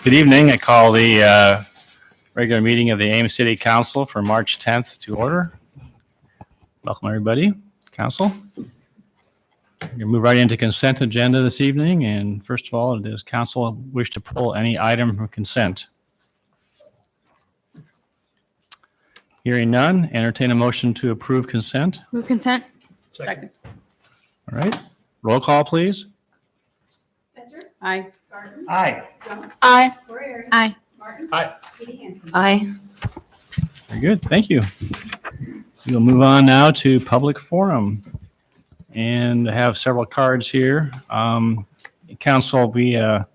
Good evening. I call the regular meeting of the Ames City Council for March 10th to order. Welcome, everybody. Council. We're going to move right into consent agenda this evening. And first of all, does council wish to pull any item from consent? Hearing none, entertain a motion to approve consent. Move consent. Second. All right. Roll call, please. Aye. Aye. Aye. Aye. Aye. Aye. Very good. Thank you. We'll move on now to public forum and have several cards here. Council, we an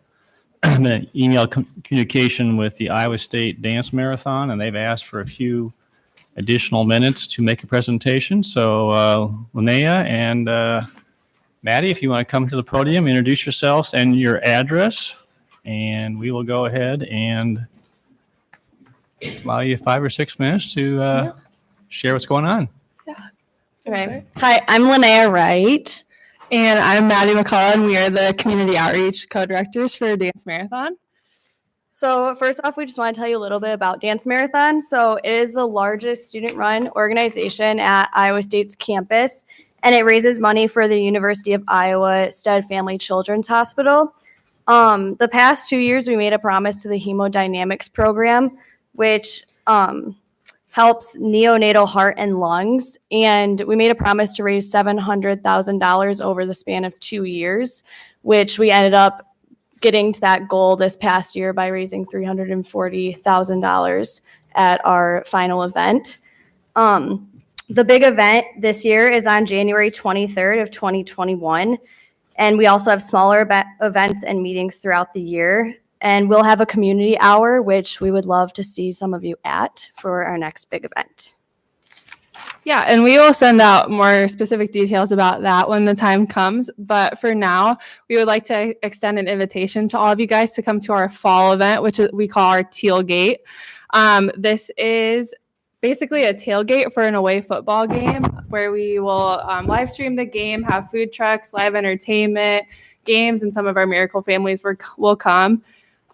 email communication with the Iowa State Dance Marathon, and they've asked for a few additional minutes to make a presentation. So Linnea and Maddie, if you want to come to the podium, introduce yourselves and your address, and we will go ahead and allow you 5 or 6 minutes to share what's going on. Okay. Hi, I'm Linnea Wright, and I'm Maddie McCullough, and we are the Community Outreach Co-Directors for Dance Marathon. So first off, we just want to tell you a little bit about Dance Marathon. So it is the largest student-run organization at Iowa State's campus, and it raises money for the University of Iowa Stead Family Children's Hospital. The past 2 years, we made a promise to the hemodynamics program, which helps neonatal heart and lungs. And we made a promise to raise $700,000 over the span of 2 years, which we ended up getting to that goal this past year by raising $340,000 at our final event. The big event this year is on January 23rd of 2021. And we also have smaller events and meetings throughout the year. And we'll have a community hour, which we would love to see some of you at for our next big event. Yeah, and we will send out more specific details about that when the time comes. But for now, we would like to extend an invitation to all of you guys to come to our fall event, which we call our Tailgate. This is basically a tailgate for an away football game where we will live stream the game, have food trucks, live entertainment, games, and some of our Miracle families will come.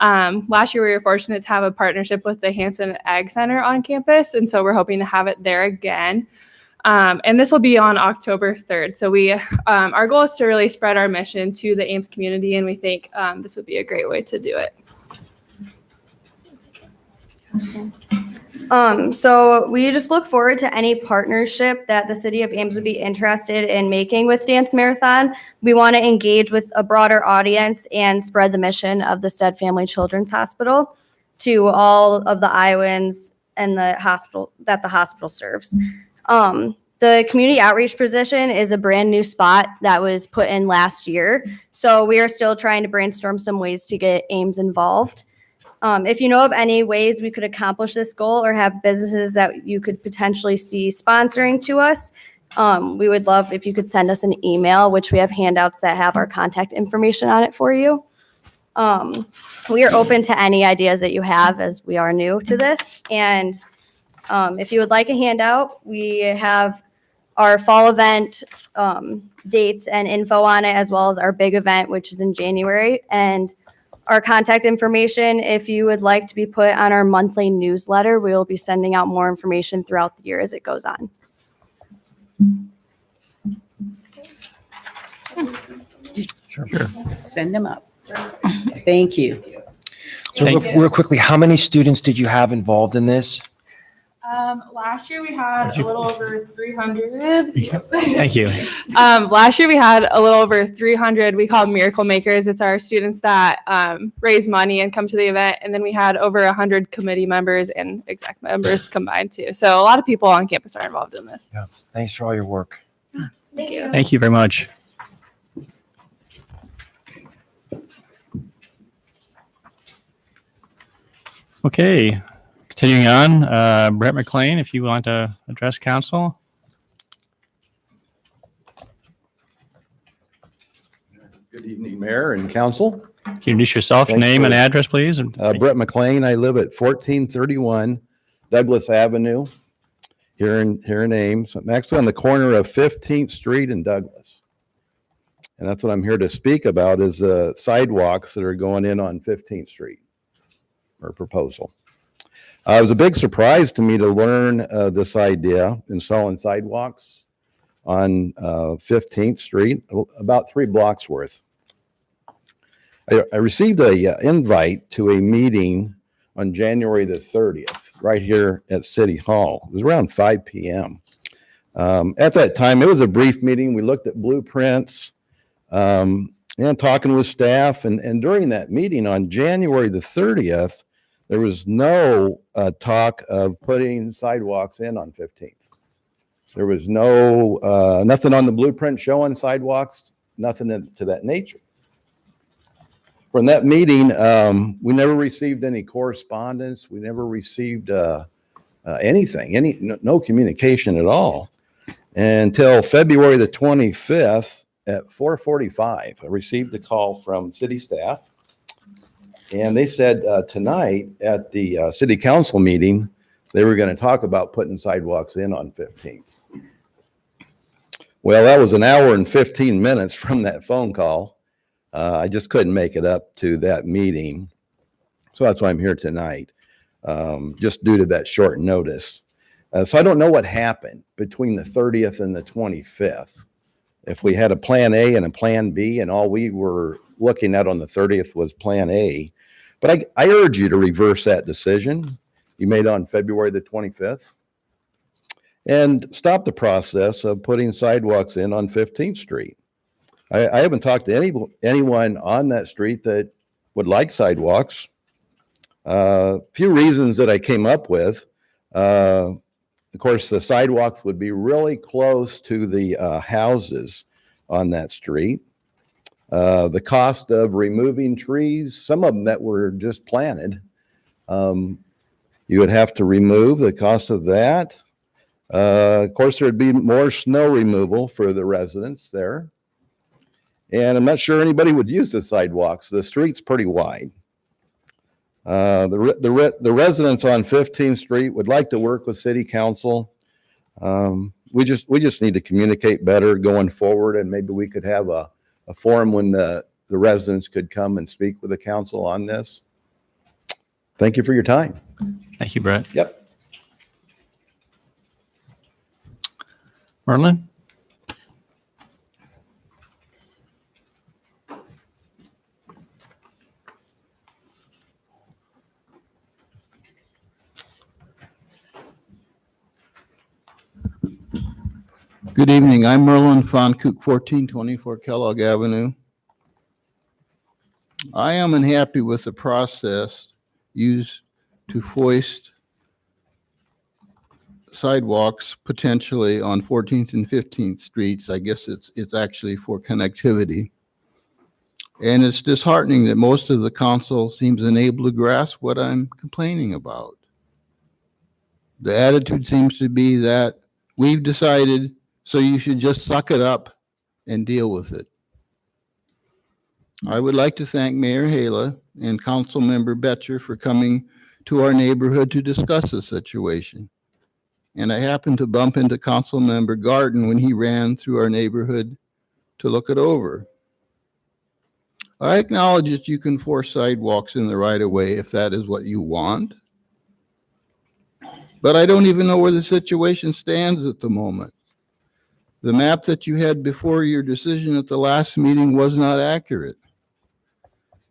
Last year, we were fortunate to have a partnership with the Hanson Ag Center on campus, and so we're hoping to have it there again. And this will be on October 3rd. So our goal is to really spread our mission to the Ames community, and we think this would be a great way to do it. So we just look forward to any partnership that the city of Ames would be interested in making with Dance Marathon. We want to engage with a broader audience and spread the mission of the Stead Family Children's Hospital to all of the Iowans and the hospital that the hospital serves. The community outreach position is a brand new spot that was put in last year. So we are still trying to brainstorm some ways to get Ames involved. If you know of any ways we could accomplish this goal or have businesses that you could potentially see sponsoring to us, we would love if you could send us an email, which we have handouts that have our contact information on it for you. We are open to any ideas that you have as we are new to this. And if you would like a handout, we have our fall event dates and info on it, as well as our big event, which is in January. And our contact information, if you would like to be put on our monthly newsletter, we will be sending out more information throughout the year as it goes on. Sure. Send them up. Thank you. So real quickly, how many students did you have involved in this? Last year we had a little over 300. Thank you. Last year we had a little over 300. We called Miracle Makers. It's our students that raise money and come to the event. And then we had over 100 committee members and exec members combined too. So a lot of people on campus are involved in this. Yeah. Thanks for all your work. Thank you. Thank you very much. Okay. Continuing on, Brett McLean, if you want to address council. Good evening, Mayor and Council. Can you introduce yourself, Thanks name and for- address, please? Brett McLean. I live at 1431 Douglas Avenue here in Ames. I'm actually on the corner of 15th Street and Douglas. And that's what I'm here to speak about is the sidewalks that are going in on 15th Street. or proposal. It was a big surprise to me to learn this idea, installing sidewalks on 15th Street, about 3 blocks worth. I received a invite to a meeting on January the 30th, right here at City Hall. It was around 5 p.m. At that time, it was a brief meeting. We looked at blueprints and talking with staff. And during that meeting on January the 30th, there was no talk of putting sidewalks in on 15th. There was nothing on the blueprint showing sidewalks, nothing to that nature. From that meeting, we never received any correspondence. We never received anything, no communication at all until February the 25th at 4:45. I received a call from city staff. And they said tonight at the city council meeting, they were going to talk about putting sidewalks in on 15th. Well, that was an hour and 15 minutes from that phone call. I just couldn't make it up to that meeting. So that's why I'm here tonight, just due to that short notice. So I don't know what happened between the 30th and the 25th. If we had a plan A and a plan B, and all we were looking at on the 30th was plan A. But I urge you to reverse that decision you made on February the 25th and stop the process of putting sidewalks in on 15th Street. I haven't talked to anyone on that street that would like sidewalks. Few reasons that I came up with. Of course, the sidewalks would be really close to the houses on that street. The cost of removing trees, some of them that were just planted, you would have to remove the cost of that. Of course, there'd be more snow removal for the residents there. And I'm not sure anybody would use the sidewalks. The street's pretty wide. The residents on 15th Street would like to work with city council. We just need to communicate better going forward, and maybe we could have a forum when the residents could come and speak with the council on this. Thank you for your time. Thank you, Brett. Yep. Merlin? Good evening. I'm Merlin Fonkook, 1424 Kellogg Avenue. I am unhappy with the process used to foist sidewalks potentially on 14th and 15th Streets. I guess it's actually for connectivity. And it's disheartening that most of the council seems unable to grasp what I'm complaining about. The attitude seems to be that we've decided, so you should just suck it up and deal with it. I would like to thank Mayor Hala and Councilmember Betcher for coming to our neighborhood to discuss the situation. And I happened to bump into Councilmember Garden when he ran through our neighborhood to look it over. I acknowledge that you can force sidewalks in the right of way if that is what you want. But I don't even know where the situation stands at the moment. The map that you had before your decision at the last meeting was not accurate.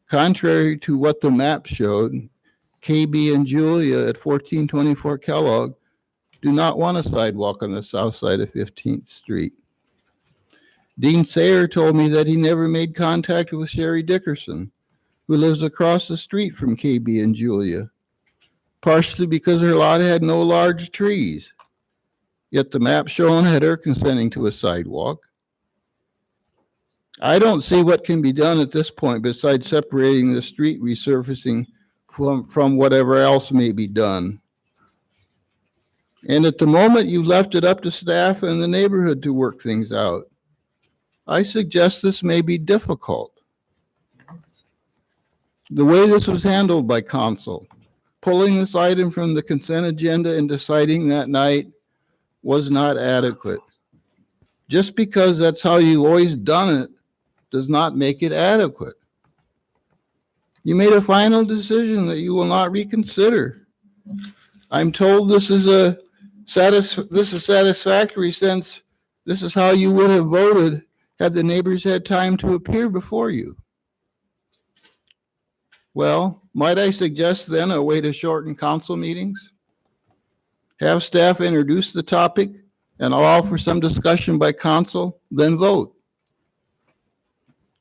Contrary to what the map showed, KB and Julia at 1424 Kellogg do not want a sidewalk on the south side of 15th Street. Dean Sayer told me that he never made contact with Sherry Dickerson, who lives across the street from KB and Julia, partially because her lot had no large trees. Yet the map shown had her consenting to a sidewalk. I don't see what can be done at this point besides separating the street resurfacing from whatever else may be done. And at the moment, you've left it up to staff and the neighborhood to work things out. I suggest this may be difficult. The way this was handled by council, pulling this item from the consent agenda and deciding that night, was not adequate. Just because that's how you've always done it does not make it adequate. You made a final decision that you will not reconsider. I'm told this is satisfactory since this is how you would have voted had the neighbors had time to appear before you. Well, might I suggest then a way to shorten council meetings? Have staff introduce the topic and allow for some discussion by council, then vote.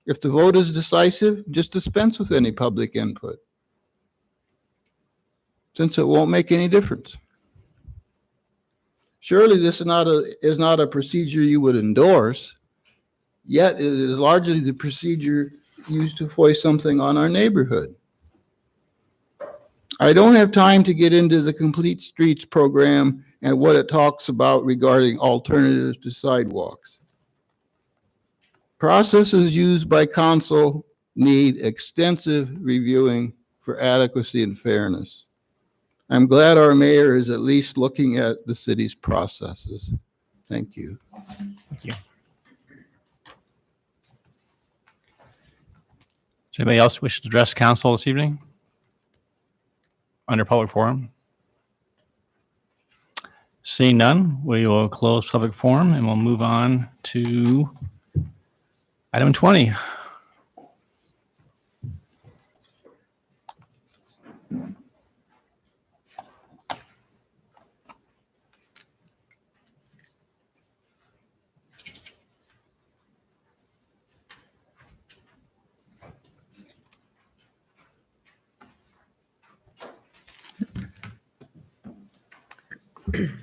If the vote is decisive, just dispense with any public input, since it won't make any difference. Surely this is not a procedure you would endorse, yet it is largely the procedure used to foist something on our neighborhood. I don't have time to get into the Complete Streets program and what it talks about regarding alternatives to sidewalks. Processes used by council need extensive reviewing for adequacy and fairness. I'm glad our mayor is at least looking at the city's processes. Thank you. Thank you. Does anybody else wish to address council this evening? Under public forum? Seeing none, we will close public forum and we'll move on to item 20.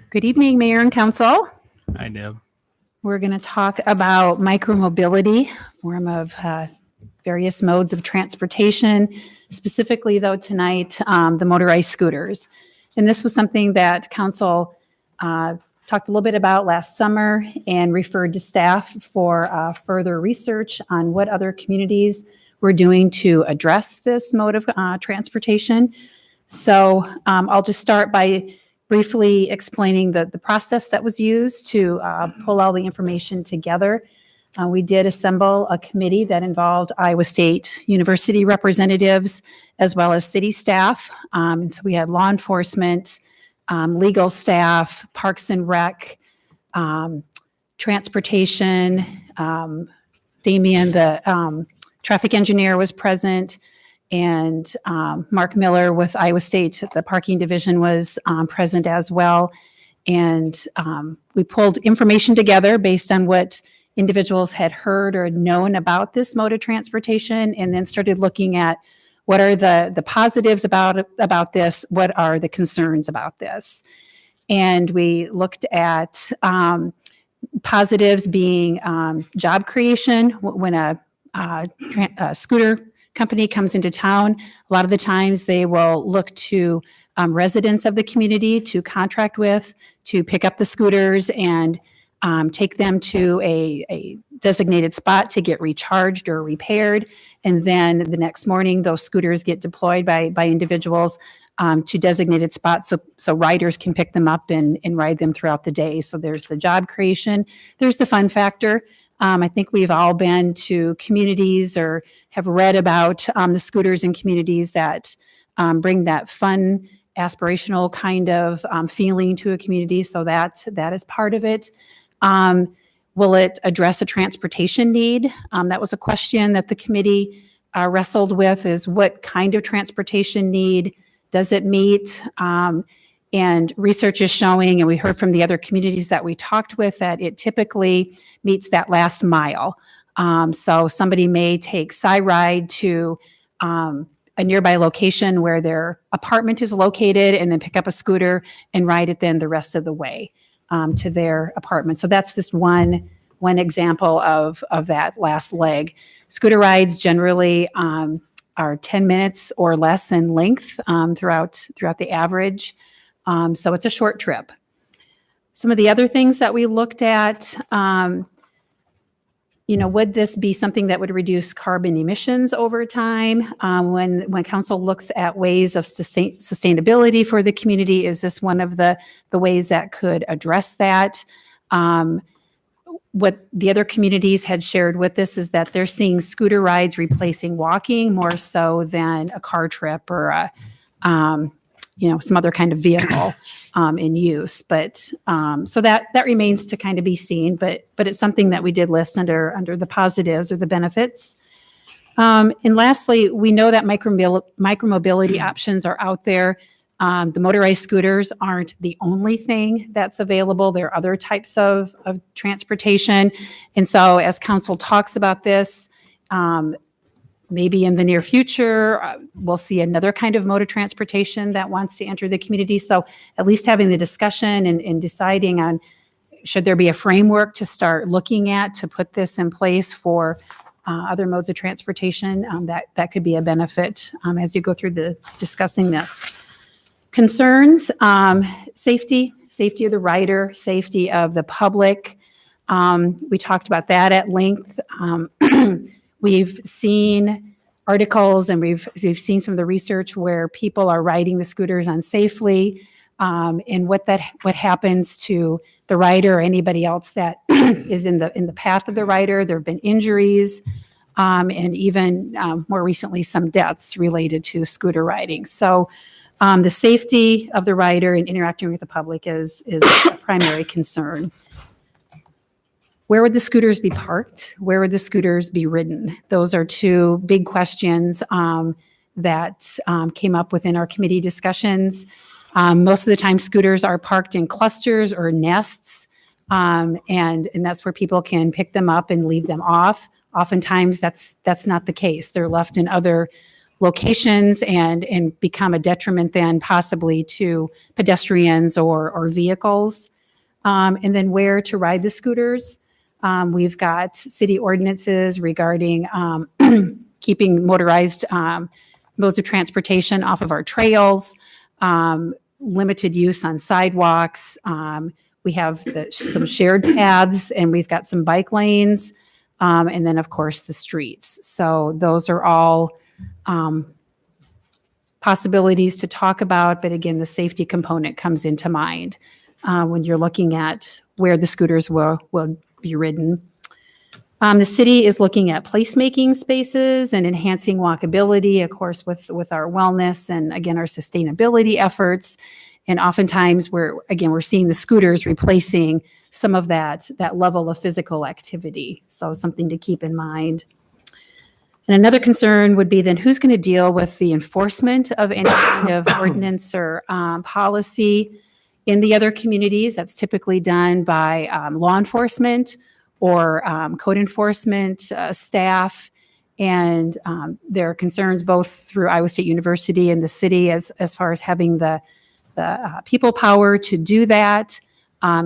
Good evening, Mayor and Council. Hi, Deb. We're going to talk about micromobility, form of various modes of transportation, specifically though tonight, the motorized scooters. And this was something that Council talked a little bit about last summer and referred to staff for further research on what other communities were doing to address this mode of transportation. So I'll just start by briefly explaining the process that was used to pull all the information together. We did assemble a committee that involved Iowa State University representatives as well as city staff. And so we had law enforcement, legal staff, Parks and Rec, transportation. Damian, the traffic engineer, was present. And Mark Miller with Iowa State, the parking division, was present as well. And we pulled information together based on what individuals had heard or had known about this mode of transportation, and then started looking at what are the positives about this, what are the concerns about this. And we looked at positives being job creation. When a scooter company comes into town, a lot of the times they will look to residents of the community to contract with, to pick up the scooters and take them to a designated spot to get recharged or repaired. And then the next morning, those scooters get deployed by individuals to designated spots so riders can pick them up and ride them throughout the day. So there's the job creation. There's the fun factor. I think we've all been to communities or have read about the scooters in communities that bring that fun, aspirational kind of feeling to a community. So that is part of it. Will it address a transportation need? That was a question that the committee wrestled with, is what kind of transportation need does it meet? And research is showing, and we heard from the other communities that we talked with, that it typically meets that last mile. So somebody may take Ride to a nearby location where their apartment is located and then pick up a scooter and ride it then the rest of the way to their apartment. So that's just one example of that last leg. Scooter rides generally are 10 minutes or less in length throughout the average. So it's a short trip. Some of the other things that we looked at, would this be something that would reduce carbon emissions over time? When council looks at ways of sustainability for the community, is this one of the ways that could address that? what the other communities had shared with us is that they're seeing scooter rides replacing walking more so than a car trip or a, some other kind of vehicle in use. But so that remains to kind of be seen. But it's something that we did list under the positives or the benefits. And lastly, we know that micromobility options are out there. The motorized scooters aren't the only thing that's available. There are other types of transportation. And so as council talks about this, maybe in the near future, we'll see another kind of mode of transportation that wants to enter the community. So at least having the discussion and deciding on should there be a framework to start looking at to put this in place for other modes of transportation, that could be a benefit as you go through discussing this. Concerns, safety of the rider, safety of the public. We talked about that at length. We've seen articles and we've seen some of the research where people are riding the scooters unsafely, and what happens to the rider or anybody else that is in the path of the rider. There have been injuries, and even more recently some deaths related to scooter riding. So the safety of the rider and interacting with the public is a primary concern. Where would the scooters be parked? Where would the scooters be ridden? Those are two big questions that came up within our committee discussions. Most of the time, scooters are parked in clusters or nests, and that's where people can pick them up and leave them off. Oftentimes, that's not the case. They're left in other locations and become a detriment then possibly to pedestrians or vehicles. And then where to ride the scooters. We've got city ordinances regarding keeping motorized modes of transportation off of our trails, limited use on sidewalks. We have some shared paths, and we've got some bike lanes, and then, of course, the streets. So those are all possibilities to talk about, but again, the safety component comes into mind when you're looking at where the scooters will be ridden. The city is looking at placemaking spaces and enhancing walkability, of course, with our wellness and again, our sustainability efforts. And oftentimes we're seeing the scooters replacing some of that level of physical activity. So something to keep in mind. And another concern would be then who's going to deal with the enforcement of any kind of ordinance or policy in the other communities. That's typically done by law enforcement or code enforcement staff. And there are concerns both through Iowa State University and the city as far as having the people power to do that.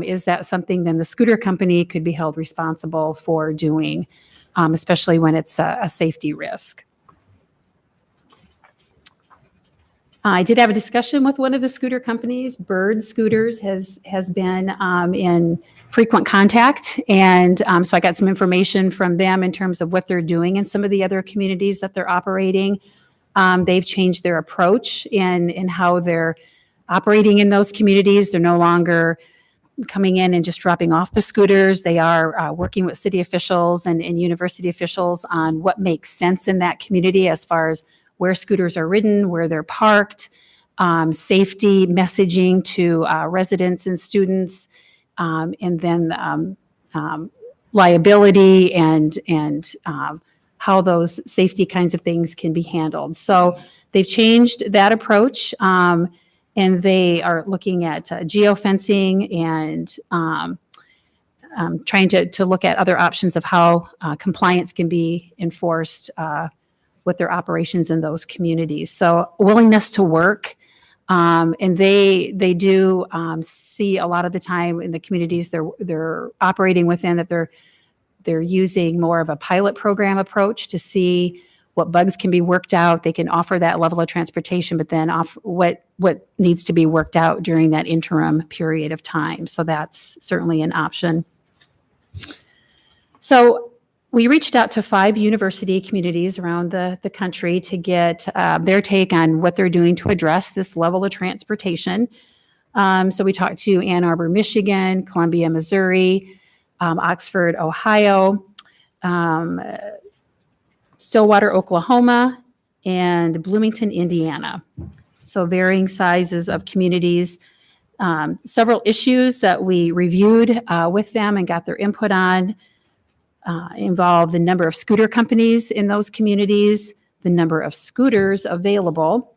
Is that something then the scooter company could be held responsible for doing? Especially when it's a safety risk. I did have a discussion with one of the scooter companies. Bird Scooters has been in frequent contact, and so I got some information from them in terms of what they're doing in some of the other communities that they're operating. They've changed their approach in how they're operating in those communities. They're no longer coming in and just dropping off the scooters. They are working with city officials and university officials on what makes sense in that community as far as where scooters are ridden, where they're parked, safety messaging to residents and students, and then liability and how those safety kinds of things can be handled. So they've changed that approach. And they are looking at geofencing and trying to look at other options of how compliance can be enforced with their operations in those communities. So willingness to work, and they do see a lot of the time in the communities they're operating within that they're using more of a pilot program approach to see what bugs can be worked out. They can offer that level of transportation, but then what needs to be worked out during that interim period of time. So that's certainly an option. So we reached out to 5 university communities around the country to get their take on what they're doing to address this level of transportation. So we talked to Ann Arbor, Michigan, Columbia, Missouri, Oxford, Ohio, Stillwater, Oklahoma, and Bloomington, Indiana. So varying sizes of communities. Several issues that we reviewed with them and got their input on involve the number of scooter companies in those communities, the number of scooters available,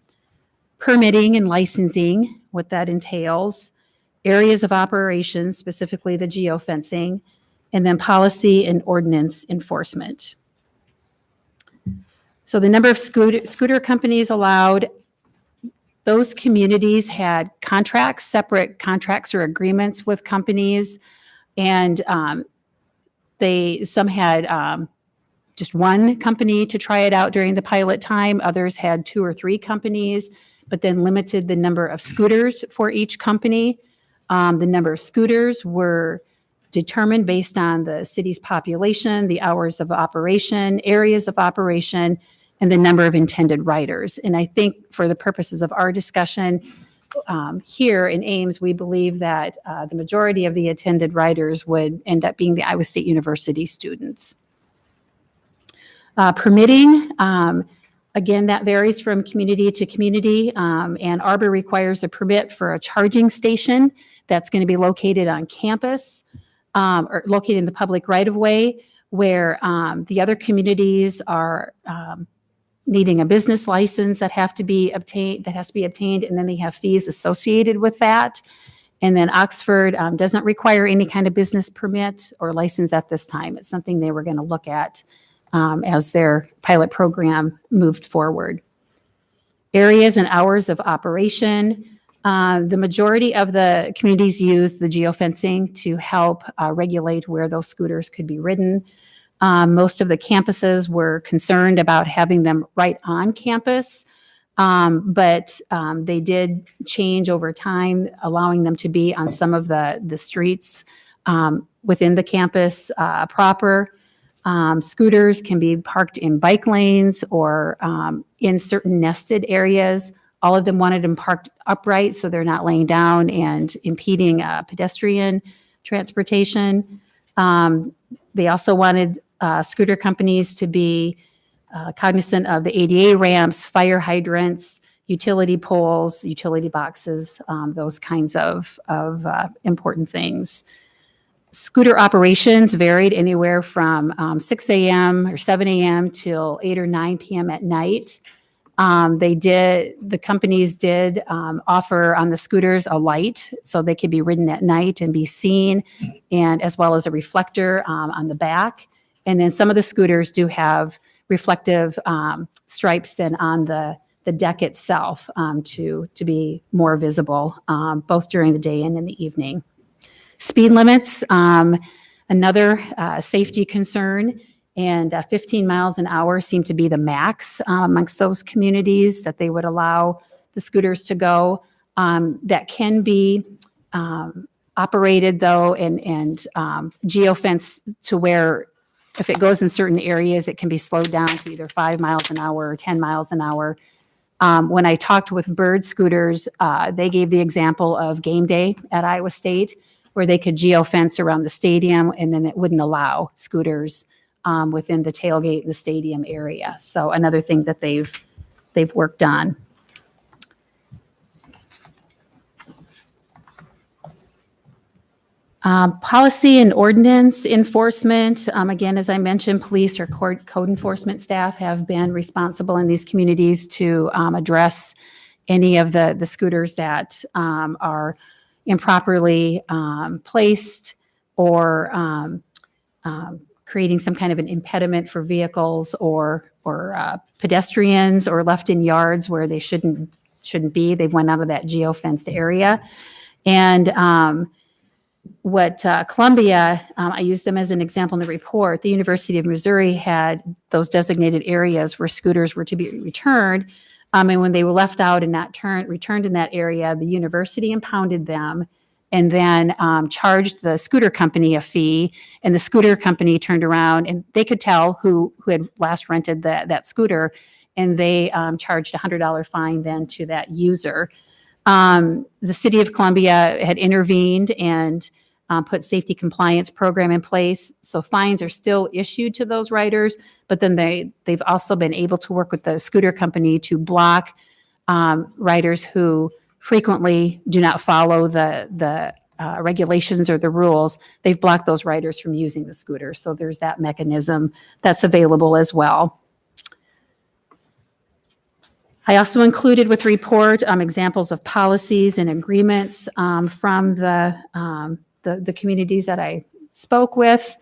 permitting and licensing, what that entails, areas of operation, specifically the geofencing, and then policy and ordinance enforcement. So the number of scooter companies allowed, those communities had contracts, separate contracts or agreements with companies, and some had just one company to try it out during the pilot time. Others had 2 or 3 companies, but then limited the number of scooters for each company. The number of scooters were determined based on the city's population, the hours of operation, areas of operation, and the number of intended riders. And I think for the purposes of our discussion here in Ames, we believe that the majority of the attended riders would end up being the Iowa State University students. Permitting, again, that varies from community to community. Ann Arbor requires a permit for a charging station that's going to be located on campus or located in the public right-of-way, where the other communities are needing a business license that has to be obtained, and then they have fees associated with that. And then Oxford doesn't require any kind of business permit or license at this time. It's something they were going to look at as their pilot program moved forward. Areas and hours of operation. The majority of the communities use the geofencing to help regulate where those scooters could be ridden. Most of the campuses were concerned about having them right on campus, but they did change over time, allowing them to be on some of the streets within the campus proper. Scooters can be parked in bike lanes or in certain nested areas. All of them wanted them parked upright so they're not laying down and impeding pedestrian transportation. They also wanted scooter companies to be cognizant of the ADA ramps, fire hydrants, utility poles, utility boxes, those kinds of important things. Scooter operations varied anywhere from 6 a.m. or 7 a.m. till 8 or 9 p.m. at night. The companies did offer on the scooters a light so they could be ridden at night and be seen, and as well as a reflector on the back. And then some of the scooters do have reflective stripes then on the deck itself to be more visible, both during the day and in the evening. Speed limits, another safety concern, and 15 miles an hour seemed to be the max amongst those communities that they would allow the scooters to go. That can be operated though and geofence to where if it goes in certain areas, it can be slowed down to either 5 miles an hour or 10 miles an hour. When I talked with Bird Scooters, they gave the example of game day at Iowa State, where they could geofence around the stadium and then it wouldn't allow scooters within the tailgate in the stadium area. So another thing that they've worked on. Policy and ordinance enforcement. Again, as I mentioned, police or code enforcement staff have been responsible in these communities to address any of the scooters that are improperly placed or creating some kind of an impediment for vehicles or pedestrians or left in yards where they shouldn't be. They've went out of that geofenced area. And what Columbia, I used them as an example in the report, the University of Missouri had those designated areas where scooters were to be returned. And when they were left out and not returned in that area, the university impounded them and then charged the scooter company a fee. And the scooter company turned around and they could tell who had last rented that scooter. And they charged a $100 fine then to that user. The city of Columbia had intervened and put safety compliance program in place. So fines are still issued to those riders, but then they've also been able to work with the scooter company to block riders who frequently do not follow the regulations or the rules. They've blocked those riders from using the scooter. So there's that mechanism that's available as well. I also included with the report examples of policies and agreements from the communities that I spoke with.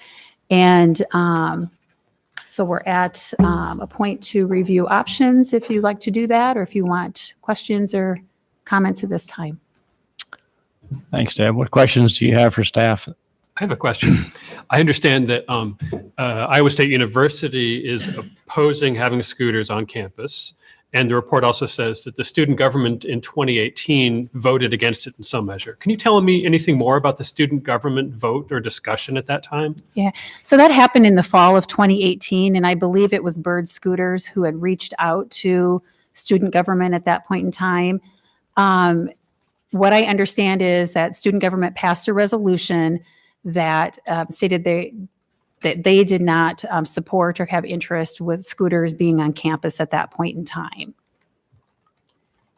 And so we're at a point to review options if you'd like to do that, or if you want questions or comments at this time. Thanks, Deb. What questions do you have for staff? I have a question. I understand that Iowa State University is opposing having scooters on campus. And the report also says that the student government in 2018 voted against it in some measure. Can you tell me anything more about the student government vote or discussion at that time? Yeah, so that happened in the fall of 2018, and I believe it was Bird Scooters who had reached out to student government at that point in time. What I understand is that student government passed a resolution that stated that they did not support or have interest with scooters being on campus at that point in time.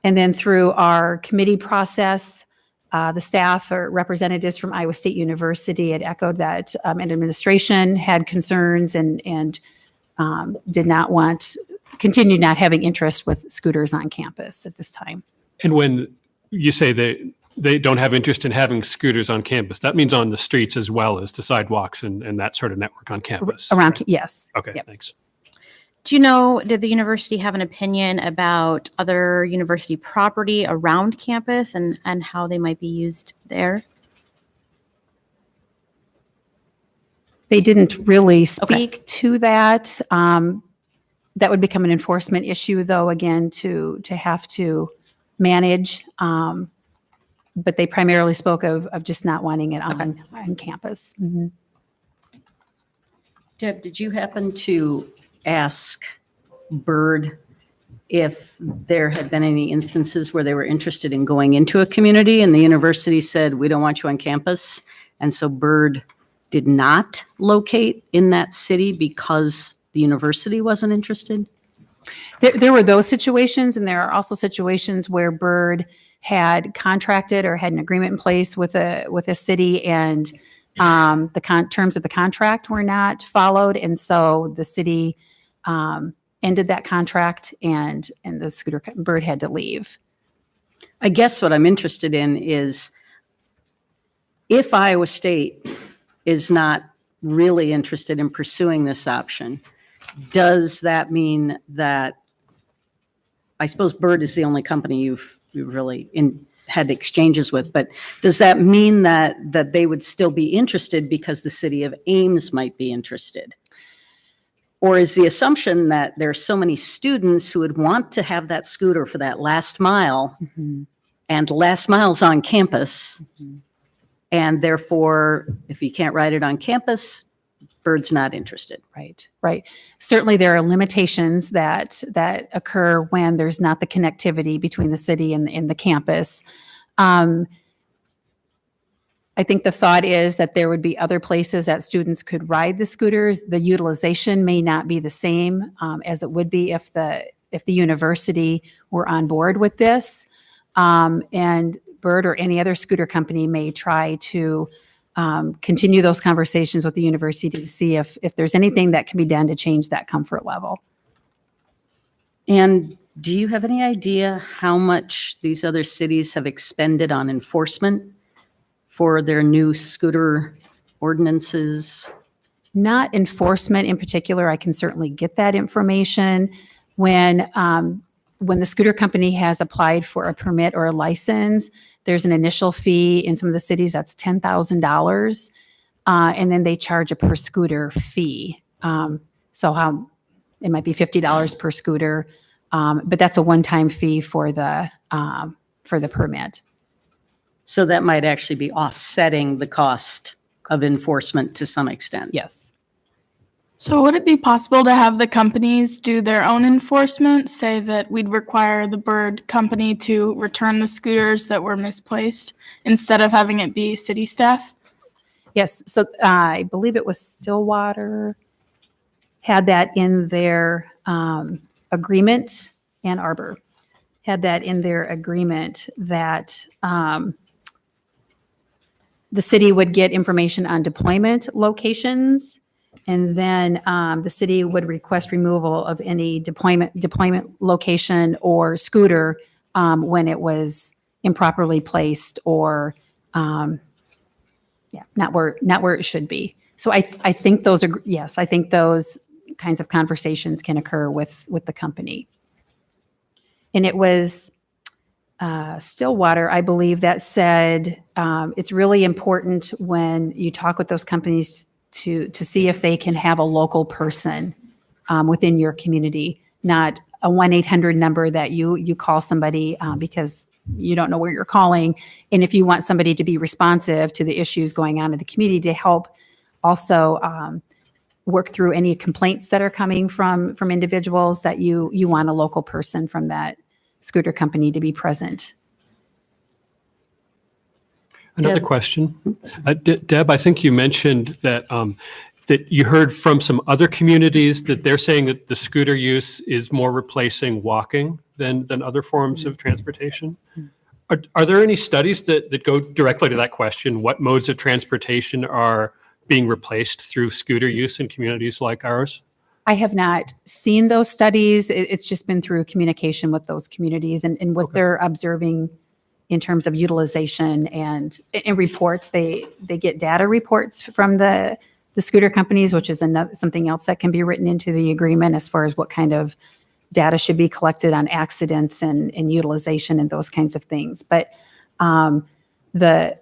And then through our committee process, the staff or representatives from Iowa State University had echoed that an administration had concerns and continued not having interest with scooters on campus at this time. And when you say they don't have interest in having scooters on campus, that means on the streets as well as the sidewalks and that sort of network on campus. Around, yes. Okay, Yep. thanks. Do you know, did the university have an opinion about other university property around campus and how they might be used there? They didn't really speak to that. That would become an enforcement issue, though, again, to have to manage. But they primarily spoke of just not wanting it on campus. Mhm. Deb, did you happen to ask Bird if there had been any instances where they were interested in going into a community and the university said, we don't want you on campus? And so Bird did not locate in that city because the university wasn't interested? There were those situations, and there are also situations where Bird had contracted or had an agreement in place with a city, and the terms of the contract were not followed, and so the city ended that contract, and the Bird had to leave. I guess what I'm interested in is if Iowa State is not really interested in pursuing this option, does that mean that, I suppose Bird is the only company you've really had exchanges with, but does that mean that they would still be interested because the city of Ames might be interested? Or is the assumption that there are so many students who would want to have that scooter for that last mile, and last mile's on campus, and therefore, if you can't ride it on campus, Bird's not interested? Right. Certainly, there are limitations that occur when there's not the connectivity between the city and the campus. I think the thought is that there would be other places that students could ride the scooters. The utilization may not be the same as it would be if the university were on board with this. And Bird or any other scooter company may try to continue those conversations with the university to see if there's anything that can be done to change that comfort level. And do you have any idea how much these other cities have expended on enforcement for their new scooter ordinances? Not enforcement in particular. I can certainly get that information. When the scooter company has applied for a permit or a license, there's an initial fee. In some of the cities, that's $10,000. And then they charge a per scooter fee. So it might be $50 per scooter, but that's a one-time fee for the permit. So that might actually be offsetting the cost of enforcement to some extent. Yes. So would it be possible to have the companies do their own enforcement, say that we'd require the Bird company to return the scooters that were misplaced instead of having it be city staff? Yes, so I believe it was Stillwater had that in their agreement, Ann Arbor had that in their agreement that the city would get information on deployment locations, and then the city would request removal of any deployment location or scooter when it was improperly placed or not where it should be. So I think those are, yes, I think those kinds of conversations can occur with the company. And it was Stillwater, I believe, that said it's really important when you talk with those companies to see if they can have a local person within your community, not a 1-800 number that you call somebody because you don't know where you're calling. And if you want somebody to be responsive to the issues going on in the community to help also work through any complaints that are coming from individuals, that you want a local person from that scooter company to be present. Another Deb. question. Deb, I think you mentioned that that you heard from some other communities that they're saying that the scooter use is more replacing walking than other forms of transportation. Are there any studies that go directly to that question? What modes of transportation are being replaced through scooter use in communities like ours? I have not seen those studies. It's just been through communication with those communities and what they're observing in terms of utilization and in reports. They get data reports from the scooter companies, which is something else that can be written into the agreement as far as what kind of data should be collected on accidents and utilization and those kinds of things. But the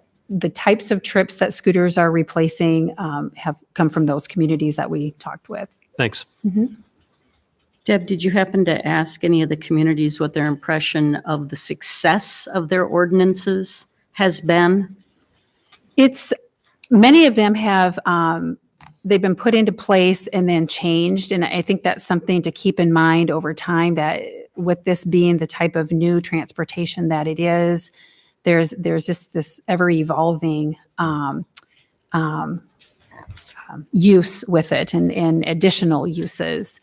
types of trips that scooters are replacing have come from those communities that we talked with. Thanks. Deb, did you happen to ask any of the communities what their impression of the success of their ordinances has been? Many of them have, they've been put into place and then changed. And I think that's something to keep in mind over time, that with this being the type of new transportation that it is, there's just this ever evolving use with it and additional uses.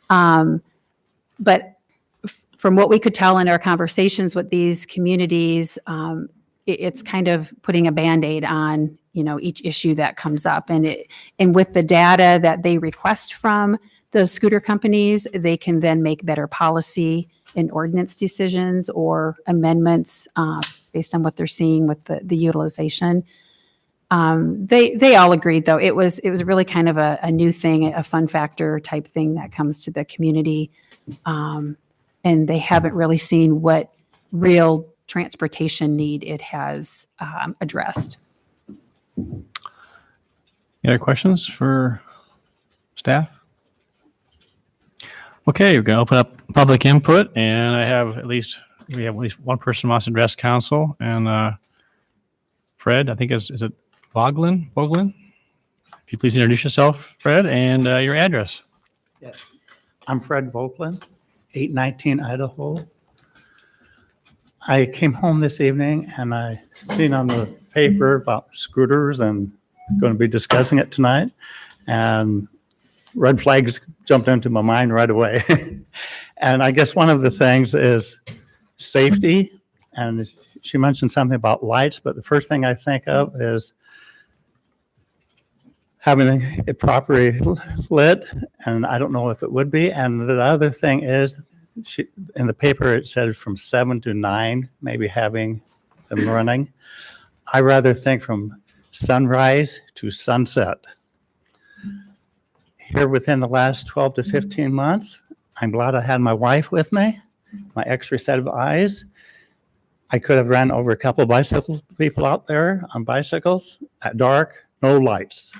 But from what we could tell in our conversations with these communities, it's kind of putting a Band-Aid on, each issue that comes up. And with the data that they request from the scooter companies, they can then make better policy and ordinance decisions or amendments based on what they're seeing with the utilization. They all agreed, though. It was really kind of a new thing, a fun factor type thing that comes to the community. And they haven't really seen what real transportation need it has addressed. Any other questions for staff? Okay, we're going to open up public input, and we have at least one person who wants to address council. And Fred, I think is it Vogelin? If you please introduce yourself, Fred, and your address. Yes, I'm Fred Vogelin, 819 Idaho. I came home this evening and I seen on the paper about scooters and going to be discussing it tonight. And red flags jumped into my mind right away. And I guess one of the things is safety. And she mentioned something about lights, but the first thing I think of is having it properly lit, and I don't know if it would be. And the other thing is, in the paper it said from 7 to 9, maybe having them running. I rather think from sunrise to sunset. Here within the last 12 to 15 months, I'm glad I had my wife with me, my extra set of eyes. I could have ran over a couple of bicycle people out there on bicycles at dark, no lights.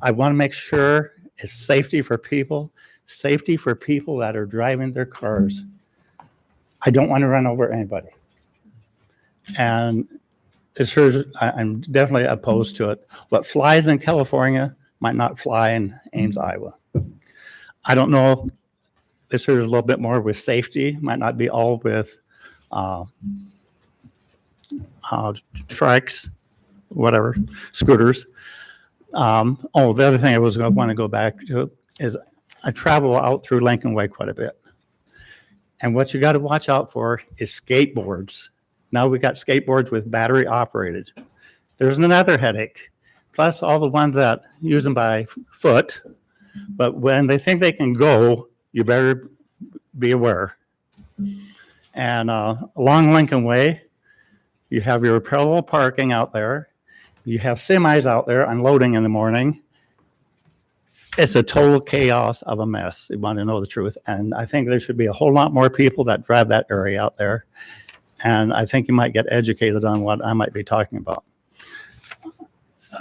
I want to make sure it's safety for people that are driving their cars. I don't want to run over anybody. And I'm definitely opposed to it. What flies in California might not fly in Ames, Iowa. I don't know. This is a little bit more with safety, might not be all with trikes, whatever, scooters. The other thing I was going to want to go back to is I travel out through Lincoln Way quite a bit. And what you got to watch out for is skateboards. Now we got skateboards with battery operated. There's another headache. Plus all the ones that use them by foot. But when they think they can go, you better be aware. And along Lincoln Way, you have your parallel parking out there. You have semis out there unloading in the morning. It's a total chaos of a mess. You want to know the truth. And I think there should be a whole lot more people that drive that area out there. And I think you might get educated on what I might be talking about.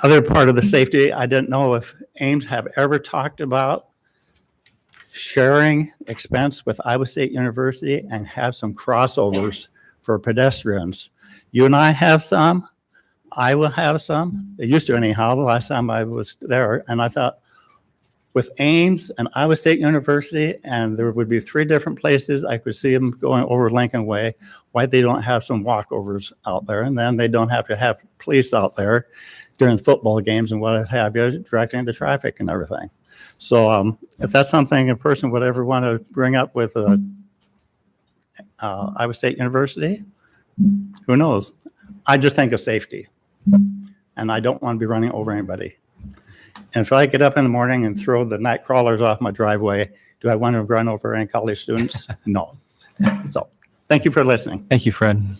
Other part of the safety, I didn't know if Ames have ever talked about sharing expense with Iowa State University and have some crossovers for pedestrians. You and I have some. I will have some. They used to anyhow the last time I was there. And I thought, with Ames and Iowa State University, and there would be 3 different places I could see them going over Lincoln Way, why they don't have some walkovers out there, and then they don't have to have police out there during football games and what have you, directing the traffic and everything. So if that's something a person would ever want to bring up with Iowa State University, who knows? I just think of safety, and I don't want to be running over anybody. And if I get up in the morning and throw the night crawlers off my driveway, do I want to run over any college students? No. So thank you for listening. Thank you, Fred.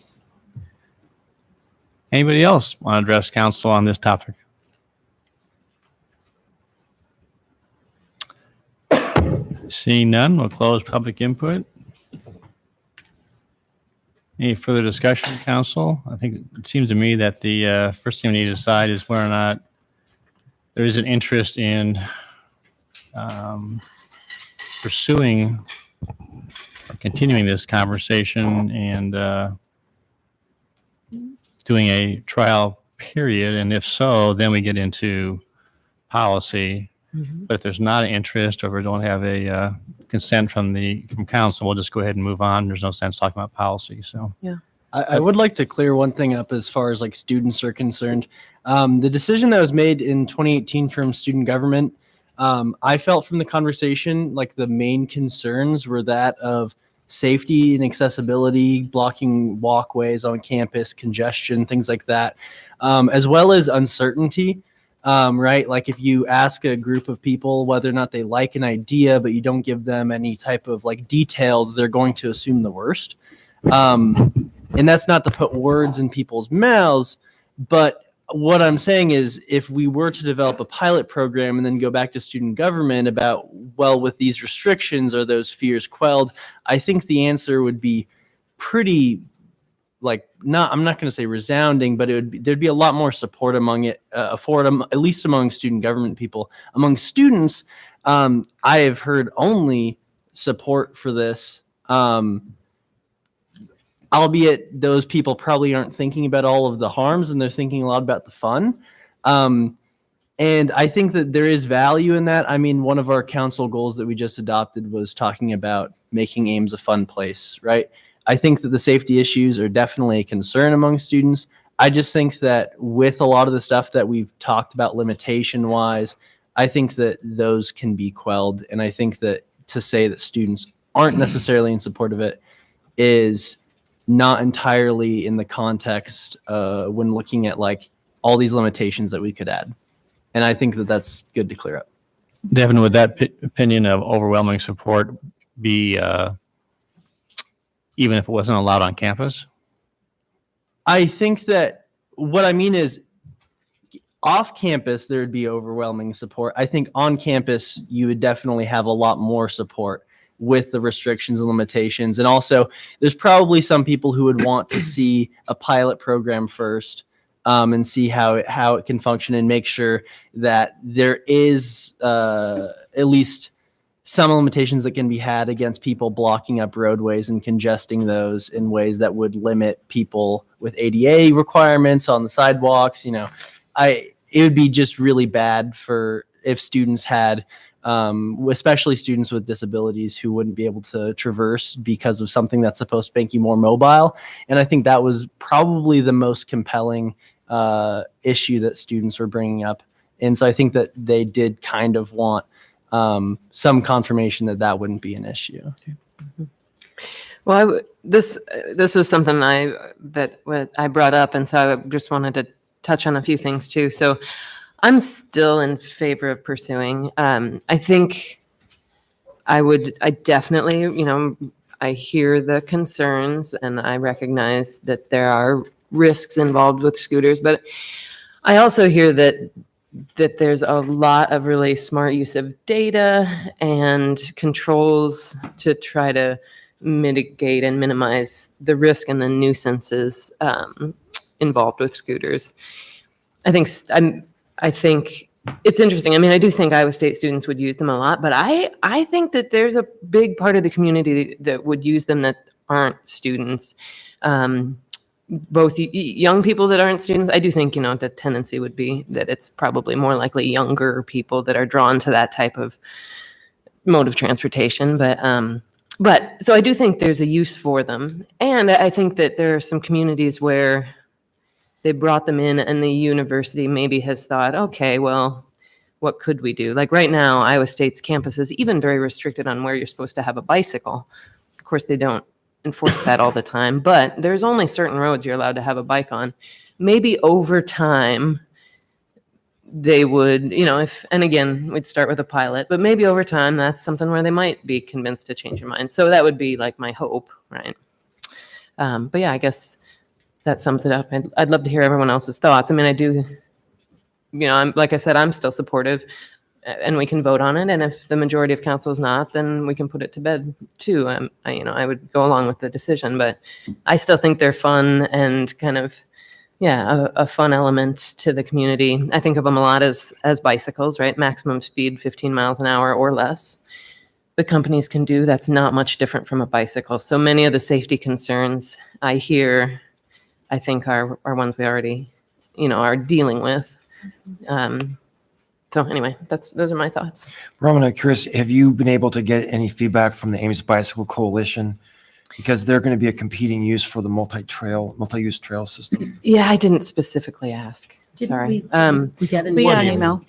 Anybody else want to address council on this topic? Seeing none, we'll close public input. Any further discussion, council? I think it seems to me that the first thing we need to decide is whether or not there is an interest in pursuing or continuing this conversation and doing a trial period. And if so, then we get into policy. But if there's not an interest or we don't have a consent from council, we'll just go ahead and move on. There's no sense talking about policy. So I would like to clear one thing up as far as like students are concerned. The decision that was made in 2018 from student government, I felt from the conversation like the main concerns were that of safety and accessibility, blocking walkways on campus, congestion, things like that, as well as uncertainty. Right? Like if you ask a group of people whether or not they like an idea, but you don't give them any type of like details, they're going to assume the worst. And that's not to put words in people's mouths, but what I'm saying is if we were to develop a pilot program and then go back to student government about, well, with these restrictions, are those fears quelled? I think the answer would be pretty I'm not going to say resounding, but there'd be a lot more support among it, at least among student government people. Among students, I have heard only support for this. Albeit those people probably aren't thinking about all of the harms and they're thinking a lot about the fun. And I think that there is value in that. I mean, one of our council goals that we just adopted was talking about making Ames a fun place, right? I think that the safety issues are definitely a concern among students. I just think that with a lot of the stuff that we've talked about limitation wise, I think that those can be quelled. And I think that to say that students aren't necessarily in support of it is not entirely in the context when looking at like all these limitations that we could add. And I think that that's good to clear up. Devin, would that opinion of overwhelming support be even if it wasn't allowed on campus? I think that what I mean is off campus, there would be overwhelming support. I think on campus, you would definitely have a lot more support with the restrictions and limitations. And also, there's probably some people who would want to see a pilot program first and see how it can function and make sure that there is at least some limitations that can be had against people blocking up roadways and congesting those in ways that would limit people with ADA requirements on the sidewalks. You know, it would be just really bad if students had, especially students with disabilities who wouldn't be able to traverse because of something that's supposed to make you more mobile. And I think that was probably the most compelling issue that students were bringing up And so I think that they did kind of want some confirmation that that wouldn't be an issue. Well, this was something I brought up, and so I just wanted to touch on a few things too. So I'm still in favor of pursuing. I think I definitely, I hear the concerns and I recognize that there are risks involved with scooters, but I also hear that there's a lot of really smart use of data and controls to try to mitigate and minimize the risk and the nuisances involved with scooters. I think it's interesting. I mean, I do think Iowa State students would use them a lot, but I think that there's a big part of the community that would use them that aren't students. Both young people that aren't students. I do think, the tendency would be that it's probably more likely younger people that are drawn to that type of mode of transportation. But so I do think there's a use for them. And I think that there are some communities where they brought them in and the university maybe has thought, okay, well, what could we do? Like right now, Iowa State's campus is even very restricted on where you're supposed to have a bicycle. Of course, they don't enforce that all the time, but there's only certain roads you're allowed to have a bike on. Maybe over time, they would, and again, we'd start with a pilot, but maybe over time, that's something where they might be convinced to change their mind. So that would be like my hope, right? But yeah, I guess that sums it up. I'd love to hear everyone else's thoughts. I mean, I do, like I said, I'm still supportive and we can vote on it. And if the majority of council is not, then we can put it to bed too. I would go along with the decision, but I still think they're fun and kind of, a fun element to the community. I think of them a lot as bicycles, right? Maximum speed, 15 miles an hour or less. The companies can do, that's not much different from a bicycle. So many of the safety concerns I hear, I think are ones we already, are dealing with. So anyway, those are my thoughts. Roman, I'm curious, have you been able to get any feedback from the Ames Bicycle Coalition? Because they're going to be a competing use for the multi-use trail system. Yeah, I didn't specifically ask. Sorry. We got an email.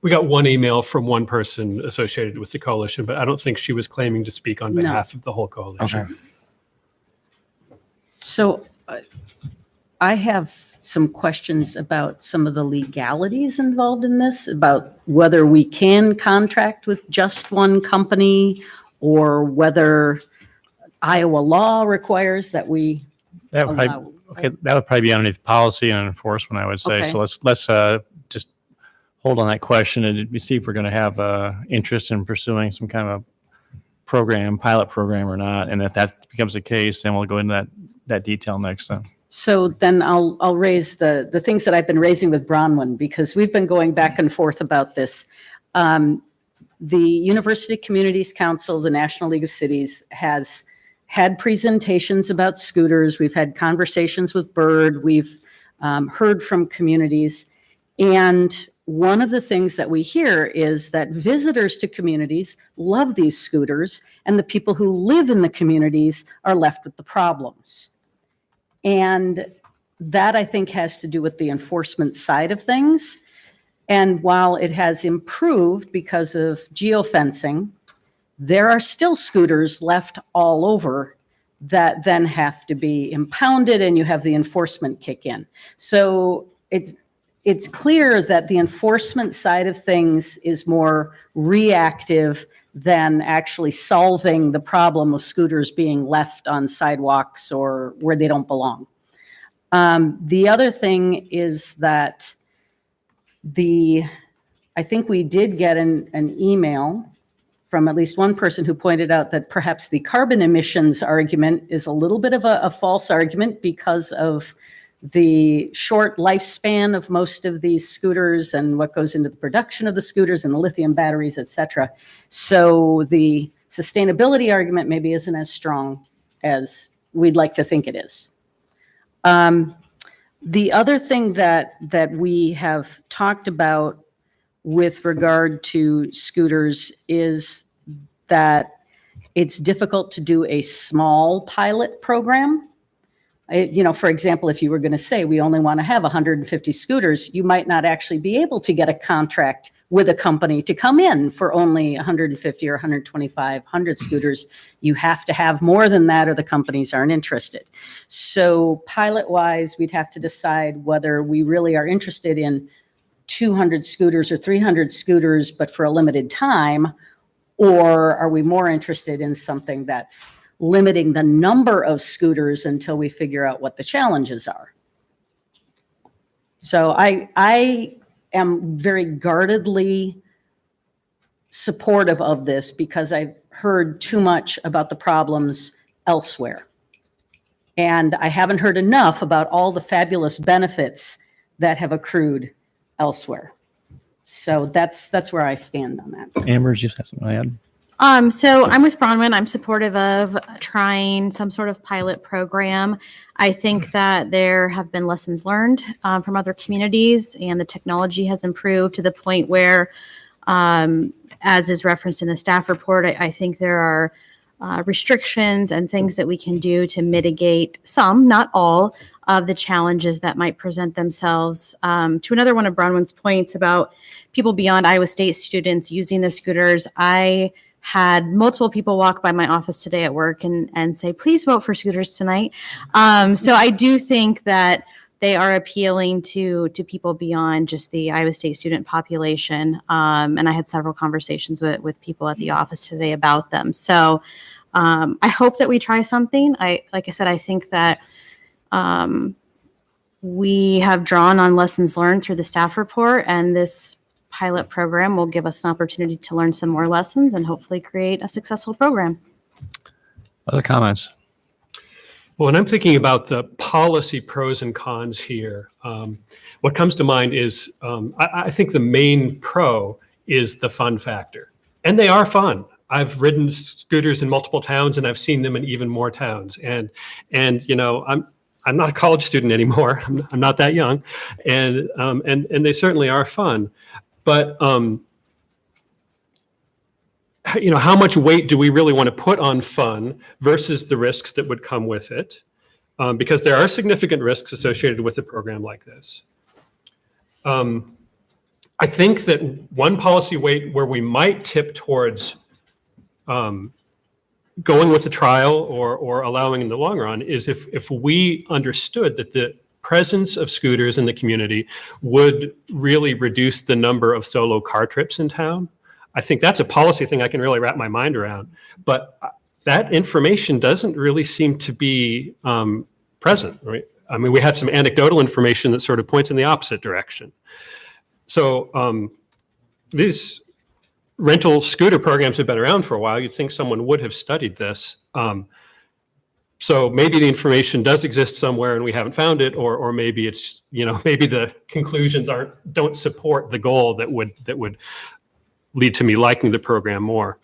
We got one email from one person associated with the coalition, but I don't think she was claiming to speak on behalf of the whole coalition. Okay. So I have some questions about some of the legalities involved in this, about whether we can contract with just one company or whether Iowa law requires that we That would allow. that would probably be underneath policy and enforcement, I would say. Okay. So let's just hold on that question and see if we're going to have interest in pursuing some kind of pilot program or not. And if that becomes the case, then we'll go into that detail next time. So then I'll raise the things that I've been raising with Bronwyn, because we've been going back and forth about this. The University Communities Council, the National League of Cities, has had presentations about scooters. We've had conversations with Bird. We've heard from communities. And one of the things that we hear is that visitors to communities love these scooters, and the people who live in the communities are left with the problems. And that, I think, has to do with the enforcement side of things. And while it has improved because of geofencing, there are still scooters left all over that then have to be impounded, and you have the enforcement kick in. So it's clear that the enforcement side of things is more reactive than actually solving the problem of scooters being left on sidewalks or where they don't belong. The other thing is that I think we did get an email from at least one person who pointed out that perhaps the carbon emissions argument is a little bit of a false argument because of the short lifespan of most of these scooters and what goes into the production of the scooters and the lithium batteries, et cetera. So the sustainability argument maybe isn't as strong as we'd like to think it is. The other thing that we have talked about with regard to scooters is that it's difficult to do a small pilot program For example, if you were going to say we only want to have 150 scooters, you might not actually be able to get a contract with a company to come in for only 150 or 125, 100 scooters. You have to have more than that or the companies aren't interested. So pilot-wise, we'd have to decide whether we really are interested in 200 scooters or 300 scooters, but for a limited time, or are we more interested in something that's limiting the number of scooters until we figure out what the challenges are. So I am very guardedly supportive of this because I've heard too much about the problems elsewhere. And I haven't heard enough about all the fabulous benefits that have accrued elsewhere. So that's where I stand on that. Amber, you have something to add? So I'm with Bronwyn. I'm supportive of trying some sort of pilot program. I think that there have been lessons learned from other communities, and the technology has improved to the point where, as is referenced in the staff report, I think there are restrictions and things that we can do to mitigate some, not all, of the challenges that might present themselves. To another one of Bronwyn's points about people beyond Iowa State students using the scooters, I had multiple people walk by my office today at work and say, please vote for scooters tonight. So I do think that they are appealing to people beyond just the Iowa State student population. And I had several conversations with people at the office today about them. So I hope that we try something. Like I said, I think that we have drawn on lessons learned through the staff report, and this pilot program will give us an opportunity to learn some more lessons and hopefully create a successful program. Other comments? Well, when I'm thinking about the policy pros and cons here, what comes to mind is I think the main pro is the fun factor. And they are fun. I've ridden scooters in multiple towns, and I've seen them in even more towns. And I'm not a college student anymore. I'm not that young, and they certainly are fun. But how much weight do we really want to put on fun versus the risks that would come with it? Because there are significant risks associated with a program like this. I think that one policy weight where we might tip towards going with the trial or allowing in the long run is if we understood that the presence of scooters in the community would really reduce the number of solo car trips in town. I think that's a policy thing I can really wrap my mind around. But that information doesn't really seem to be present, right? I mean, we have some anecdotal information that sort of points in the opposite direction. So these rental scooter programs have been around for a while. You'd think someone would have studied this. So maybe the information does exist somewhere and we haven't found it, or maybe it's, maybe the conclusions don't support the goal that would lead to me liking the program more.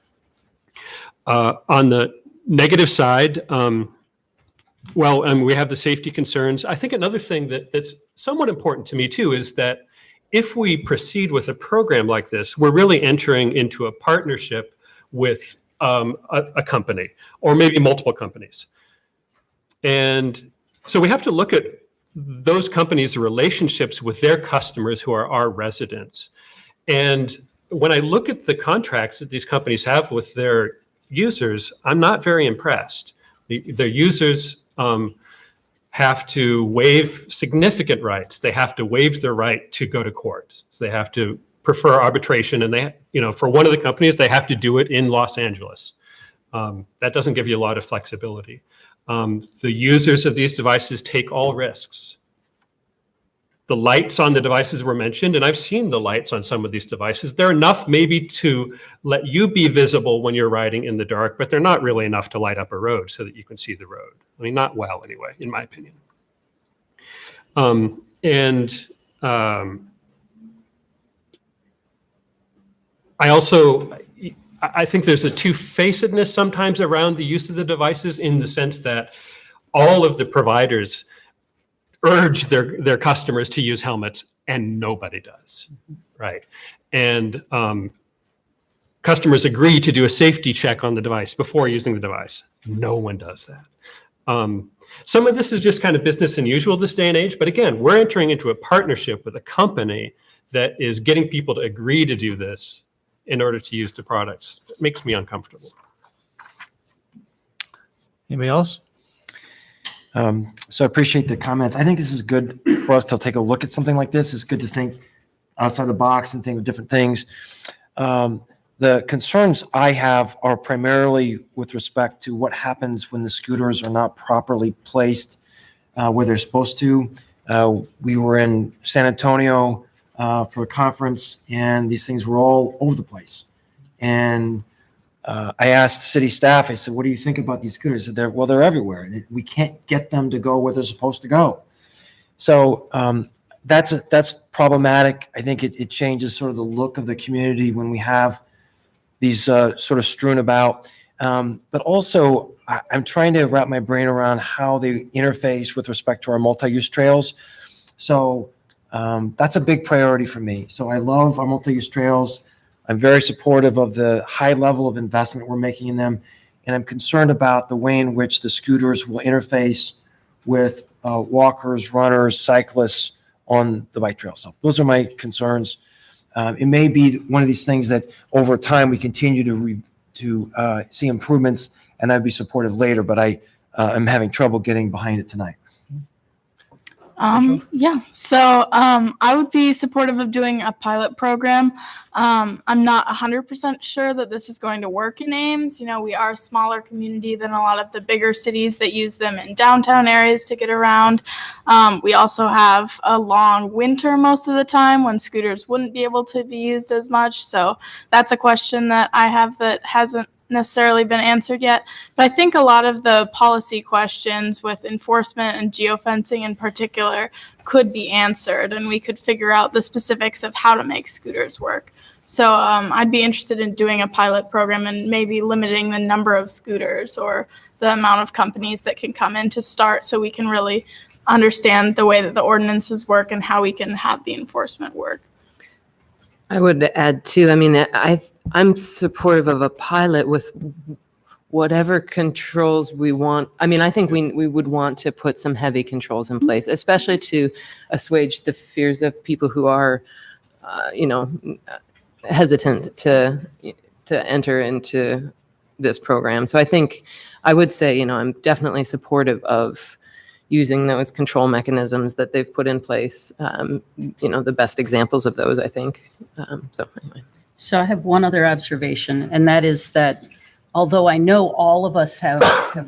On the negative side, we have the safety concerns. I think another thing that's somewhat important to me too is that if we proceed with a program like this, we're really entering into a partnership with a company or maybe multiple companies. And so we have to look at those companies' relationships with their customers who are our residents. And when I look at the contracts that these companies have with their users, I'm not very impressed. Their users have to waive significant rights. They have to waive their right to go to court. So they have to prefer arbitration, and for one of the companies, they have to do it in Los Angeles. That doesn't give you a lot of flexibility. The users of these devices take all risks. The lights on the devices were mentioned, and I've seen the lights on some of these devices. They're enough maybe to let you be visible when you're riding in the dark, but they're not really enough to light up a road so that you can see the road. I mean, not well anyway, in my opinion. I think there's a two-facedness sometimes around the use of the devices, in the sense that all of the providers urge their customers to use helmets and nobody does, right? And customers agree to do a safety check on the device before using the device. No one does that. Some of this is just kind of business as usual this day and age, but again, we're entering into a partnership with a company that is getting people to agree to do this in order to use the products. It makes me uncomfortable. Anybody else? So I appreciate the comments. I think this is good for us to take a look at something like this. It's good to think outside the box and think of different things. The concerns I have are primarily with respect to what happens when the scooters are not properly placed where they're supposed to. We were in San Antonio for a conference, and these things were all over the place. And I asked city staff, I said, what do you think about these scooters? They said, they're everywhere. And we can't get them to go where they're supposed to go. So that's problematic. I think it changes sort of the look of the community when we have these sort of strewn about. But also, I'm trying to wrap my brain around how they interface with respect to our multi-use trails. So that's a big priority for me. So I love our multi-use trails. I'm very supportive of the high level of investment we're making in them. And I'm concerned about the way in which the scooters will interface with walkers, runners, cyclists on the bike trail. So those are my concerns. It may be one of these things that over time we continue to see improvements, and I'd be supportive later, but I am having trouble getting behind it tonight. Yeah, so I would be supportive of doing a pilot program. I'm not 100% sure that this is going to work in Ames. You know, we are a smaller community than a lot of the bigger cities that use them in downtown areas to get around. We also have a long winter most of the time when scooters wouldn't be able to be used as much. So that's a question that I have that hasn't necessarily been answered yet. But I think a lot of the policy questions with enforcement and geofencing in particular could be answered, and we could figure out the specifics of how to make scooters work. So I'd be interested in doing a pilot program and maybe limiting the number of scooters or the amount of companies that can come in to start, so we can really understand the way that the ordinances work and how we can have the enforcement work. I would add too, I mean, I'm supportive of a pilot with whatever controls we want. I mean, I think we would want to put some heavy controls in place, especially to assuage the fears of people who are, hesitant to enter into this program. So I think I would say, I'm definitely supportive of using those control mechanisms that they've put in place. The best examples of those, I think. So anyway. So I have one other observation, and that is that although I know all of us have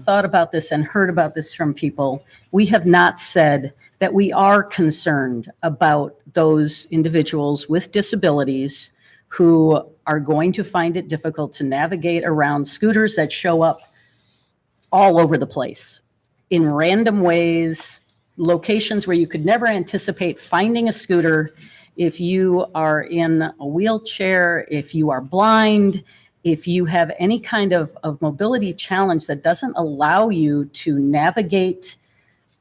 thought about this and heard about this from people, we have not said that we are concerned about those individuals with disabilities who are going to find it difficult to navigate around scooters that show up all over the place in random ways, locations where you could never anticipate finding a scooter. If you are in a wheelchair, if you are blind, if you have any kind of mobility challenge that doesn't allow you to navigate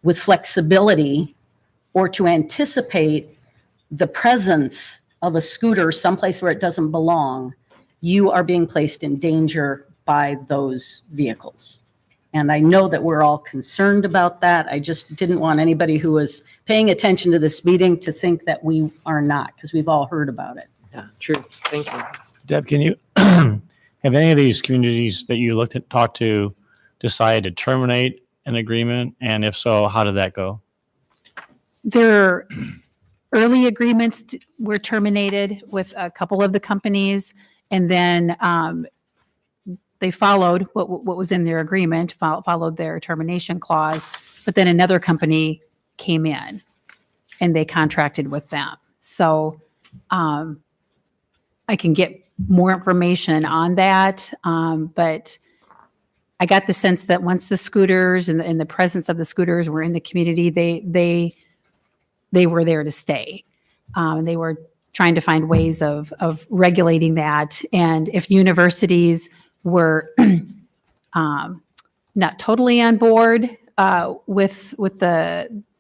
with flexibility or to anticipate the presence of a scooter someplace where it doesn't belong, you are being placed in danger by those vehicles. And I know that we're all concerned about that. I just didn't want anybody who was paying attention to this meeting to think that we are not, because we've all heard about it. Yeah, true. Thank you. Deb, can you have any of these communities that you talked to decide to terminate an agreement? And if so, how did that go? Their early agreements were terminated with a couple of the companies, and then they followed what was in their agreement, followed their termination clause, but then another company came in and they contracted with them. So I can get more information on that, but I got the sense that once the scooters and the presence of the scooters were in the community, they were there to stay. They were trying to find ways of regulating that. And if universities were not totally on board with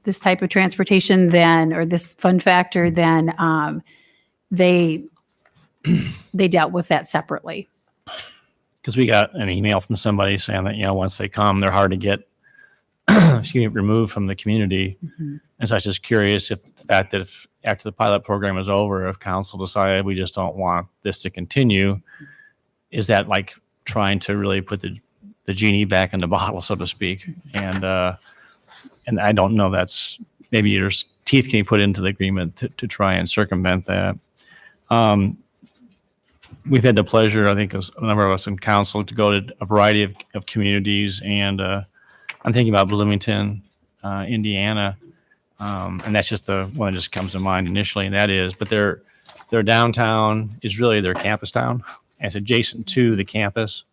this type of transportation, then, or this fun factor, then they dealt with that separately. Because we got an email from somebody saying that, once they come, they're hard to get excuse me, removed from the community. And so I was just curious if the fact that if after the pilot program is over, if council decided we just don't want this to continue, is that like trying to really put the genie back in the bottle, so to speak? And I don't know, that's maybe there's teeth can be put into the agreement to try and circumvent that. We've had the pleasure, I think, as a number of us in council, to go to a variety of communities, and I'm thinking about Bloomington, Indiana, and that's just the one that just comes to mind initially, and that is, but their downtown is really their campus town, and it's adjacent to the campus.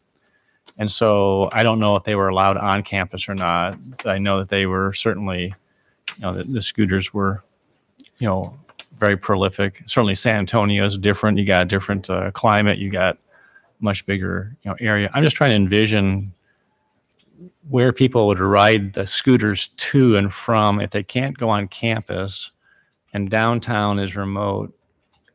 And so I don't know if they were allowed on campus or not, but I know that they were certainly, the scooters were, very prolific. Certainly San Antonio is different. You got a different climate. You got much bigger, area. I'm just trying to envision where people would ride the scooters to and from if they can't go on campus and downtown is remote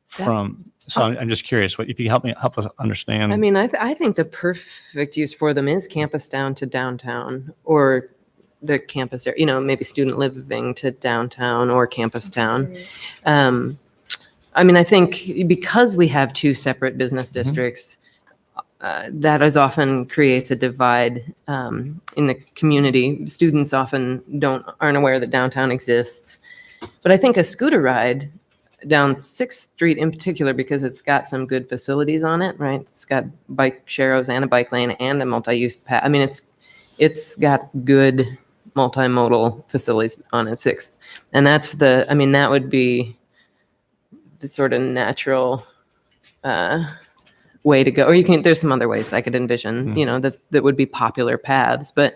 from. So I'm just curious, if you help us understand. I mean, I think the perfect use for them is campus down to downtown, or the campus area, maybe student living to downtown or campus town. I mean, I think because we have two separate business districts, that is often creates a divide in the community. Students often aren't aware that downtown exists. But I think a scooter ride down 6th Street in particular, because it's got some good facilities on it, right? It's got bike sharrows and a bike lane and a multi-use path. I mean, it's got good multimodal facilities on it, 6th. And that would be the sort of natural way to go. Or there's some other ways I could envision, that would be popular paths. But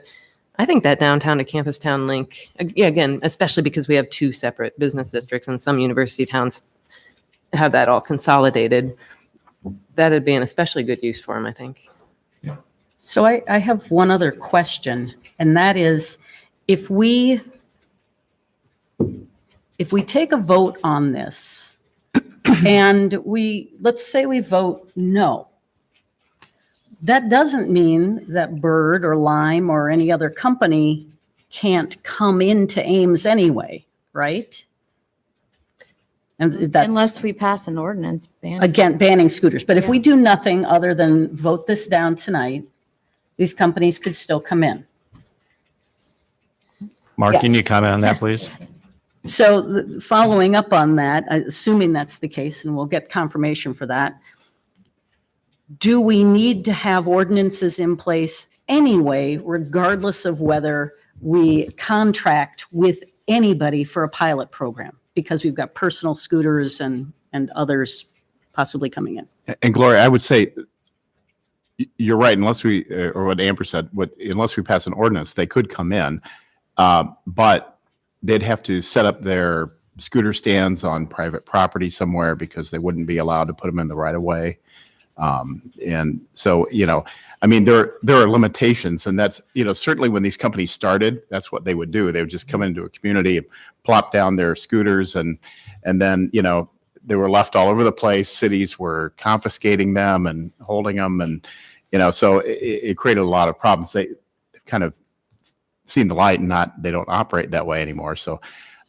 I think that downtown to campus town link, again, especially because we have two separate business districts and some university towns have that all consolidated, that'd be an especially good use for them, I think. So I have one other question, and that is, if we take a vote on this and let's say we vote no, that doesn't mean that Bird or Lime or any other company can't come into Ames anyway, right? And that's Unless we pass an ordinance banning. again, banning scooters. But if we do nothing other than vote this down tonight, these companies could still come in. Mark, Yes. can you comment on that, please? So following up on that, assuming that's the case, and we'll get confirmation for that, do we need to have ordinances in place anyway, regardless of whether we contract with anybody for a pilot program? Because we've got personal scooters and others possibly coming in. And Gloria, I would say you're right. Unless or what Amber said, unless we pass an ordinance, they could come in, but they'd have to set up their scooter stands on private property somewhere because they wouldn't be allowed to put them in the right of way. And so, I mean, there are limitations, and that's, certainly when these companies started, that's what they would do. They would just come into a community and plop down their scooters, and then, they were left all over the place. Cities were confiscating them and holding them, and, so it created a lot of problems. They've kind of seen the light, and they don't operate that way anymore. So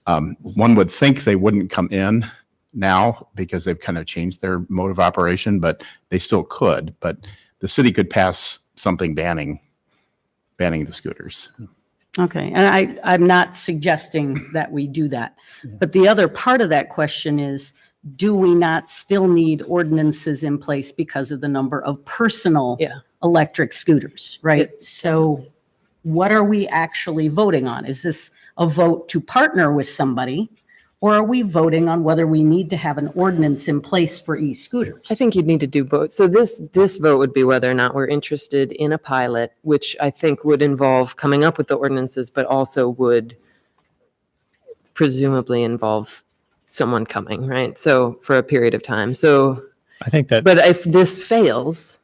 one would think they wouldn't come in now because they've kind of changed their mode of operation, but they still could. But the city could pass something banning the scooters. Okay, and I'm not suggesting that we do that. But the other part of that question is, do we not still need ordinances in place because of the number of personal electric scooters, right? So what are we actually voting on? Is this a vote to partner with somebody? Or are we voting on whether we need to have an ordinance in place for e-scooters? I think you'd need to do both. So this vote would be whether or not we're interested in a pilot, which I think would involve coming up with the ordinances, but also would presumably involve someone coming, right? So for a period of time. So I think that. But if this fails,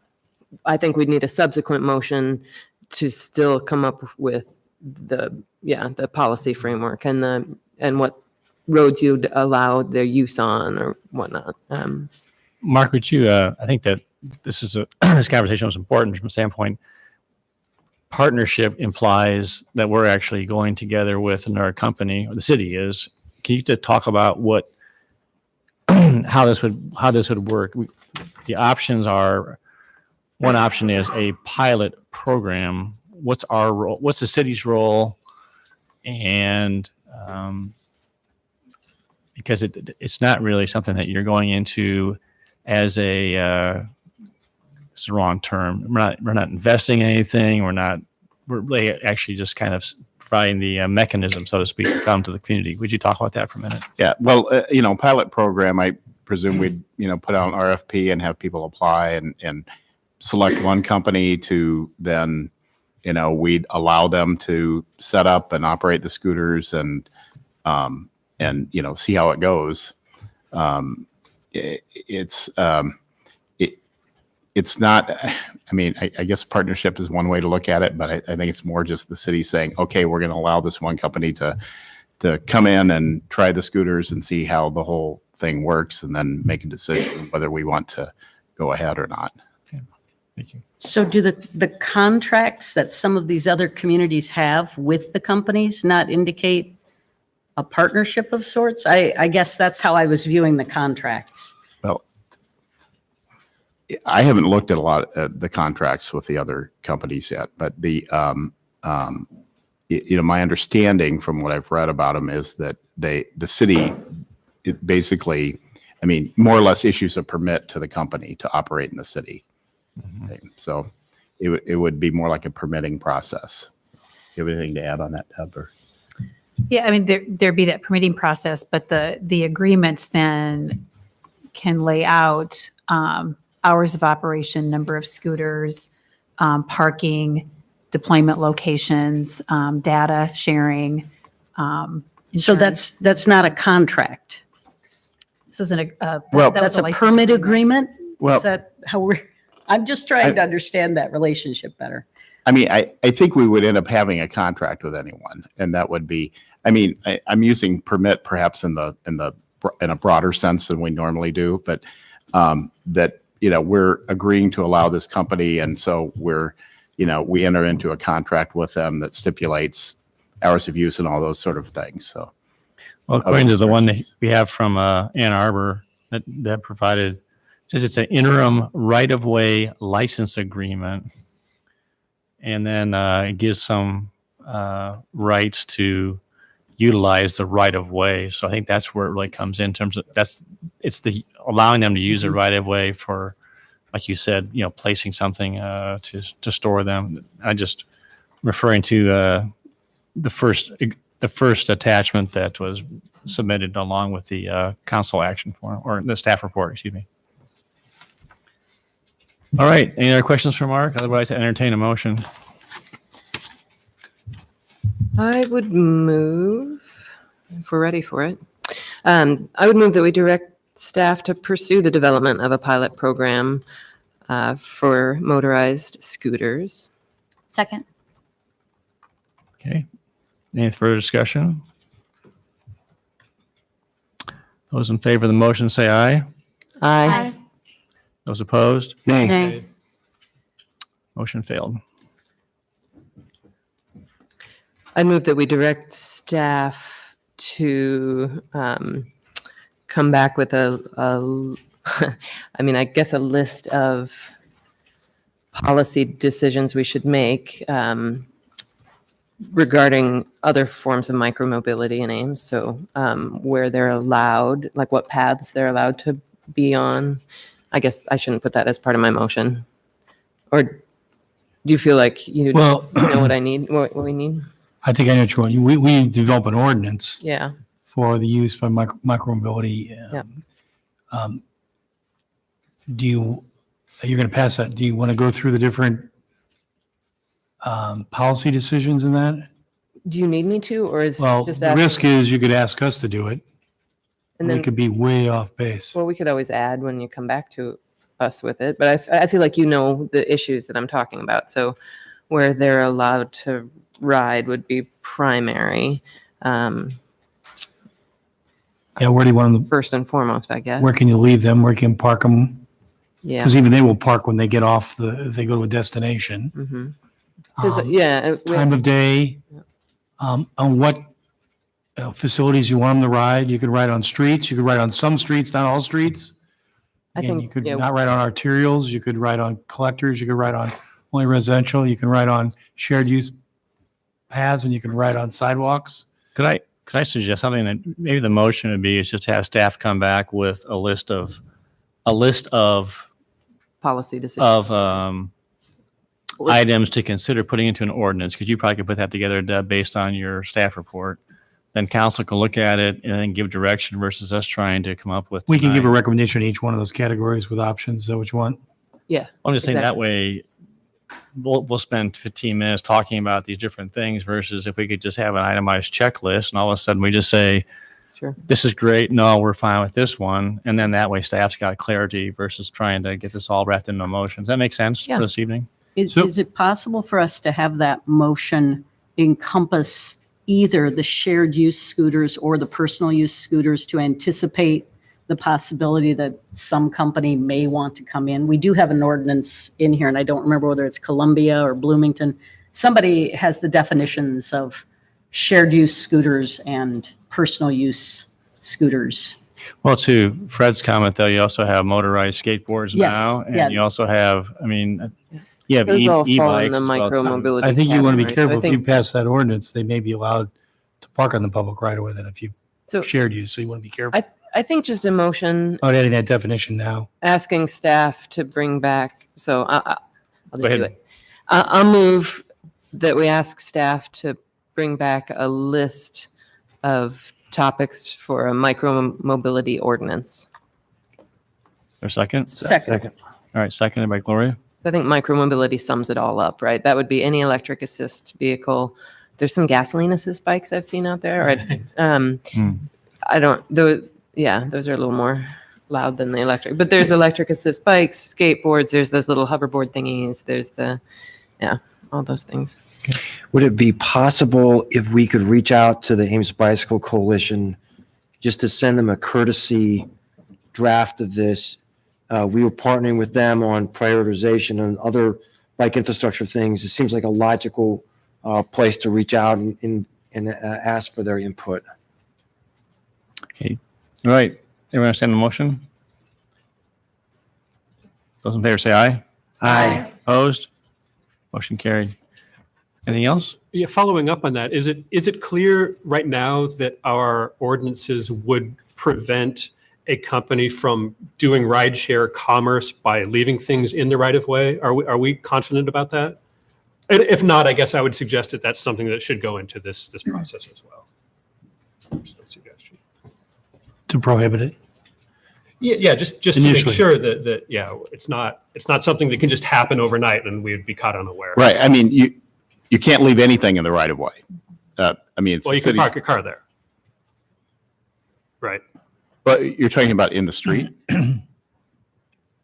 I think we'd need a subsequent motion to still come up with the policy framework and what roads you'd allow their use on or whatnot. Mark, would you, I think that this conversation was important from a standpoint, partnership implies that we're actually going together with another company, or the city is. Can you just talk about what, how this would work? The options are, one option is a pilot program. What's our role? What's the city's role? And because it's not really something that you're going into as a, it's the wrong term. We're not investing in anything. We're really actually just kind of providing the mechanism, so to speak, to come to the community. Would you talk about that for a minute? Yeah, well, pilot program, I presume we'd, put out an RFP and have people apply and select one company to then, we'd allow them to set up and operate the scooters and see how it goes. It's not, I guess partnership is one way to look at it, but I think it's more just the city saying, okay, we're going to allow this one company to come in and try the scooters and see how the whole thing works, and then make a decision whether we want to go ahead or not. Thank you. So do the contracts that some of these other communities have with the companies not indicate a partnership of sorts? I guess that's how I was viewing the contracts. Well, I haven't looked at a lot of the contracts with the other companies yet, but my understanding from what I've read about them is that the city, it basically, more or less issues a permit to the company to operate in the city. Mm-hmm. Okay, so it would be more like a permitting process. You have anything to add on that, Deb? Or? Yeah, there'd be that permitting process, but the agreements then can lay out hours of operation, number of scooters, parking, deployment locations, data sharing. So that's not a contract. This isn't That's a permit agreement? Well, is that how I'm just trying to understand that relationship better. I think we would end up having a contract with anyone, and that would be, I'm using permit perhaps in a broader sense than we normally do, but that, we're agreeing to allow this company, and so we enter into a contract with them that stipulates hours of use and all those sort of things. So, well, according to the one that we have from Ann Arbor that provided, it says it's an interim right-of-way license agreement, and then it gives some rights to utilize the right-of-way. So I think that's where it really comes in terms of it's allowing them to use the right-of-way for, like you said, placing something to store them. I just referring to the first attachment that was submitted along with the council action form, or the staff report, excuse me. All right, any other questions for Mark? Otherwise, I entertain a motion. I would move, if we're ready for it, I would move that we direct staff to pursue the development of a pilot program for motorized scooters. Second. Okay. Any further discussion? Those in favor of the motion say aye. Aye. Those opposed? Nay. Motion failed. I move that we direct staff to come back with a list of policy decisions we should make regarding other forms of micromobility in Ames. So where they're allowed, like what paths they're allowed to be on. I guess I shouldn't put that as part of my motion. Or do you feel like you know what I need, what we need? I think I know what you want. We develop an ordinance Yeah. for the use by micromobility. Yep. You're going to pass that. Do you want to go through the different policy decisions in that? Do you need me to, or is Well, just the asking- risk is you could ask us to do it. And And then we could be way off base. Well, we could always add when you come back to us with it, but I feel like you know the issues that I'm talking about. So where they're allowed to ride would be primary, Yeah, where do you want them? first and foremost, I guess. Where can you leave them? Where can you park them? Yeah. Because even they will park when they get off if they go to a destination. Mhm. time of day, on what facilities you want them to ride. You could ride on streets, you could ride on some streets, not all streets. I Again, think, you could yeah. not ride on arterials, you could ride on collectors, you could ride on only residential, you can ride on shared use paths, and you can ride on sidewalks. Could I suggest something that maybe the motion would be is just have staff come back with a list of Policy decision. items to consider putting into an ordinance, because you probably could put that together, Deb, based on your staff report. Then council can look at it and then give direction versus us trying to come up with. We can give a tonight. recommendation in each one of those categories with options, is that what you want? Yeah. I'm just saying that exactly. way, we'll spend 15 minutes talking about these different things versus if we could just have an itemized checklist and all of a sudden we just say, Sure. this is great. No, we're fine with this one. And then that way staff's got clarity versus trying to get this all wrapped into motions. That makes sense Yeah. for this evening? Is it possible for us to have that motion encompass either the shared use scooters or the personal use scooters to anticipate the possibility that some company may want to come in? We do have an ordinance in here, and I don't remember whether it's Columbia or Bloomington. Somebody has the definitions of shared use scooters and personal use scooters. Well, to Fred's comment, though, you also have motorized skateboards Yes, now. yeah. And you also have, I mean, you have Those all fall in e-bikes. the as well, too. micro-mobility I think you want to be category. So I careful. If you think- pass that ordinance, they may be allowed to park on the public right away than if you So shared use, so you want to be careful I think just a motion about adding that definition now. asking staff to bring back, so I'll Go just do ahead. it. I'll move that we ask staff to bring back a list of topics for a micro-mobility ordinance. Or second? Second. All right, seconded by Gloria. So I think micro-mobility sums it all up, right? That would be any electric assist vehicle. There's some gasoline assist bikes I've seen out there. Right? I don't, those are a little more loud than the electric. But there's electric assist bikes, skateboards, there's those little hoverboard thingies, there's all those things. Would it be possible if we could reach out to the Ames Bicycle Coalition just to send them a courtesy draft of this? We were partnering with them on prioritization and other bike infrastructure things. It seems like a logical place to reach out and ask for their input. Okay. All right. Everyone understand the motion? Those in favor say aye. Aye. Opposed? Motion carried. Anything else? Yeah, following up on that, is it clear right now that our ordinances would prevent a company from doing rideshare commerce by leaving things in the right of way? Are we confident about that? And if not, I guess I would suggest that that's something that should go into this process as well. Just a suggestion. To prohibit it. Yeah, just to make Initially. sure that it's not something that can just happen overnight and we would be caught unaware. Right. I mean, you can't leave anything in the right of way. I mean, it's Well, the you can city, park your car there. Right. but you're talking about in the street.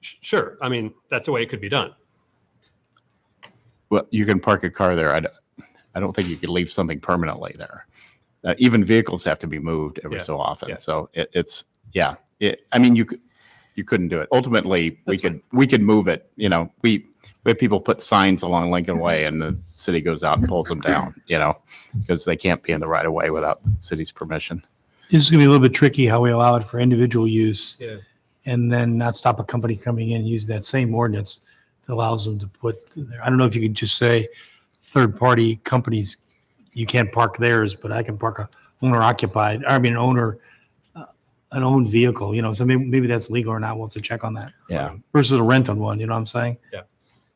Sure. I mean, that's the way it could be done. Well, you can park a car there. I don't think you could leave something permanently there. Even vehicles have to be moved every Yeah, so often. yeah. So I mean, you couldn't do it. Ultimately, we could move it. You know, we have people put signs along Lincoln Way and the city goes out and pulls them down, because they can't be in the right of way without the city's permission. This is going to be a little bit tricky how we allow it for individual use. Yeah. And then not stop a company coming in and use that same ordinance that allows them to put there. I don't know if you could just say third-party companies, you can't park theirs, but I can park a owner occupied, an owned vehicle, so maybe that's legal or not. We'll have to check on that. Yeah. Versus a rental one, you know what I'm saying? Yeah.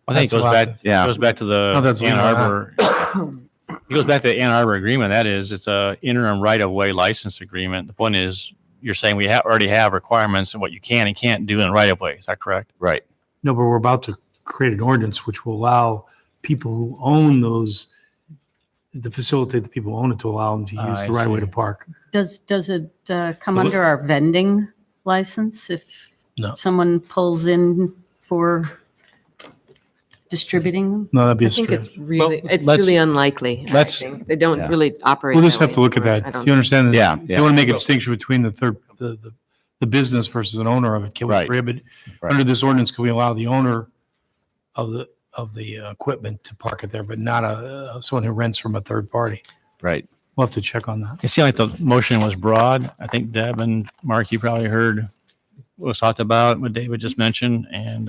I think it That's goes why- back, Yeah. goes back to the Oh, that's Ann legal, huh? Arbor. It goes back to the Ann Arbor agreement. That is, it's a interim right-of-way license agreement. The point is, you're saying we already have requirements of what you can and can't do in right-of-way. Is that correct? Right. No, but we're about to create an ordinance which will allow people who own those, to facilitate the people who own it, to allow them to use I the right way see. to park. Does it come under our vending license if No. someone pulls in for distributing? No, that'd be I a think strip. it's really let's- unlikely. I let's- think. They don't Yeah. really operate. We'll just that have to way look at anymore. that. I don't You understand? that Yeah, They yeah. want to make a distinction between the business versus an owner of it. Can we Right. prohibit, Right. under this ordinance, can we allow the owner of the equipment to park it there, but not someone who rents from a third party. Right. We'll have to check on that. It seemed like the motion was broad. I think Deb and Mark, you probably heard what was talked about, what David just mentioned. And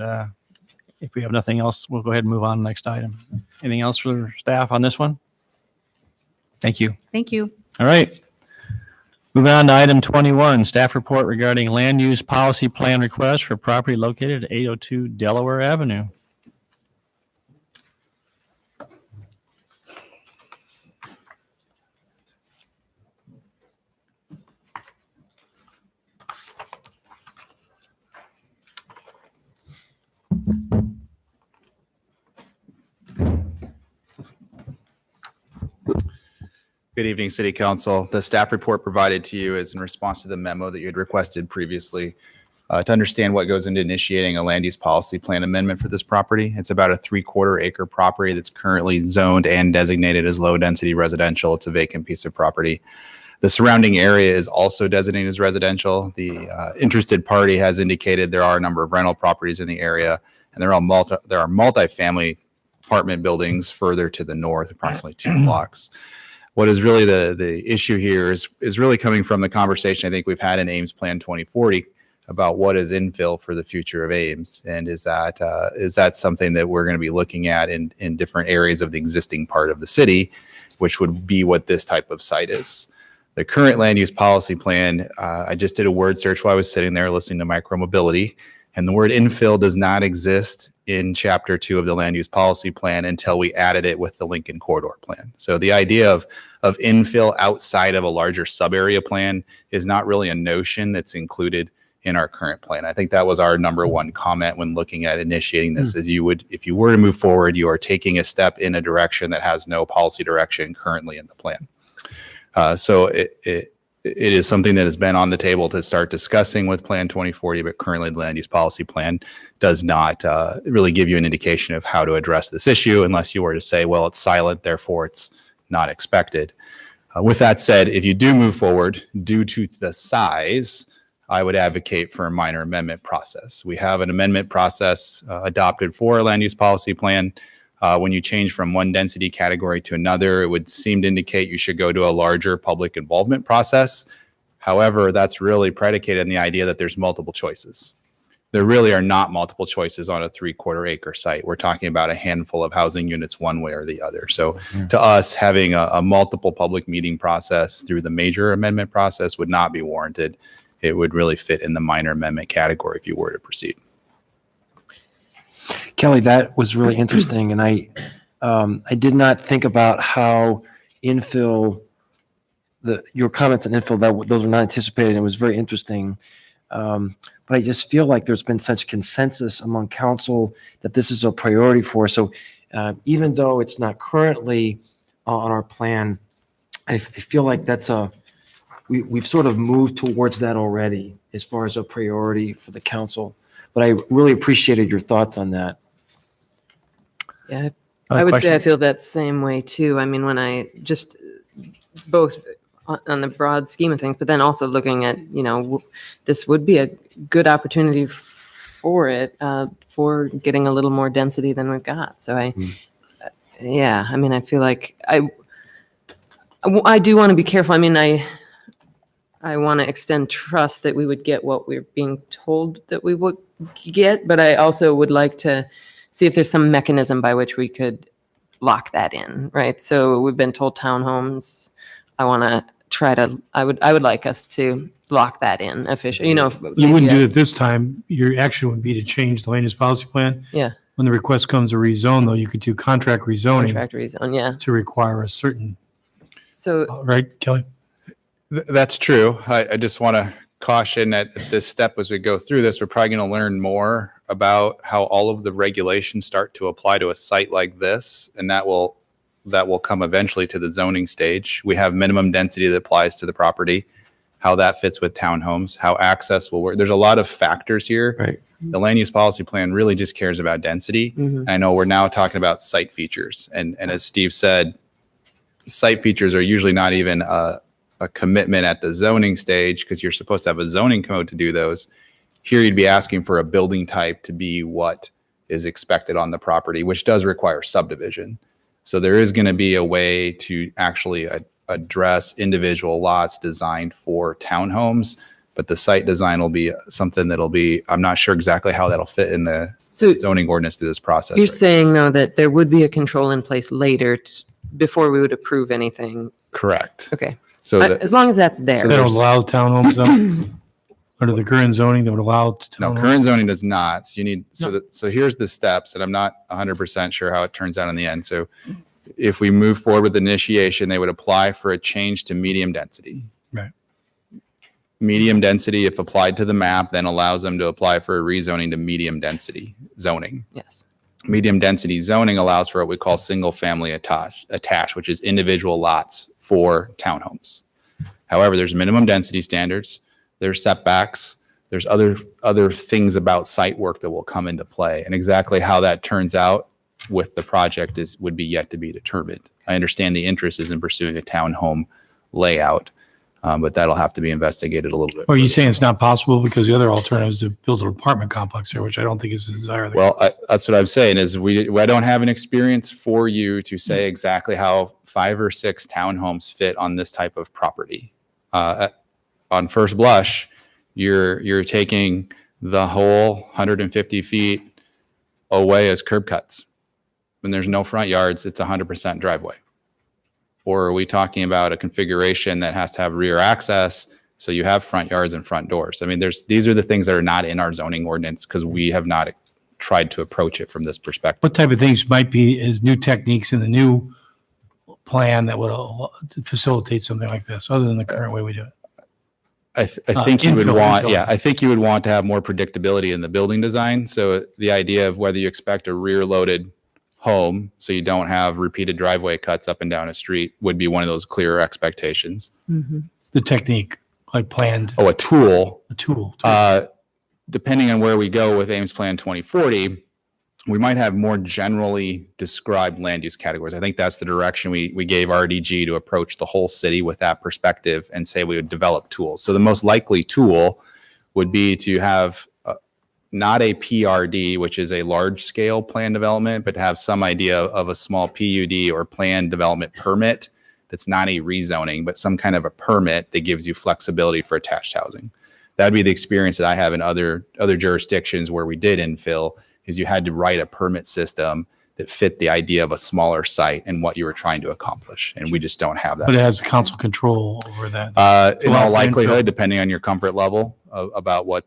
if we have nothing else, we'll go ahead and move on to the next item. Anything else for staff on this one? Thank you. Thank you. All right. Moving on to item 21, staff report regarding land use policy plan request for property located at 802 Delaware Avenue. Good evening, City Council. The staff report provided to you is in response to the memo that you had requested previously to understand what goes into initiating a land use policy plan amendment for this property. It's about a 3/4 acre property that's currently zoned and designated as low density residential. It's a vacant piece of property. The surrounding area is also designated as residential. The interested party has indicated there are a number of rental properties in the area, and there are multifamily apartment buildings further to the north, approximately 2 blocks. What is really the issue here is really coming from the conversation I think we've had in Ames Plan 2040 about what is infill for the future of Ames, and is that something that we're going to be looking at in different areas of the existing part of the city, which would be what this type of site is. The current land use policy plan, I just did a word search while I was sitting there listening to micromobility, and the word infill does not exist in Chapter 2 of the land use policy plan until we added it with the Lincoln Corridor plan. So the idea of infill outside of a larger sub-area plan is not really a notion that's included in our current plan. I think that was our number one comment when looking at initiating this, is if you were to move forward, you are taking a step in a direction that has no policy direction currently in the plan. So it is something that has been on the table to start discussing with Plan 2040, but currently the land use policy plan does not really give you an indication of how to address this issue unless you were to say, well, it's silent, therefore it's not expected. With that said, if you do move forward due to the size, I would advocate for a minor amendment process. We have an amendment process adopted for a land use policy plan. When you change from one density category to another, it would seem to indicate you should go to a larger public involvement process. However, that's really predicated on the idea that there's multiple choices. There really are not multiple choices on a 3/4 acre site. We're talking about a handful of housing units one way or the other. So to us, having a multiple public meeting process through the major amendment process would not be warranted. It would really fit in the minor amendment category if you were to proceed. Kelly, that was really interesting, and I did not think about how infill, your comments on infill, those were not anticipated. It was very interesting, but I just feel like there's been such consensus among council that this is a priority for us. So even though it's not currently on our plan, I feel like we've sort of moved towards that already as far as a priority for the council. But I really appreciated your thoughts on that. Yeah, I would say I feel that same way too. I mean, when I just both on the broad scheme of things, but then also looking at, this would be a good opportunity for it, for getting a little more density than we've got. So I feel like I do want to be careful. I mean, I want to extend trust that we would get what we're being told that we would get, but I also would like to see if there's some mechanism by which we could lock that in, right? So we've been told townhomes. I want to try to, I would like us to lock that in officially, You wouldn't do it this time. Your action would be to change the land use policy plan. Yeah. When the request comes to rezone, though, you could do contract rezoning. Contract rezone, yeah. To require a certain. So. Right, Kelly? That's true. I just want to caution at this step as we go through this, we're probably going to learn more about how all of the regulations start to apply to a site like this, and that will come eventually to the zoning stage. We have minimum density that applies to the property, how that fits with townhomes, how access will work. There's a lot of factors here. Right. The land use policy plan really just cares about density. Mm-hmm. I know we're now talking about site features, and as Steve said, site features are usually not even a commitment at the zoning stage because you're supposed to have a zoning code to do those. Here you'd be asking for a building type to be what is expected on the property, which does require subdivision. So there is going to be a way to actually address individual lots designed for townhomes, but the site design will be something that'll be, I'm not sure exactly how that'll fit in the zoning ordinance through this process. You're saying, though, that there would be a control in place later before we would approve anything. Correct. Okay. So As long as that's there. They don't allow townhomes though? Under the current zoning, they would allow no, townhomes? current zoning does not. So you need, so here's the steps, and I'm not 100% sure how it turns out in the end. So if we move forward with initiation, they would apply for a change to medium density. Right. Medium density, if applied to the map, then allows them to apply for a rezoning to medium density zoning. Yes. Medium density zoning allows for what we call single family attached, which is individual lots for townhomes. However, there's minimum density standards, there's setbacks, there's other things about site work that will come into play. And exactly how that turns out with the project would be yet to be determined. I understand the interest is in pursuing a townhome layout, but that'll have to be investigated a little bit. Or are you saying it's not possible because the other alternative is to build an apartment complex here, which I don't think is the desire. Well, that's what I'm saying is I don't have an experience for you to say exactly how 5 or 6 townhomes fit on this type of property. On first blush, you're taking the whole 150 feet away as curb cuts. When there's no front yards, it's 100% driveway. Or are we talking about a configuration that has to have rear access so you have front yards and front doors? I mean, these are the things that are not in our zoning ordinance because we have not tried to approach it from this perspective. What type of things might be as new techniques in the new plan that would facilitate something like this, other than the current way we do it? I think you would want, I think you would want to have more predictability in the building design. So the idea of whether you expect a rear loaded home, so you don't have repeated driveway cuts up and down a street, would be one of those clearer expectations. Mm-hmm. The technique, like planned. Oh, a tool. A tool. Depending on where we go with Ames Plan 2040, we might have more generally described land use categories. I think that's the direction we gave RDG to approach the whole city with that perspective and say we would develop tools. So the most likely tool would be to have not a PRD, which is a large scale plan development, but to have some idea of a small PUD or plan development permit that's not a rezoning, but some kind of a permit that gives you flexibility for attached housing. That'd be the experience that I have in other jurisdictions where we did infill, is you had to write a permit system that fit the idea of a smaller site and what you were trying to accomplish. And we just don't have that. But it has council control over that. In all likelihood, depending on your comfort level about what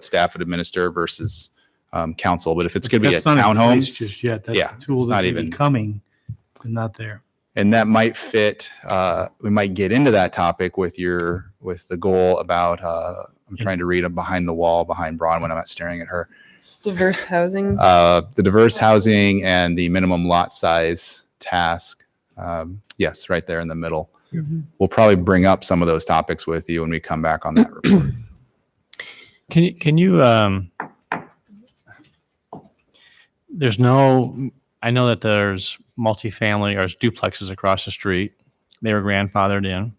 staff would administer versus council. But if it's going to be a townhomes, just yet. That's yeah, the tool it's not that even coming, but not there. And that might fit. We might get into that topic with the goal about. I'm trying to read behind the wall behind Braun when I'm not staring at her. Diverse housing. The diverse housing and the minimum lot size task. Yes, right there in the middle. Mm-hmm. We'll probably bring up some of those topics with you when we come back on that report. Can you I know that there's multifamily or duplexes across the street. They were grandfathered in.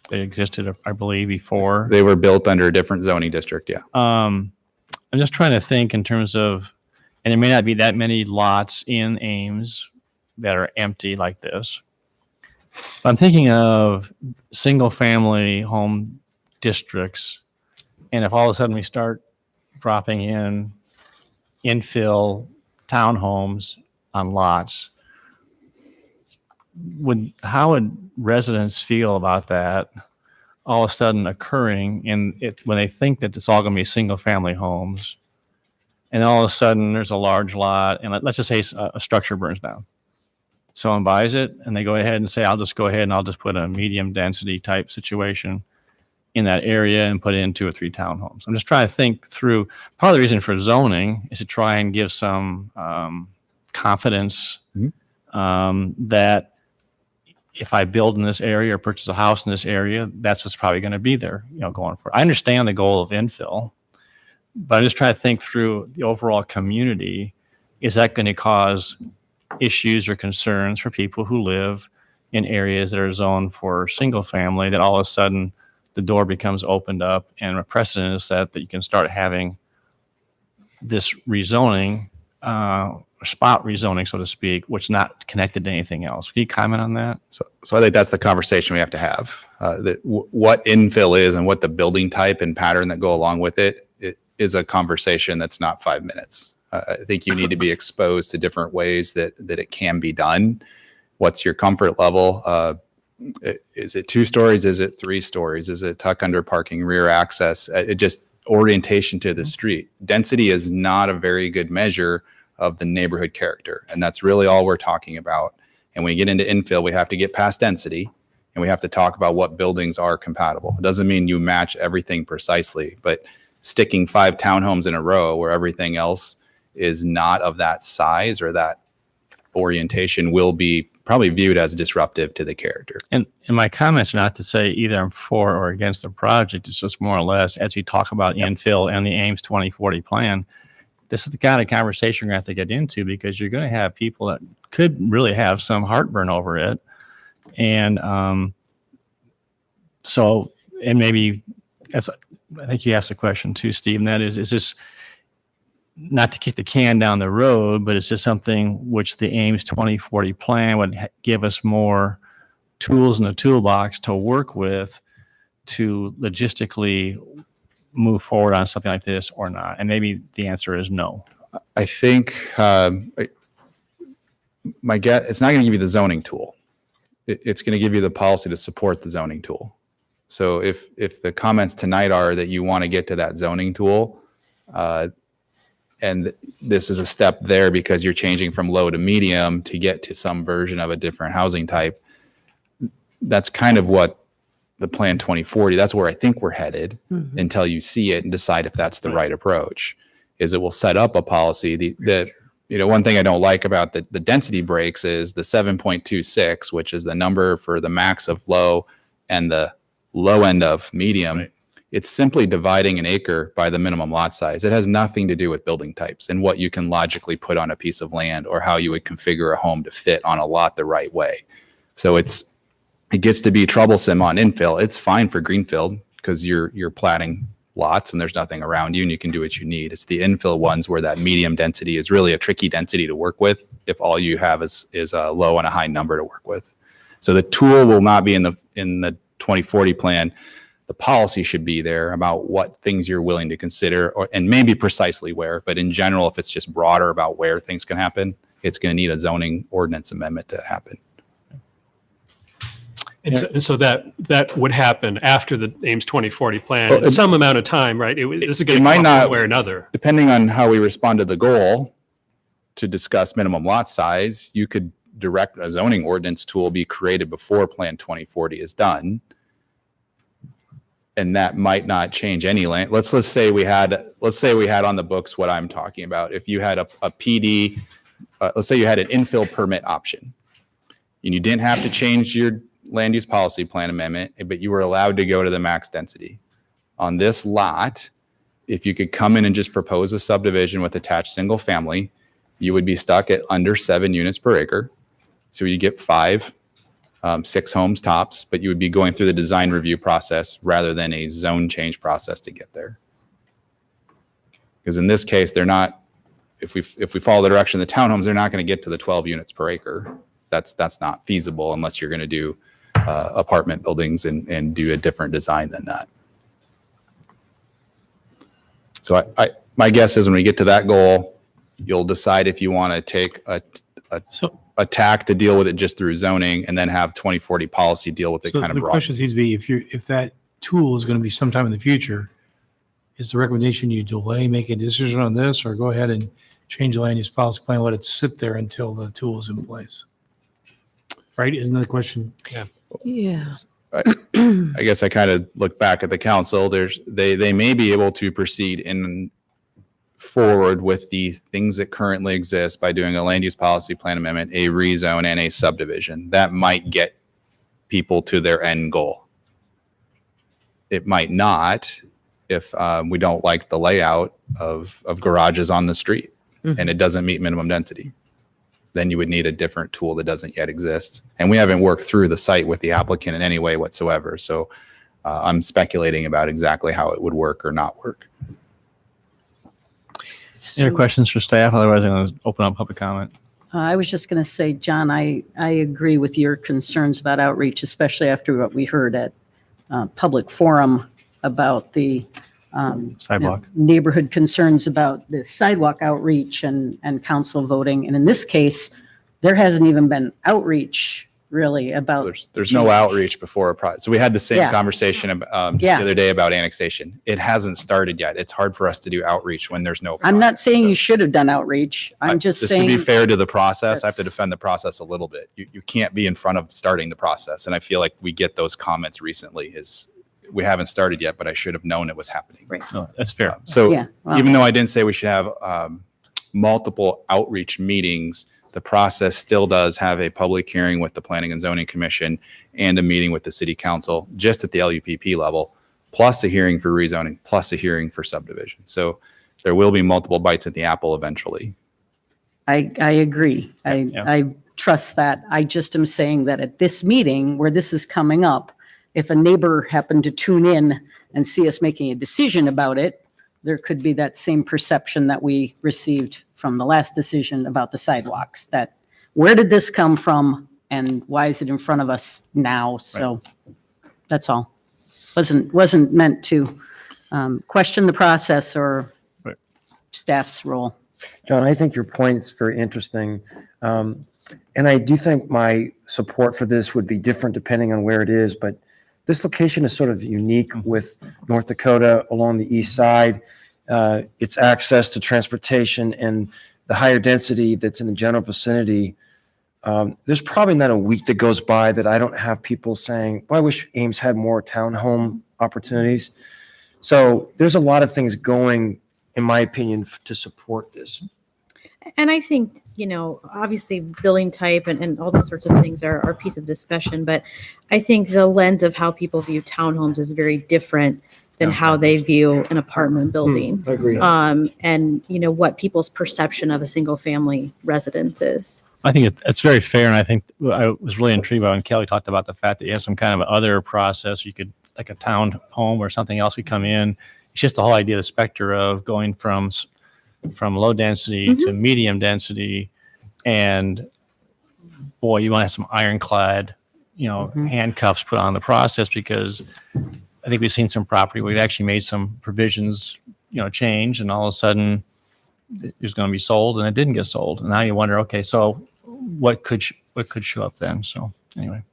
They existed, I believe, before. They were built under a different zoning district. Yeah. I'm just trying to think in terms of, and there may not be that many lots in Ames that are empty like this. But I'm thinking of single family home districts. And if all of a sudden we start dropping in infill townhomes on lots, how would residents feel about that all of a sudden occurring when they think that it's all going to be single family homes, and all of a sudden there's a large lot, and let's just say a structure burns down. Someone buys it and they go ahead and say, I'll just put a medium density type situation in that area and put in 2 or 3 townhomes. I'm just trying to think through. Part of the reason for zoning is to try and give some confidence that if I build in this area or purchase a house in this area, that's what's probably going to be there, going forward. I understand the goal of infill, but I'm just trying to think through the overall community. Is that going to cause issues or concerns for people who live in areas that are zoned for single family, that all of a sudden the door becomes opened up and a precedent is set that you can start having this rezoning spot rezoning, so to speak, which is not connected to anything else. Can you comment on that? So I think that's the conversation we have to have. What infill is and what the building type and pattern that go along with it is a conversation that's not 5 minutes. I think you need to be exposed to different ways that it can be done. What's your comfort level? Is it 2 stories? Is it 3 stories? Is it tuck under parking, rear access? It just orientation to the street. Density is not a very good measure of the neighborhood character. And that's really all we're talking about. And when you get into infill, we have to get past density and we have to talk about what buildings are compatible. It doesn't mean you match everything precisely, but sticking 5 townhomes in a row where everything else is not of that size or that orientation will be probably viewed as disruptive to the character. And my comments are not to say either I'm for or against the project. It's just more or less as we talk about infill and the Ames 2040 plan, this is the kind of conversation we're going to have to get into because you're going to have people that could really have some heartburn over it. And and maybe I think you asked a question too, Steve, and that is this not to kick the can down the road, but it's just something which the Ames 2040 plan would give us more tools in the toolbox to work with to logistically move forward on something like this or not? And maybe the answer is no. I think my guess, it's not going to give you the zoning tool. It's going to give you the policy to support the zoning tool. So if the comments tonight are that you want to get to that zoning tool, and this is a step there because you're changing from low to medium to get to some version of a different housing type, that's kind of what the plan 2040, that's where I think we're headed until you see it and decide if that's the right approach, is it will set up a policy. The one thing I don't like about the density breaks is the 7.26, which is the number for the max of low and the low end of medium. Right. It's simply dividing an acre by the minimum lot size. It has nothing to do with building types and what you can logically put on a piece of land or how you would configure a home to fit on a lot the right way. So it gets to be troublesome on infill. It's fine for greenfield because you're platting lots and there's nothing around you and you can do what you need. It's the infill ones where that medium density is really a tricky density to work with if all you have is a low and a high number to work with. So the tool will not be in the 2040 plan. The policy should be there about what things you're willing to consider and maybe precisely where, but in general, if it's just broader about where things can happen, it's going to need a zoning ordinance amendment to happen. And so that would happen after the Ames 2040 plan in some amount of time, right? This is going to come up one way or another. Depending on how we respond to the goal to discuss minimum lot size, you could direct a zoning ordinance tool be created before Plan 2040 is done. And that might not change any land. Let's say we had on the books what I'm talking about. If you had a PD, let's say you had an infill permit option and you didn't have to change your land use policy plan amendment, but you were allowed to go to the max density. On this lot, if you could come in and just propose a subdivision with attached single family, you would be stuck at under 7 units per acre. So you get 5, 6 homes tops, but you would be going through the design review process rather than a zone change process to get there. Because in this case, they're not, if we follow the direction of the townhomes, they're not going to get to the 12 units per acre. That's not feasible unless you're going to do apartment buildings and do a different design than that. So my guess is when we get to that goal, you'll decide if you want to take a tack to deal with it just through zoning and then have 2040 policy deal with it kind of broad. The question seems to be if that tool is going to be sometime in the future, is the recommendation you delay making a decision on this or go ahead and change the land use policy plan, let it sit there until the tool is in place? Right? Isn't that the question? Yeah. Yeah. I guess I kind of look back at the council. They may be able to proceed forward with the things that currently exist by doing a land use policy plan amendment, a rezone, and a subdivision. That might get people to their end goal. It might not if we don't like the layout of garages on the street and it doesn't meet minimum density. Then you would need a different tool that doesn't yet exist. And we haven't worked through the site with the applicant in any way whatsoever. So I'm speculating about exactly how it would work or not work. Any questions for staff? Otherwise, I'm going to open up public comment. I was just going to say, John, I agree with your concerns about outreach, especially after what we heard at public forum about the Sidewalk. neighborhood concerns about the sidewalk outreach and council voting. And in this case, there hasn't even been outreach really about. There's no outreach before a project. So we had the same Yeah. conversation just Yeah. the other day about annexation. It hasn't started yet. It's hard for us to do outreach when there's no. I'm not project. saying So you should have done outreach. I'm just to saying. be fair to the process, I have to Yes. defend the process a little bit. You can't be in front of starting the process. And I feel like we get those comments recently is we haven't started yet, but I should have known it was happening. Right. No, that's fair. So Yeah, well- even though I didn't say we should have multiple outreach meetings, the process still does have a public hearing with the Planning and Zoning Commission and a meeting with the City Council just at the LUPP level, plus a hearing for rezoning, plus a hearing for subdivision. So there will be multiple bites at the apple eventually. I agree. Yeah. I trust that. I just am saying that at this meeting where this is coming up, if a neighbor happened to tune in and see us making a decision about it, there could be that same perception that we received from the last decision about the sidewalks, that where did this come from and why is it in front of us now? So that's all. Wasn't meant to question the process or staff's role. John, I think your point is very interesting. And I do think my support for this would be different depending on where it is, but this location is sort of unique with North Dakota along the east side. Its access to transportation and the higher density that's in the general vicinity. There's probably not a week that goes by that I don't have people saying, well, I wish Ames had more townhome opportunities. So there's a lot of things going, in my opinion, to support this. And I think, obviously building type and all those sorts of things are a piece of discussion, but I think the lens of how people view townhomes is very different than how they view an apartment building. I agree. And what people's perception of a single family residence is. I think it's very fair, and I think I was really intrigued by when Kelly talked about the fact that you have some kind of other process. You could, like a town home or something else, could come in. It's just the whole idea, the specter of going from low density to medium density, and boy, you want to have some ironclad, handcuffs put on the process, because I think we've seen some property where we've actually made some provisions, change, and all of a sudden it was going to be sold and it didn't get sold. And now you wonder, okay, so what could show up then? So anyway,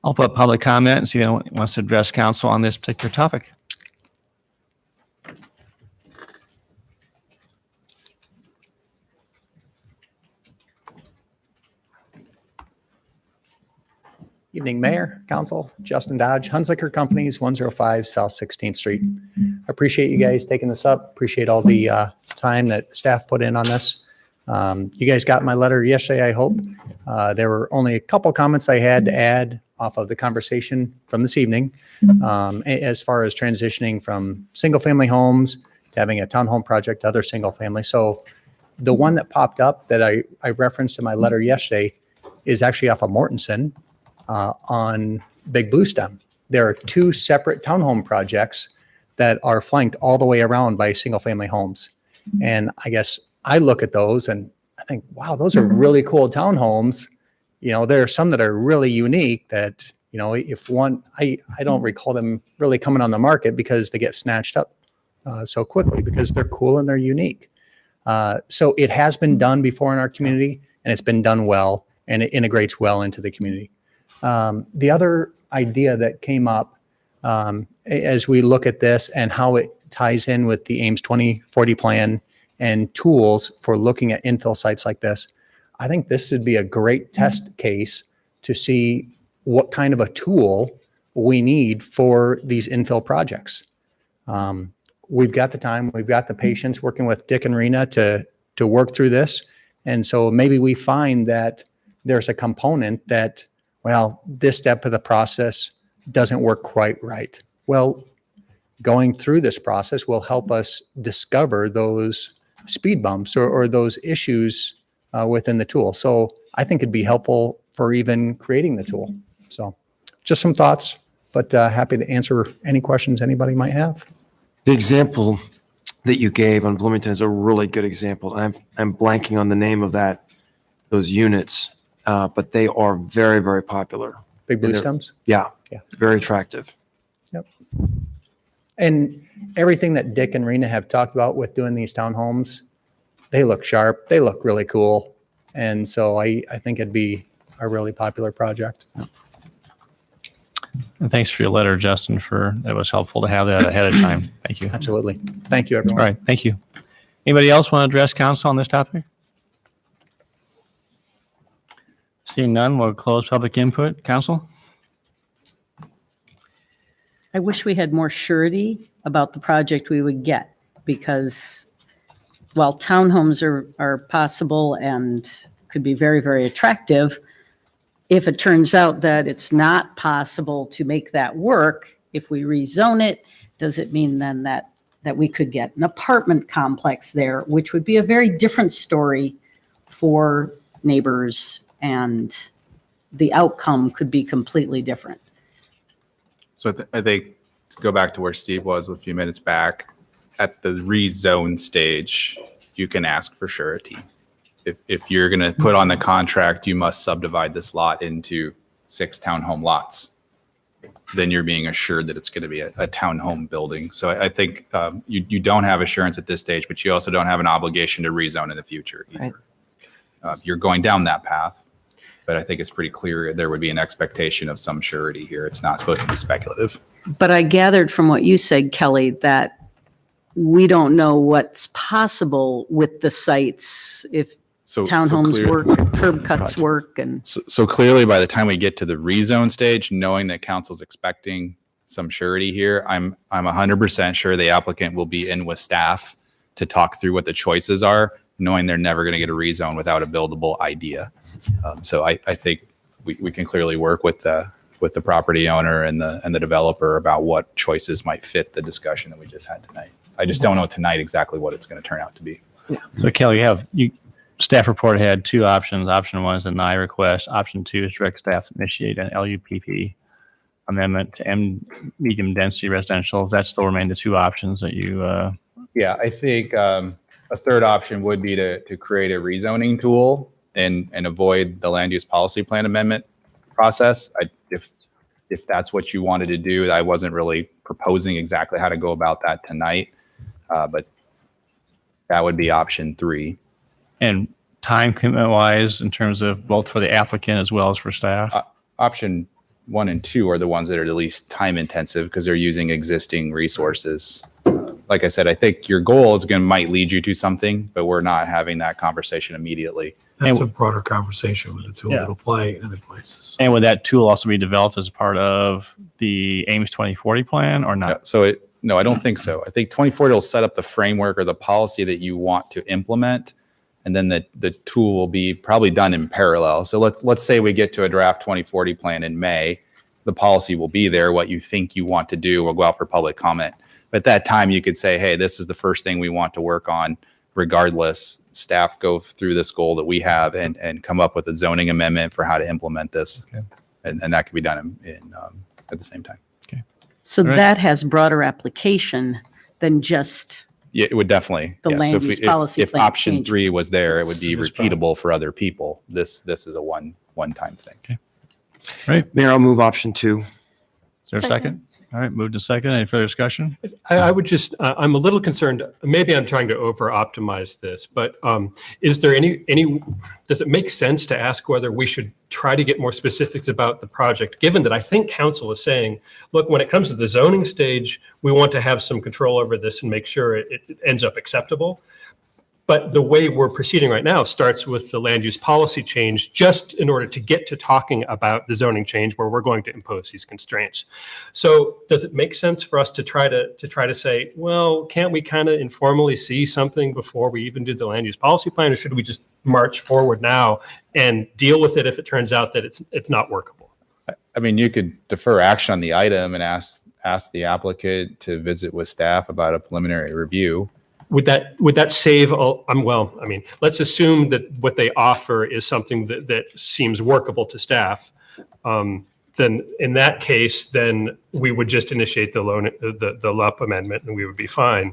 I'll put public comment and see if anyone wants to address council on this particular topic. Evening, Mayor, Council, Justin Dodge, Hunziker Companies, 105 South 16th Street. I appreciate you guys taking this up. Appreciate all the time that staff put in on this. You guys got my letter yesterday, I hope. There were only a couple comments I had to add off of the conversation from this evening, as far as transitioning from single-family homes to having a townhome project to other single-family. So the one that popped up that I referenced in my letter yesterday is actually off of Mortensen, on Big Blue Stem. There are two separate townhome projects that are flanked all the way around by single-family homes. And I guess I look at those and I think, wow, those are really cool townhomes. There are some that are really unique that, if one, I don't recall them really coming on the market because they get snatched up so quickly because they're cool and they're unique. So it has been done before in our community, and it's been done well, and it integrates well into the community. The other idea that came up as we look at this and how it ties in with the Ames 2040 plan and tools for looking at infill sites like this, I think this would be a great test case to see what kind of a tool we need for these infill projects. We've got the time, we've got the patience working with Dick and Rena to work through this. And so maybe we find that there's a component that, well, this step of the process doesn't work quite right. Well, going through this process will help us discover those speed bumps or those issues within the tool. So I think it'd be helpful for even creating the tool. So just some thoughts, but happy to answer any questions anybody might have. The example that you gave on Bloomington is a really good example. I'm blanking on the name of those units, but they are very, very popular. Big blue And they're- stems? Yeah, Yeah. very attractive. Yep. And everything that Dick and Rena have talked about with doing these townhomes, they look sharp, they look really cool. And so I think it'd be a really popular project. And thanks for your letter, Justin, that was helpful to have that ahead of time. Thank you. Absolutely. Thank you, All everyone. right, thank you. Anybody else want to address council on this topic? Seeing none, we'll close public input. Council? I wish we had more surety about the project we would get, because while townhomes are possible and could be very, very attractive, if it turns out that it's not possible to make that work, if we rezone it, does it mean then that we could get an apartment complex there, which would be a very different story for neighbors, and the outcome could be completely different. So I think, to go back to where Steve was a few minutes back, at the rezone stage, you can ask for surety. If you're going to put on the contract, you must subdivide this lot into 6 townhome lots, then you're being assured that it's going to be a townhome building. So I think you don't have assurance at this stage, but you also don't have an obligation to rezone in the future either. Right. You're going down that path, but I think it's pretty clear there would be an expectation of some surety here. It's not supposed to be speculative. But I gathered from what you said, Kelly, that we don't know what's possible with the sites if So townhomes clear- work, curb cuts work, and So clearly, by the time we get to the rezone stage, knowing that council's expecting some surety here, I'm 100% sure the applicant will be in with staff to talk through what the choices are, knowing they're never going to get a rezone without a buildable idea. So I think we can clearly work with the property owner and the developer about what choices might fit the discussion that we just had tonight. I just don't know tonight exactly what it's going to turn out to be. So Kelly, staff report had 2 options. Option 1 is deny request. Option 2 is direct staff to initiate an LUPP amendment to medium density residential. Does that still remain the 2 options that you? Yeah, I think a third option would be to create a rezoning tool and avoid the land use policy plan amendment process. If that's what you wanted to do, I wasn't really proposing exactly how to go about that tonight, but that would be option 3. And time commitment wise, in terms of both for the applicant as well as for staff? Option 1 and 2 are the ones that are the least time intensive because they're using existing resources. Like I said, I think your goal might lead you to something, but we're not having that conversation immediately. That's a broader conversation with the tool that'll play in other places. And would that tool also be developed as part of the Ames 2040 plan or not? No, I don't think so. I think 2040 will set up the framework or the policy that you want to implement, and then the tool will be probably done in parallel. So let's say we get to a draft 2040 plan in May. The policy will be there. What you think you want to do will go out for public comment. But at that time, you could say, hey, this is the first thing we want to work on. Regardless, staff go through this goal that we have and come up with a zoning amendment for how to implement this. Okay. And that can be done at the same time. Okay. so All right. that has broader application than just Yeah, it would definitely. The yeah. land So use policy if plan option change. 3 was there, it would be This repeatable for other people. This is a one-time thing. Okay. Right. Mayor, I'll move option 2. Is there a second? All right, moved to second. Any further discussion? I would just, I'm a little concerned, maybe I'm trying to over optimize this, but is there does it make sense to ask whether we should try to get more specifics about the project, given that I think council is saying, look, when it comes to the zoning stage, we want to have some control over this and make sure it ends up acceptable. But the way we're proceeding right now starts with the land use policy change, just in order to get to talking about the zoning change where we're going to impose these constraints. So does it make sense for us to try to say, well, can't we kind of informally see something before we even do the land use policy plan, or should we just march forward now and deal with it if it turns out that it's not workable? I mean, you could defer action on the item and ask the applicant to visit with staff about a preliminary review. Would that save? Let's assume that what they offer is something that seems workable to staff. Then in that case, then we would just initiate the LUP amendment and we would be fine.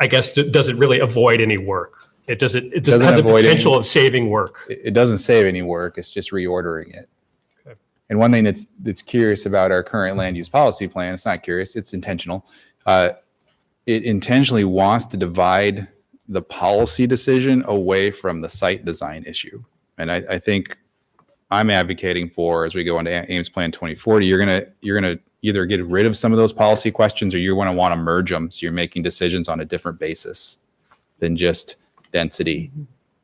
I guess, does it really avoid any work? It doesn't have the avoid any- potential of saving work. It doesn't save any work. It's just reordering it. Okay. And one thing that's curious about our current land use policy plan, it's not curious, it's intentional. It intentionally wants to divide the policy decision away from the site design issue. And I think I'm advocating for, as we go into Ames Plan 2040, you're gonna either get rid of some of those policy questions, or you want to merge them, so you're making decisions on a different basis than just density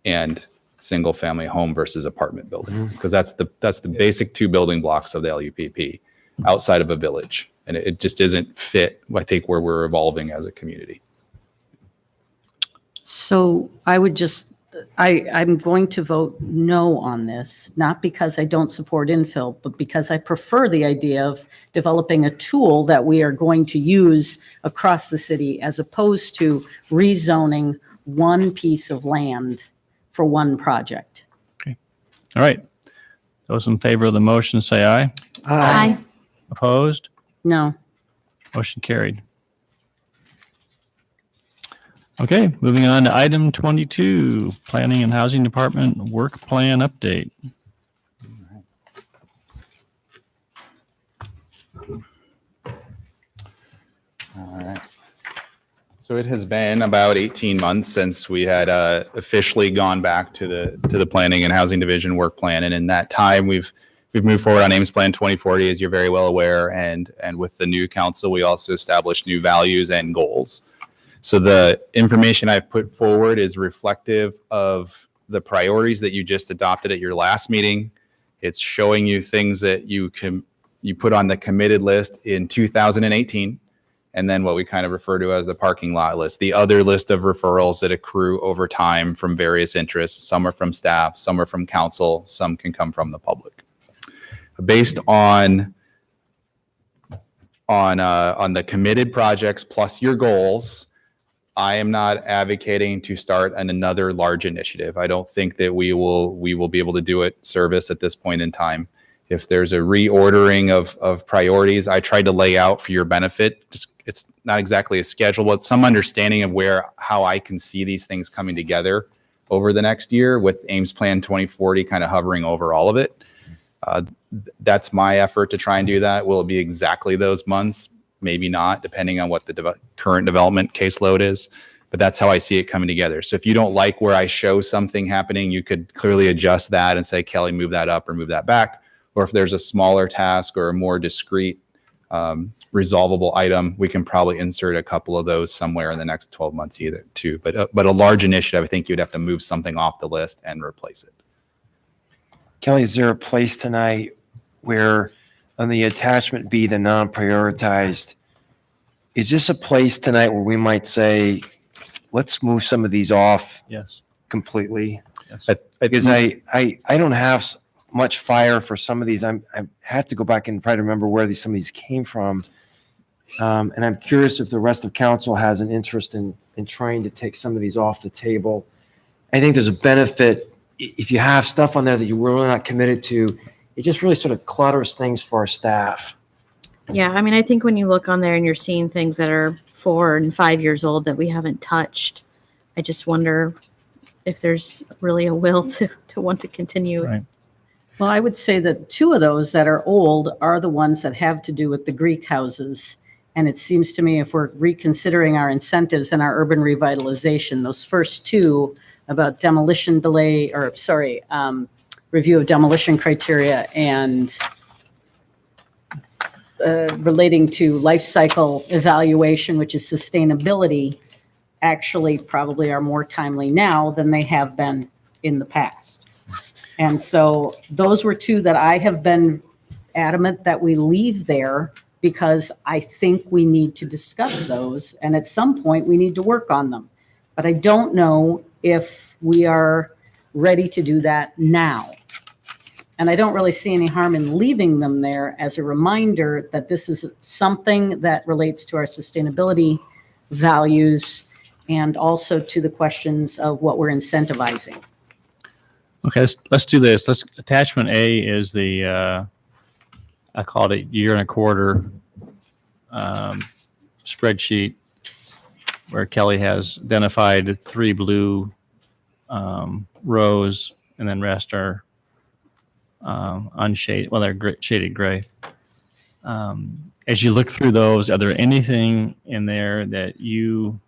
and single family home versus apartment building, because that's the basic two building blocks of the LUPP outside of a village, and it just isn't fit, I think, where we're evolving as a community. So I would just, I'm going to vote no on this, not because I don't support infill, but because I prefer the idea of developing a tool that we are going to use across the city, as opposed to rezoning one piece of land for one project. All right. Those in favor of the motion, say aye. Aye. Opposed? No. Motion carried. Okay, moving on to item 22, Planning and Housing Department Work Plan Update. All right. So it has been about 18 months since we had officially gone back to the Planning and Housing Division work plan, and in that time we've moved forward on Ames Plan 2040, as you're very well aware, and with the new council we also established new values and goals. So the information I've put forward is reflective of the priorities that you just adopted at your last meeting. It's showing you things that you put on the committed list in 2018. And then what we kind of refer to as the parking lot list, the other list of referrals that accrue over time from various interests. Some are from staff, some are from council, some can come from the public. Based on the committed projects plus your goals, I am not advocating to start another large initiative. I don't think that we will be able to do it service at this point in time. If there's a reordering of priorities, I tried to lay out for your benefit. It's not exactly a schedule, but some understanding of how I can see these things coming together over the next year, with Ames Plan 2040 kind of hovering over all of it. That's my effort to try and do that. Will it be exactly those months? Maybe not, depending on what the current development caseload is. But that's how I see it coming together. So if you don't like where I show something happening, you could clearly adjust that and say, Kelly, move that up or move that back. Or if there's a smaller task or a more discrete resolvable item, we can probably insert a couple of those somewhere in the next 12 months too. But a large initiative, I think you'd have to move something off the list and replace it. Kelly, is there a place tonight where on the attachment B, the non-prioritized, is this a place tonight where we might say, let's move some of these off Yes. completely? Yes. Because I don't have much fire for some of these. I have to go back and try to remember where some of these came from. And I'm curious if the rest of council has an interest in trying to take some of these off the table. I think there's a benefit if you have stuff on there that you were really not committed to. It just really sort of clutters things for our staff. Yeah, I mean, I think when you look on there and you're seeing things that are 4 and 5 years old that we haven't touched, I just wonder if there's really a will to want to continue. Right. Well, I would say that 2 of those that are old are the ones that have to do with the Greek houses. And it seems to me if we're reconsidering our incentives and our urban revitalization, those first 2 about demolition delay, or review of demolition criteria and relating to life cycle evaluation, which is sustainability, actually probably are more timely now than they have been in the past. And so those were 2 that I have been adamant that we leave there, because I think we need to discuss those. And at some point we need to work on them. But I don't know if we are ready to do that now. And I don't really see any harm in leaving them there as a reminder that this is something that relates to our sustainability values and also to the questions of what we're incentivizing. Okay, let's do this. Attachment A is the, I called it year and a quarter spreadsheet. where Kelly has identified 3 blue rows, and then rest are unshaded. Well, they're shaded gray. As you look through those, are there anything in there that you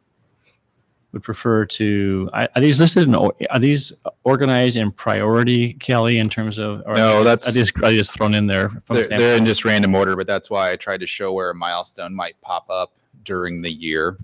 would prefer to? Are these listed? Are these organized in priority, Kelly? In terms of No, are these thrown in there? From a They're in standpoint? just random order, but that's why I tried to show where a milestone might pop up during the year.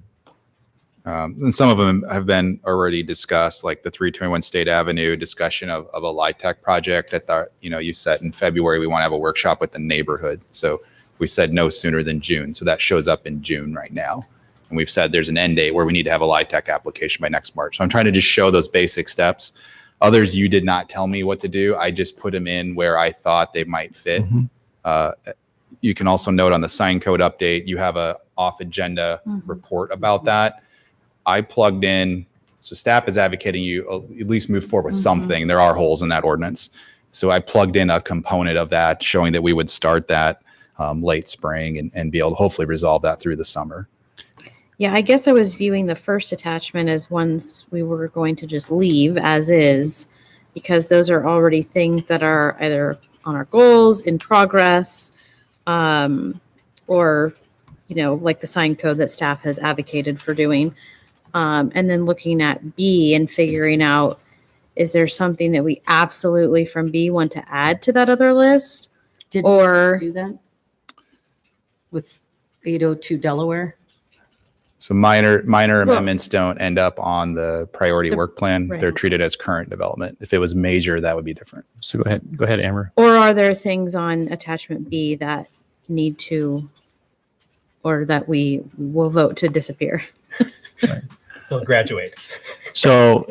And some of them have been already discussed, like the 321 State Avenue discussion of a LIHTC project. I thought, you said in February we want to have a workshop with the neighborhood. So we said no sooner than June. So that shows up in June right now. And we've said there's an end date where we need to have a LIHTC application by next March. So I'm trying to just show those basic steps. Others, you did not tell me what to do. I just put them in where I thought they might fit. You can also note on the sign code update, you have a off agenda report about that. I plugged in, so staff is advocating you at least move forward with something. There are holes in that ordinance. So I plugged in a component of that showing that we would start that late spring and be able to hopefully resolve that through the summer. Yeah, I guess I was viewing the first attachment as ones we were going to just leave as is, because those are already things that are either on our goals, in progress, or, like the sign code that staff has advocated for doing. And then looking at B and figuring out, is there something that we absolutely from B want to add to that other list? Did Or- we do that with 802 Delaware? So minor amendments don't end up on the priority work plan. right. They're treated as current development. If it was major, that would be different. So go ahead, Amber. Or are there things on attachment B that need to, or that we will vote to disappear? They'll graduate. So,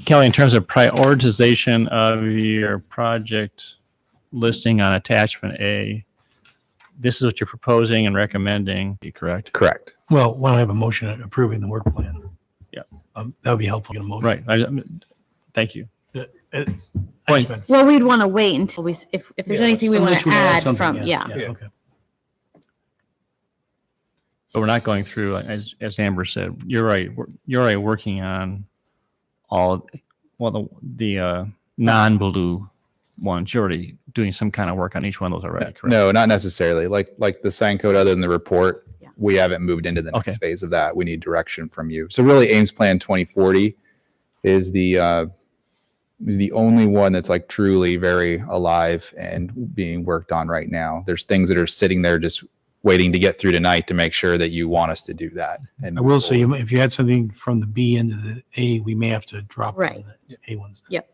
Kelly, in terms of prioritization of your project listing on attachment A, this is what you're proposing and recommending, correct? Correct. Well, why don't I have a motion approving the work plan? Yeah. That would be helpful. Get a motion. Right. Thank you. Point. Well, we'd want to wait until if there's anything we want to add from, yeah. Okay. But we're not going through, as Amber said, you're right. You're already working on all, the non-blue ones. You're already doing some kind of work on each one of those already, correct? No, not necessarily. Like the sign code, other than the report, we haven't moved into the next Okay. phase of that. We need direction from you. So really, Ames Plan 2040 is the only one that's like truly very alive and being worked on right now. There's things that are sitting there just waiting to get through tonight to make sure that you want us to do that. And I will say, if you had something from the B into the A, we may have to drop Right. the A ones. Yep.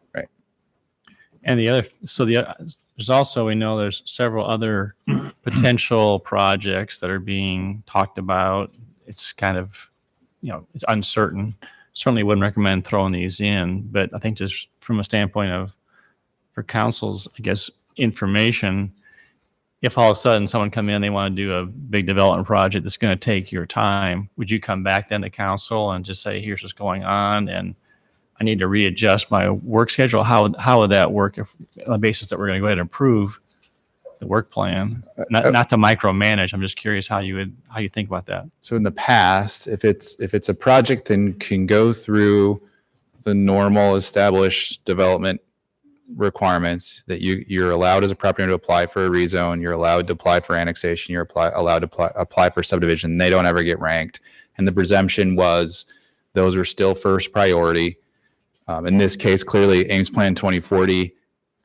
And there's also, we know there's several other potential projects that are being talked about. It's kind of, it's uncertain. Certainly wouldn't recommend throwing these in, but I think just from a standpoint of, for council's, I guess, information, if all of a sudden someone come in, they want to do a big development project that's going to take your time, would you come back then to council and just say, here's what's going on, and I need to readjust my work schedule? How would that work if, on the basis that we're going to go ahead and approve the work plan, not to micromanage? I'm just curious how you think about that. so in the past, if it's a project that can go through the normal established development requirements, that you're allowed as a property owner to apply for a rezone, you're allowed to apply for annexation, you're allowed to apply for subdivision, they don't ever get ranked. And the presumption was those were still first priority. In this case, clearly Ames Plan 2040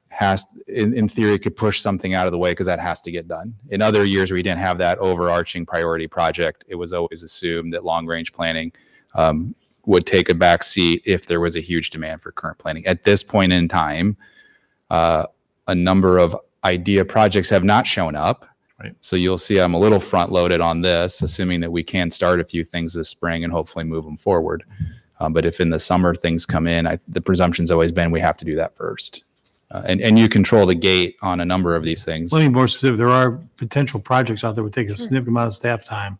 has, in theory, could push something out of the way because that has to get done. In other years where we didn't have that overarching priority project, it was always assumed that long range planning would take a back seat if there was a huge demand for current planning. At this point in time, a number of idea projects have not shown up. Right. So you'll see I'm a little front loaded on this, assuming that we can start a few things this spring and hopefully move them forward. But if in the summer things come in, the presumption's always been we have to do that first. And you control the gate on a number of these things. Let me be more specific. There are potential projects out there that would take a significant amount of staff time.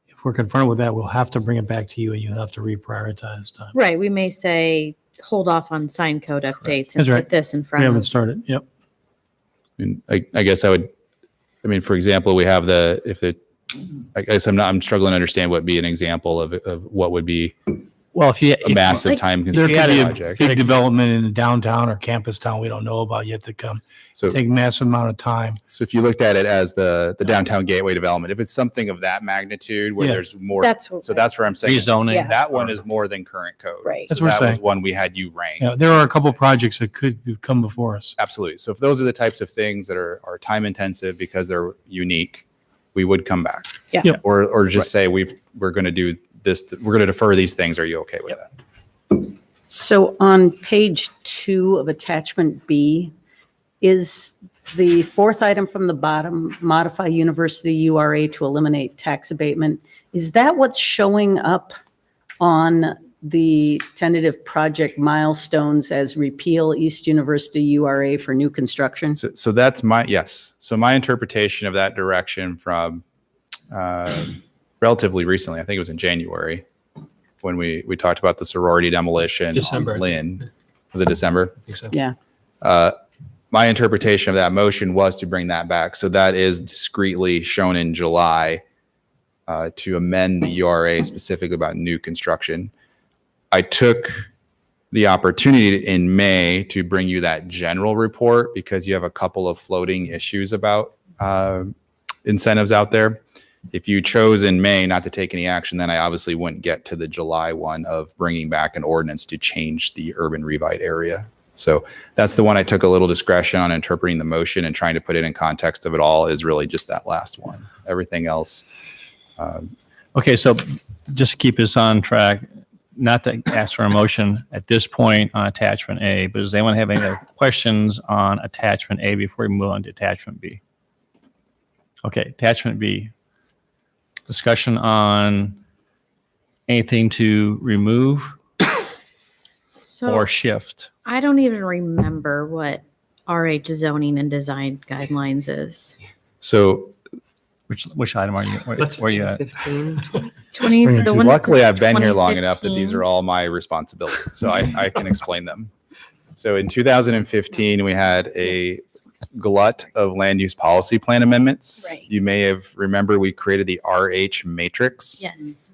If we're confronted with that, we'll have to bring it back to you and you'll have to reprioritize time. Right. We may say, hold off on sign code updates and That's right. put this in We front haven't of. started. Yep. And I guess for example, we have if it I guess I'm struggling to understand what would be an example of what would be Well, a massive time There consuming could be a project. big development in the downtown or campus town we don't know about yet to come. So, Take massive amount of time. so if you looked at it as the downtown gateway development, if it's something of that magnitude where Yeah. there's more, That's so that's where I'm saying Rezoning. Yeah. that one is more than current code. Right. That's So what we're that was saying. one we had you rank. Yeah, there are a couple projects that could come before us. Absolutely. So if those are the types of things that are time intensive because they're unique, we would come back. Yeah. Yep. Or just say we're going to do this, we're going to defer these things. Are you okay with that? So on page 2 of attachment B, is the fourth item from the bottom, modify university URA to eliminate tax abatement, is that what's showing up on the tentative project milestones as repeal East University URA for new construction? So that's yes. So my interpretation of that direction from relatively recently, I think it was in January, when we talked about the sorority demolition. December. On Lynn. Was it December? I think so. Yeah. My interpretation of that motion was to bring that back. So that is discreetly shown in July to amend the URA specifically about new construction. I took the opportunity in May to bring you that general report because you have a couple of floating issues about incentives out there. If you chose in May not to take any action, then I obviously wouldn't get to the July one of bringing back an ordinance to change the urban revite area. So that's the one I took a little discretion on interpreting the motion and trying to put it in context of it all is really just that last one. Everything else. Okay, so just to keep us on track, not to ask for a motion at this point on attachment A, but does anyone have any other questions on attachment A before we move on to attachment B? Okay, attachment B. Discussion on anything to remove So or shift. I don't even remember what RH zoning and design guidelines is. So Which item are you, where are you at? 15. 20, the one that luckily says I've been here long enough that these 2015. are all my responsibility. So I can explain them. So in 2015, we had a glut of land use policy plan amendments. Right. You may have remember we created the RH matrix. Yes.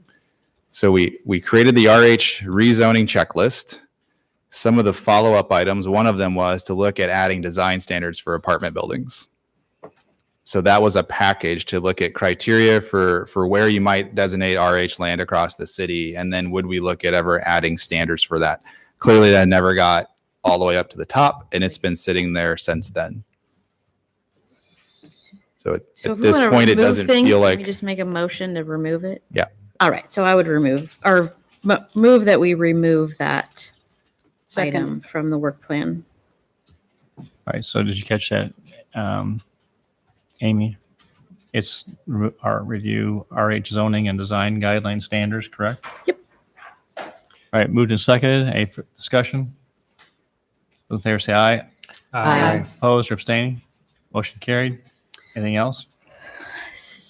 So we created the RH rezoning checklist. Some of the follow-up items, one of them was to look at adding design standards for apartment buildings. So that was a package to look at criteria for where you might designate RH land across the city. And then would we look at ever adding standards for that? Clearly that never got all the way up to the top and it's been sitting there since then. So So at if we this wanna point, it remove doesn't things, feel can like, we just make a motion to remove it? yeah. All right, so I would remove, or move that we remove that Second. item from the work plan. All right, so did you catch that, Amy? It's our review RH zoning and design guideline standards, correct? Yep. All right, moved and seconded. Any discussion? Those in favor say aye. Aye. Opposed or abstaining? Motion carried. Anything else?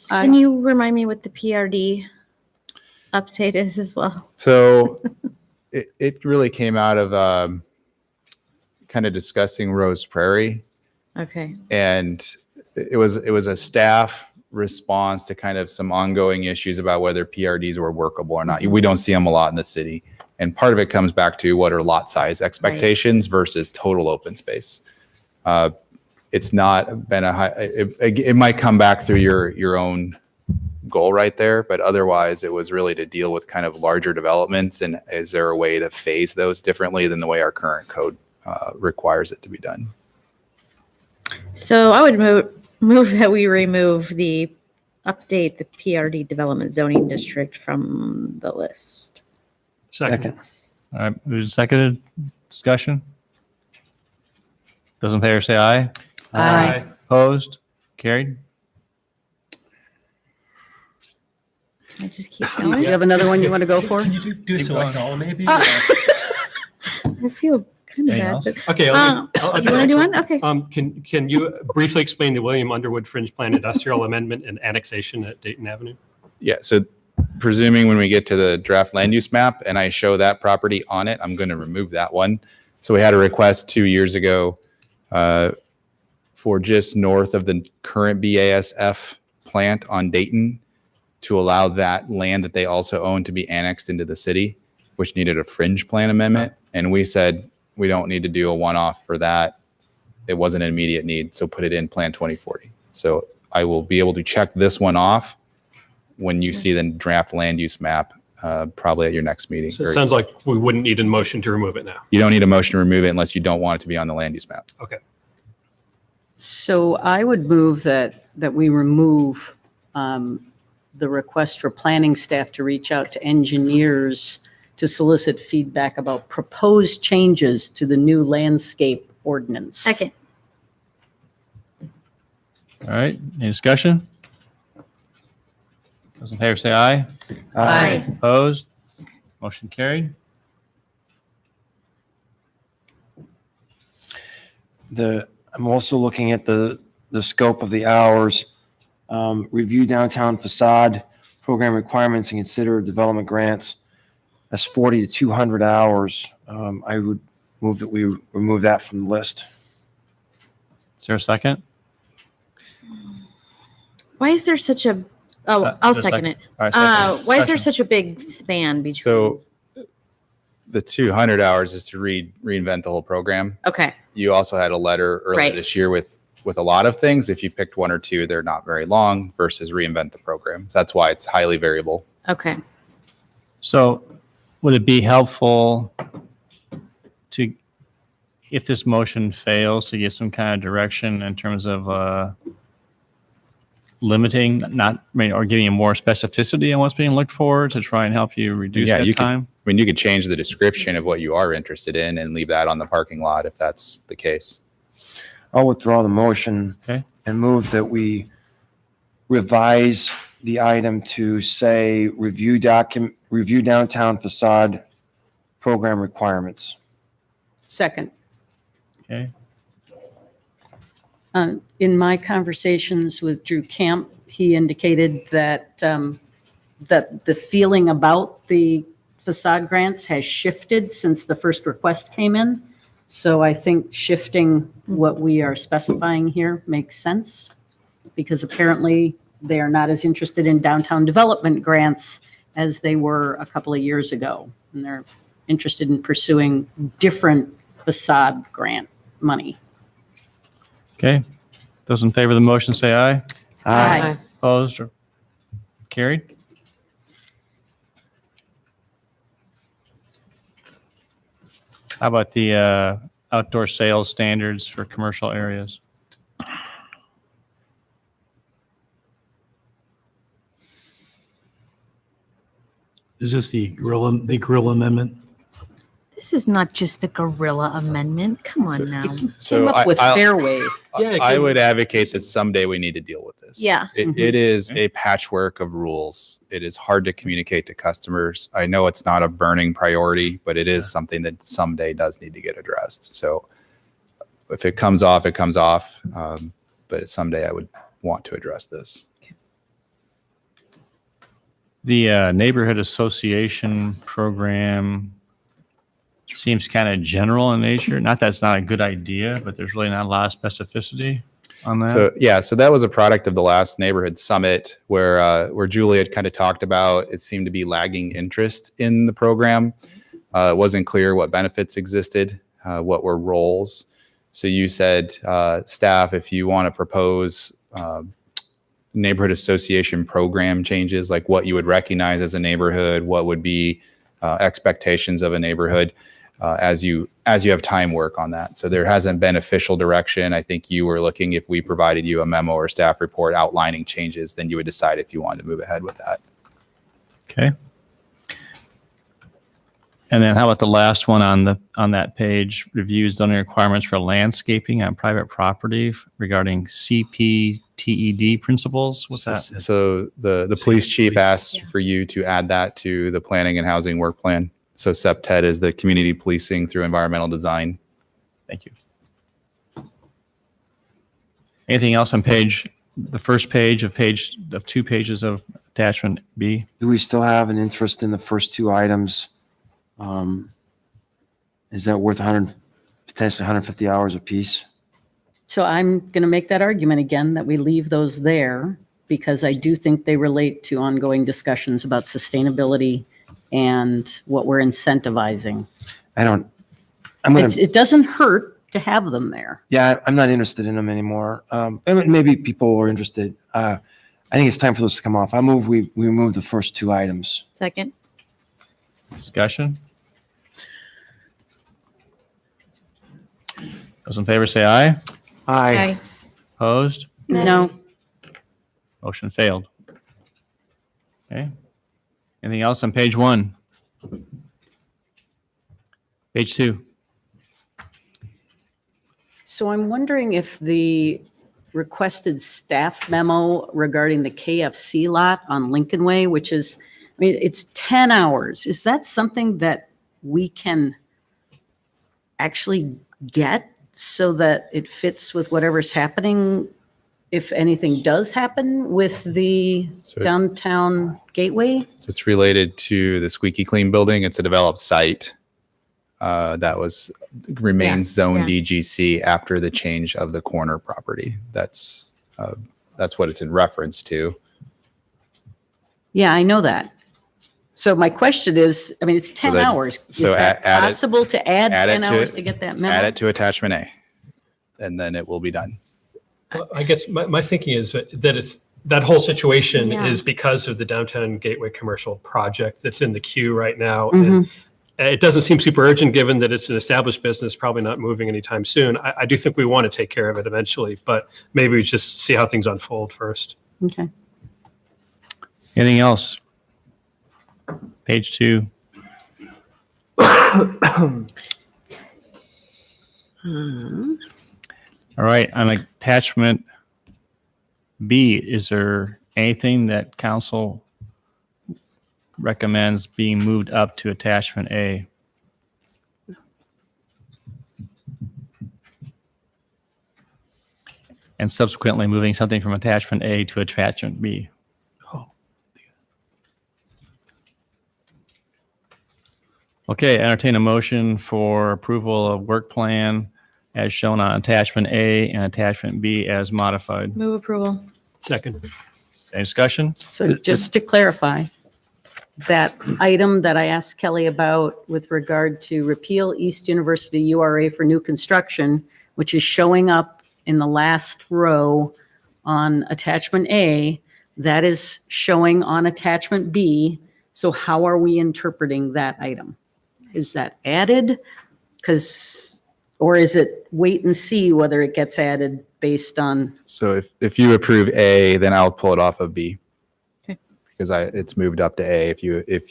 Can you remind me what the PRD update is as well? So it really came out of kind of discussing Rose Prairie. Okay. And it was a staff response to kind of some ongoing issues about whether PRDs were workable or not. We don't see them a lot in the city. And part of it comes back to what are lot size expectations versus total open space. It's not been a high, it might come back through your own goal right there, but otherwise it was really to deal with kind of larger developments. And is there a way to phase those differently than the way our current code requires it to be done? So I would move that we remove update the PRD development zoning district from the list. Second. All right, moved and seconded. Discussion? Those in favor say aye. Aye. Opposed? Carried. I just keep Do you going. have another one you want to go for? Do select all maybe? I feel kind of Anything bad. else? But, Okay. you want to do one? Okay. Can you briefly explain the William Underwood Fringe Plan Industrial Amendment and Annexation at Dayton Avenue? Yeah, so presuming when we get to the draft land use map and I show that property on it, I'm going to remove that one. So we had a request 2 years ago for just north of the current BASF plant on Dayton to allow that land that they also own to be annexed into the city, which needed a fringe plan amendment. And we said, we don't need to do a one-off for that. It wasn't an immediate need, so put it in Plan 2040. So I will be able to check this one off when you see the draft land use map, probably at your next meeting. So it sounds like we wouldn't need a motion to remove it now. You don't need a motion to remove it unless you don't want it to be on the land use map. Okay. So I would move that we remove the request for planning staff to reach out to engineers to solicit feedback about proposed changes to the new landscape ordinance. Second. All right, any discussion? Those in favor say aye. Aye. Opposed? Motion carried. I'm also looking at the scope of the hours. Review downtown facade program requirements and consider development grants. That's 40 to 200 hours. I would move that we remove that from the list. Is there a second? Why is there such a, oh, I'll second it. All right, second. Why is there Discussion. such a big span between? So the 200 hours is to reinvent the whole program. Okay, You also had a letter earlier Right. this year with a lot of things. If you picked one or two, they're not very long versus reinvent the program. So that's why it's highly variable. okay. So would it be helpful to, if this motion fails, to get some kind of direction in terms of limiting, not, I mean, or giving more specificity on what's being looked for to try and help you reduce that you time? you could change the description of what you are interested in and leave that on the parking lot if that's the case. I'll withdraw the motion Okay. and move that we revise the item to say review downtown facade program requirements. Second. Okay. In my conversations with Drew Camp, he indicated that that the feeling about the facade grants has shifted since the first request came in. So I think shifting what we are specifying here makes sense, because apparently they are not as interested in downtown development grants as they were a couple of years ago. And they're interested in pursuing different facade grant money. Okay. Those in favor of the motion say aye. Aye. Opposed or carried? How about the outdoor sales standards for commercial areas? Is this the gorilla amendment? This is not just the gorilla amendment. Come on now. Came up with Fairway. I would advocate that someday we need to deal with this. Yeah. It is a patchwork of rules. It is hard to communicate to customers. I know it's not a burning priority, but it is something that someday does need to get addressed. So if it comes off, it comes off. But someday I would want to address this. The neighborhood association program seems kind of general in nature. Not that it's not a good idea, but there's really not a lot of specificity on that. So that was a product of the last neighborhood summit where Julie had kind of talked about it seemed to be lagging interest in the program. It wasn't clear what benefits existed, what were roles. So you said, staff, if you want to propose neighborhood association program changes, like what you would recognize as a neighborhood, what would be expectations of a neighborhood, as you have time work on that. So there hasn't been official direction. I think you were looking, if we provided you a memo or staff report outlining changes, then you would decide if you wanted to move ahead with that. Okay. And then how about the last one on that page, reviews zoning requirements for landscaping on private property regarding CPTED principles? What's that? So the police chief asked for you to add that to the planning and housing work plan. So CPTED is the community policing through environmental design. Thank you. Anything else on the first page of 2 pages of attachment B? Do we still have an interest in the first two items? Is that worth potentially 150 hours apiece? So I'm going to make that argument again, that we leave those there because I do think they relate to ongoing discussions about sustainability and what we're incentivizing. I'm going to, It doesn't hurt to have them there. yeah, I'm not interested in them anymore. Maybe people are interested. I think it's time for those to come off. I move, we remove the first two items. Second. Discussion? Those in favor say aye. Aye. Opposed? No. Motion failed. Okay. Anything else on page 1? Page 2. So I'm wondering if the requested staff memo regarding the KFC lot on Lincoln Way, which is, I mean, it's 10 hours. Is that something that we can actually get so that it fits with whatever's happening, if anything does happen with the downtown gateway? So it's related to the Squeaky Clean building. It's a developed site that remains zone DGC after the change of the corner property. That's what it's in reference to. Yeah, I know that. So my question is, I mean, it's 10 hours. Is that possible to add 10 hours to get that memo? Add it to attachment A, and then it will be done. Well, I guess my thinking is that that whole situation Yeah. is because of the downtown gateway commercial project that's in the queue right now. And it doesn't seem super urgent, given that it's an established business, probably not moving anytime soon. I do think we want to take care of it eventually, but maybe we just see how things unfold first. Okay. Anything else? Page 2. All right, on attachment B, is there anything that council recommends being moved up to attachment A? And subsequently moving something from attachment A to attachment B? Okay, entertain a motion for approval of work plan as shown on attachment A and attachment B as modified. Move approval. Second. Any discussion? So just to clarify, that item that I asked Kelly about with regard to repeal East University URA for new construction, which is showing up in the last row on attachment A, that is showing on attachment B. So how are we interpreting that item? Is that added? Or is it wait and see whether it gets added based on? So if you approve A, then I'll pull it off of B. Okay. Because it's moved up to A. If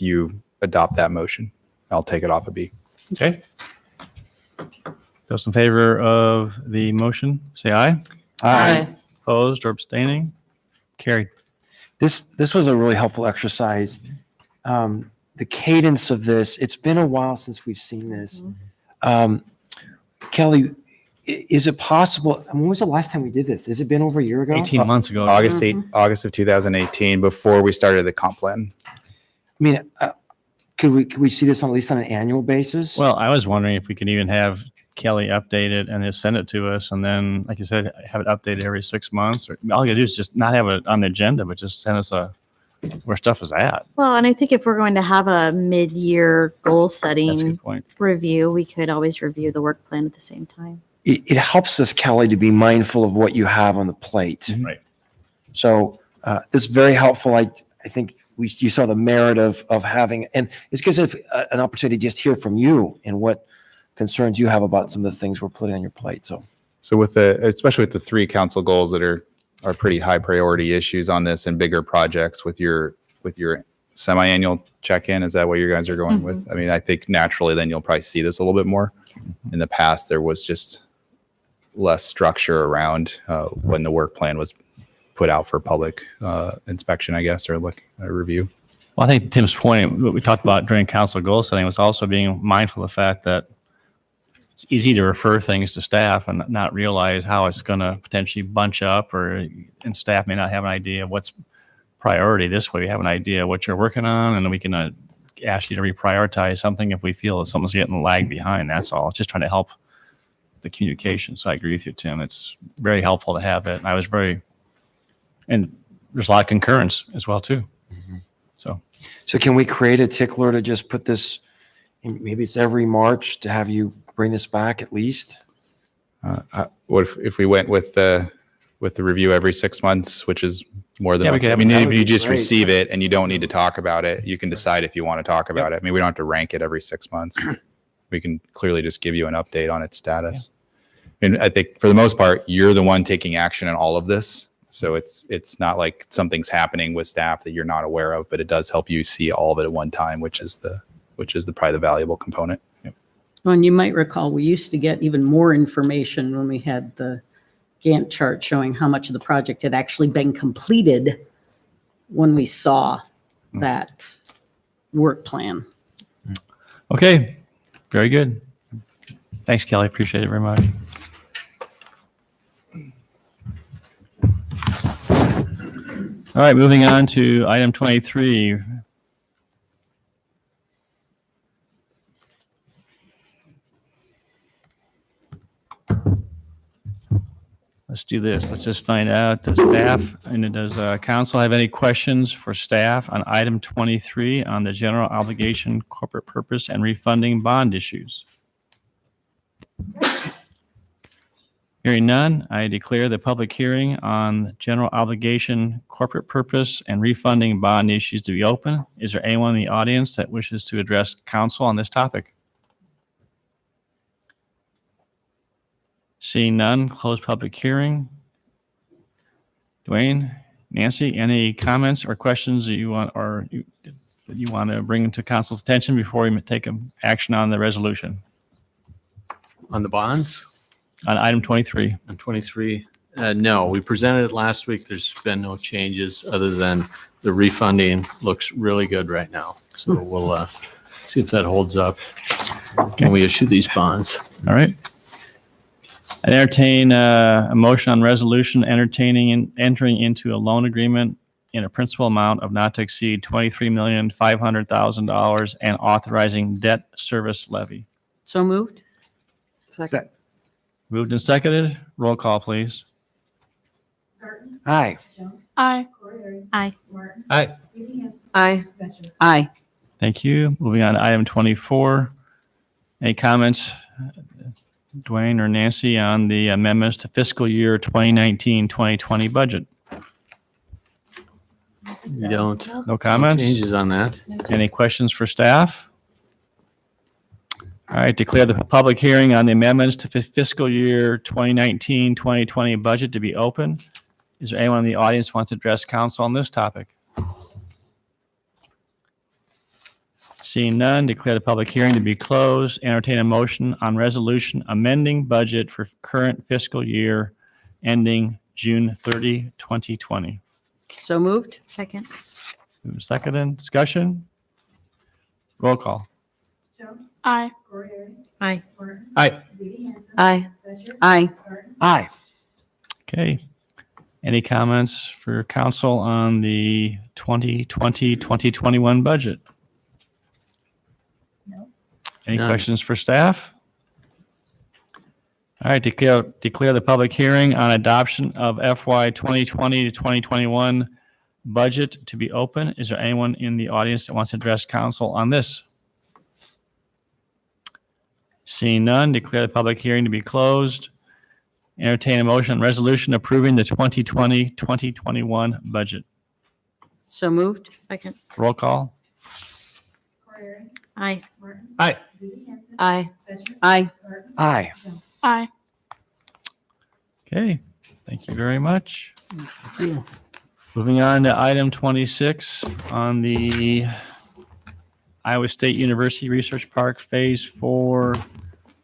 you adopt that motion, I'll take it off of B. Okay. Those in favor of the motion, say aye. Aye. Opposed or abstaining? Carried. This was a really helpful exercise. The cadence of this, it's been a while since we've seen this. Kelly, is it possible, when was the last time we did this? Has it been over a year ago? 18 months ago. August of 2018, before we started the comp plan. I mean, could we see this at least on an annual basis? Well, I was wondering if we could even have Kelly update it and just send it to us, and then, like you said, have it updated every 6 months. Or all you gotta do is just not have it on the agenda, but just send us where stuff is at. Well, and I think if we're going to have a mid-year goal That's a setting good point. review, we could always review the work plan at the same time. It helps us, Kelly, to be mindful of what you have on the plate. Right. So it's very helpful. I think you saw the merit of having, and it's because of an opportunity to just hear from you and what concerns you have about some of the things we're putting on your plate. So especially with the 3 council goals that are pretty high priority issues on this and bigger projects with your semi-annual check-in, is that what you guys are going with? I mean, I think naturally then you'll probably see this a little bit more. In the past, there was just less structure around when the work plan was put out for public inspection, I guess, or a review. Well, I think Tim's point, what we talked about during council goal setting, was also being mindful of the fact that it's easy to refer things to staff and not realize how it's going to potentially bunch up, and staff may not have an idea of what's priority. This way we have an idea of what you're working on, and then we can ask you to reprioritize something if we feel that something's getting lagged behind. That's all. It's just trying to help the communication. So I agree with you, Tim. It's very helpful to have it. And there's a lot of concurrence as well too. So can we create a tickler to just put this, maybe it's every March to have you bring this back at least? What if we went with the review every 6 months, which is more than Yeah, we once? could I have- mean, that if would you be just great. receive it and you don't need to talk about it, you can decide if you want to talk about it. I mean, we don't have to rank it every 6 months. We can clearly just give you an update on its status. And I think for the most part, you're the one taking action in all of this. So it's not like something's happening with staff that you're not aware of, but it does help you see all of it at one time, which is probably the valuable component. Well, and you might recall, we used to get even more information when we had the Gantt chart showing how much of the project had actually been completed when we saw that work plan. Okay, very good. Thanks, Kelly. Appreciate it very much. All right, moving on to item 23. Let's do this. Let's just find out, does staff and does council have any questions for staff on item 23 on the general obligation, corporate purpose, and refunding bond issues? Hearing none, I declare the public hearing on general obligation, corporate purpose, and refunding bond issues to be open. Is there anyone in the audience that wishes to address council on this topic? Seeing none, close public hearing. Dwayne, Nancy, any comments or questions that you want that you want to bring to council's attention before we take action on the resolution? On the bonds? On item 23. On 23, no, we presented it last week. There's been no changes other than the refunding looks really good right now. So we'll see if that holds up when we issue these bonds. All right. I entertain a motion on resolution entertaining and entering into a loan agreement in a principal amount of not to exceed $23,500,000 and authorizing debt service levy. So moved? Second. Moved and seconded. Roll call, please. Aye. Aye. Aye. Aye. Aye. Aye. Thank you. Moving on to item 24. Any comments, Dwayne or Nancy, on the amendments to fiscal year 2019-2020 budget? We don't. No comments? Changes on that. Any questions for staff? All right, declare the public hearing on the amendments to fiscal year 2019-2020 budget to be open. Is there anyone in the audience who wants to address council on this topic? Seeing none, declare the public hearing to be closed. Entertain a motion on resolution amending budget for current fiscal year ending June 30, 2020. So moved? Second. Moved and seconded. Discussion? Roll call. Aye. Aye. Aye. Aye. Aye. Aye. Okay. Any comments for council on the 2020-2021 budget? No. Any None. questions for staff? All right, declare the public hearing on adoption of FY 2020 to 2021 budget to be open. Is there anyone in the audience that wants to address council on this? Seeing none, declare the public hearing to be closed. Entertain a motion on resolution approving the 2020-2021 budget. So moved? Second. Roll call. Aye. Aye. Aye. Aye. Aye. Aye. Okay, thank you very much. Moving on to item 26 on the Iowa State University Research Park Phase 4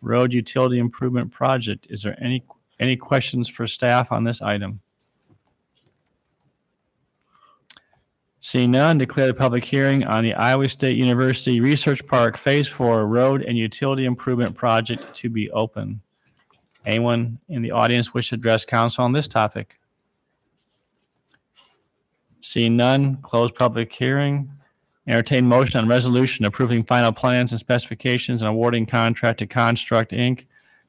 Road Utility Improvement Project. Is there any questions for staff on this item? Seeing none, declare the public hearing on the Iowa State University Research Park Phase 4 Road and Utility Improvement Project to be open. Anyone in the audience wish to address council on this topic? Seeing none, close public hearing. Entertain motion on resolution approving final plans and specifications and awarding contract to Construct Inc.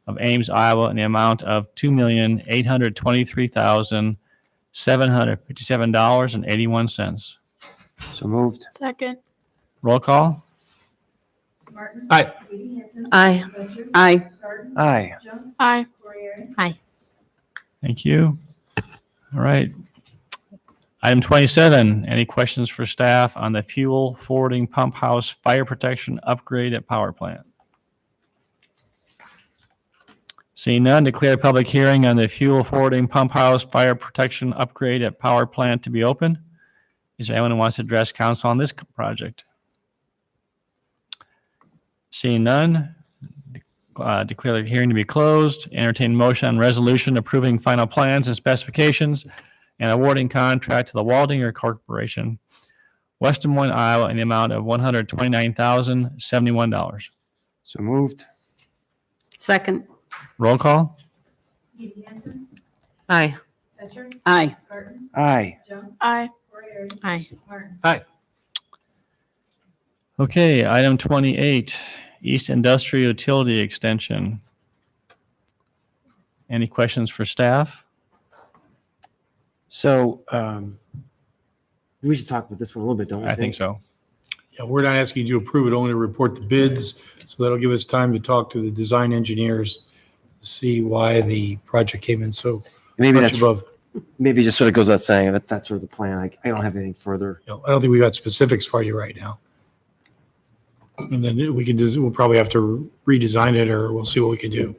of Ames, Iowa in the amount of $2,823,700 $757.81. So moved. Second. Roll call? Aye. Aye. Aye. Aye. Aye. Aye. Thank you. All right. Item 27, any questions for staff on the fuel forwarding pump house fire protection upgrade at power plant? Seeing none, declare a public hearing on the fuel forwarding pump house fire protection upgrade at power plant to be open. Is there anyone who wants to address council on this project? Seeing none, declare the hearing to be closed. Entertain motion on resolution approving final plans and specifications and awarding contract to the Waldinger Corporation, West Des Moines, Iowa, in the amount of $129,071. So moved. Second. Roll call? Aye. Aye. Aye. Aye. Aye. Aye. Okay, item 28, East Industrial Utility Extension. Any questions for staff? So we should talk about this one a little bit, don't we? I think so. Yeah, we're not asking you to approve it, only to report the bids. So that'll give us time to talk to the design engineers, see why the project came in so Maybe much that's above. maybe it just sort of goes without saying that that's sort of the plan. I don't have anything further. I don't think we got specifics for you right now. And then we can we'll probably have to redesign it, or we'll see what we can do.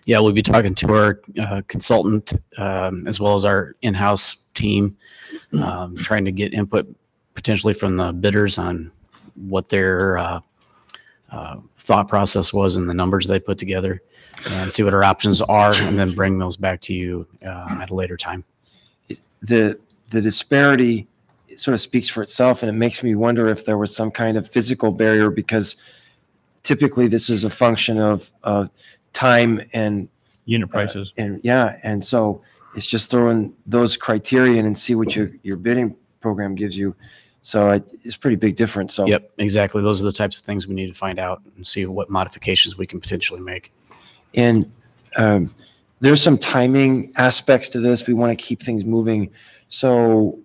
Yeah, we'll be talking to our consultant as well as our in-house team, trying to get input potentially from the bidders on what their thought process was and the numbers they put together, and see what our options are, and then bring those back to you at a later time. The disparity sort of speaks for itself, and it makes me wonder if there was some kind of physical barrier, because typically this is a function of time and unit prices. And so it's just throwing those criteria in and see what your bidding program gives you. So it's pretty big difference. So Yep, exactly. Those are the types of things we need to find out and see what modifications we can potentially make. And there's some timing aspects to this. We want to keep things moving. So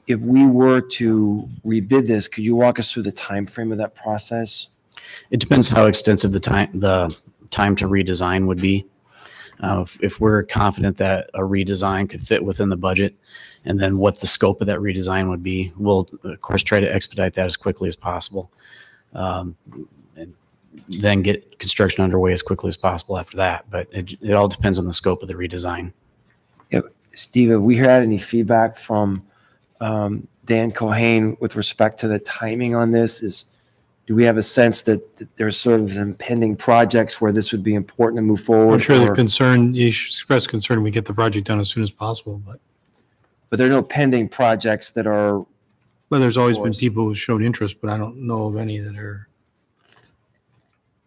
if we were to rebid this, could you walk us through the time frame of that process? It depends how extensive the time to redesign would be. If we're confident that a redesign could fit within the budget, and then what the scope of that redesign would be, we'll of course try to expedite that as quickly as possible, and then get construction underway as quickly as possible after that. But it all depends on the scope of the redesign. Yeah, Steve, have we had any feedback from Dan Cohane with respect to the timing on this? Do we have a sense that there's sort of impending projects where this would be important to move forward? I'm sure they're concerned, you should express concern, we get the project done as soon as possible, but there are no pending projects that are. Well, there's always been people who showed interest, but I don't know of any that are,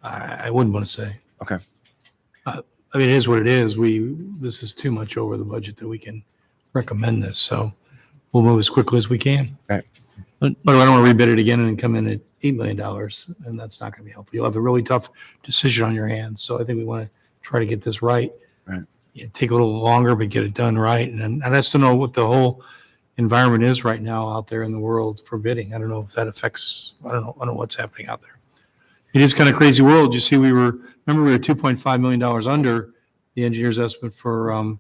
I wouldn't want to say. Okay. I mean, it is what it is. This is too much over the budget that we can recommend this, so we'll move as quickly as we can. Right. But I don't want to rebid it again and come in at $8 million, and that's not going to be helpful. You'll have a really tough decision on your hands. So I think we want to try to get this right. Right. Yeah, take a little longer, but get it done right. And I'd like to know what the whole environment is right now out there in the world for bidding. I don't know if that affects, I don't know what's happening out there. It is kind of crazy world. You see, we were $2.5 million under the engineer's estimate for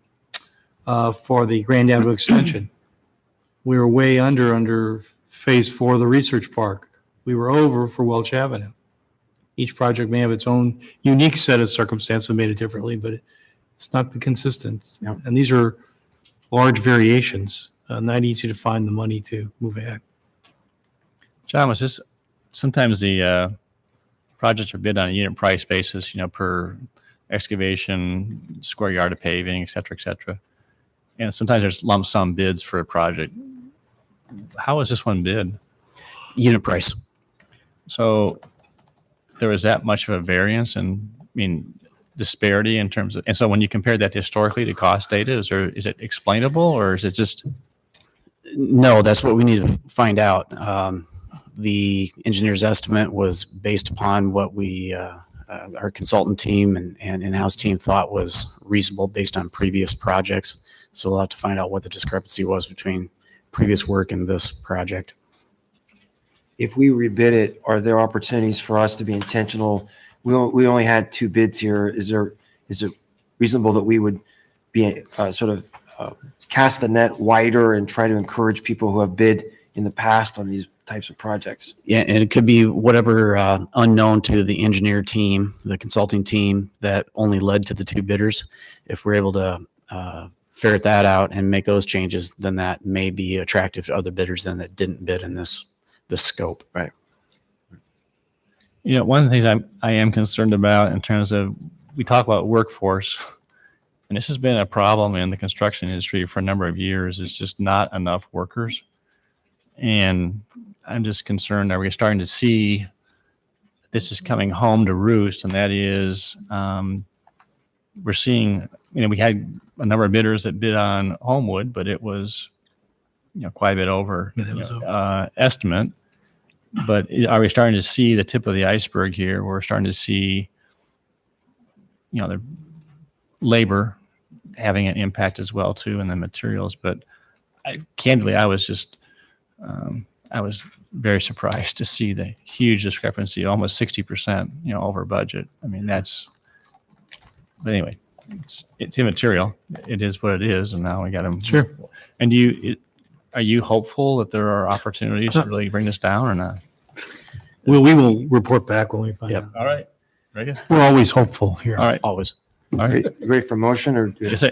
the Grand Avenue extension. We were way under phase 4 of the research park. We were over for Welch Avenue. Each project may have its own unique set of circumstances that made it differently, but it's not been consistent. Yeah. And these are large variations, not easy to find the money to move ahead. John, was this, sometimes the projects are bid on a unit price basis, per excavation, square yard of paving, et cetera, and sometimes there's lump sum bids for a project. How is this one bid? Unit price. So there was that much of a variance and, disparity in terms of, and so when you compare that historically to cost data, is it explainable, or is it just? No, that's what we need to find out. The engineer's estimate was based upon what our consultant team and in-house team thought was reasonable based on previous projects. So we'll have to find out what the discrepancy was between previous work and this project. If we rebid it, are there opportunities for us to be intentional? We only had 2 bids here. Is it reasonable that we would be cast the net wider and try to encourage people who have bid in the past on these types of projects? Yeah, and it could be whatever unknown to the engineer team, the consulting team that only led to the 2 bidders. If we're able to ferret that out and make those changes, then that may be attractive to other bidders than that didn't bid in this scope. Right. You know, one of the things I am concerned about in terms of, we talk about workforce, and this has been a problem in the construction industry for a number of years. It's just not enough workers. And I'm just concerned, are we starting to see this is coming home to roost? And that is, we're seeing, we had a number of bidders that bid on Homewood, but it was, quite a bit over estimate. But are we starting to see the tip of the iceberg here? We're starting to see, the labor having an impact as well too, and the materials. But candidly, I was just, I was very surprised to see the huge discrepancy, almost 60%, over budget. I mean, but anyway, it's immaterial. It is what it is, and now we got them. Sure. And are you hopeful that there are opportunities to really bring this down or not? Well, we will report back when we find out. All right. Very good. We're always hopeful here. All right. Always. All right. Great for motion or Just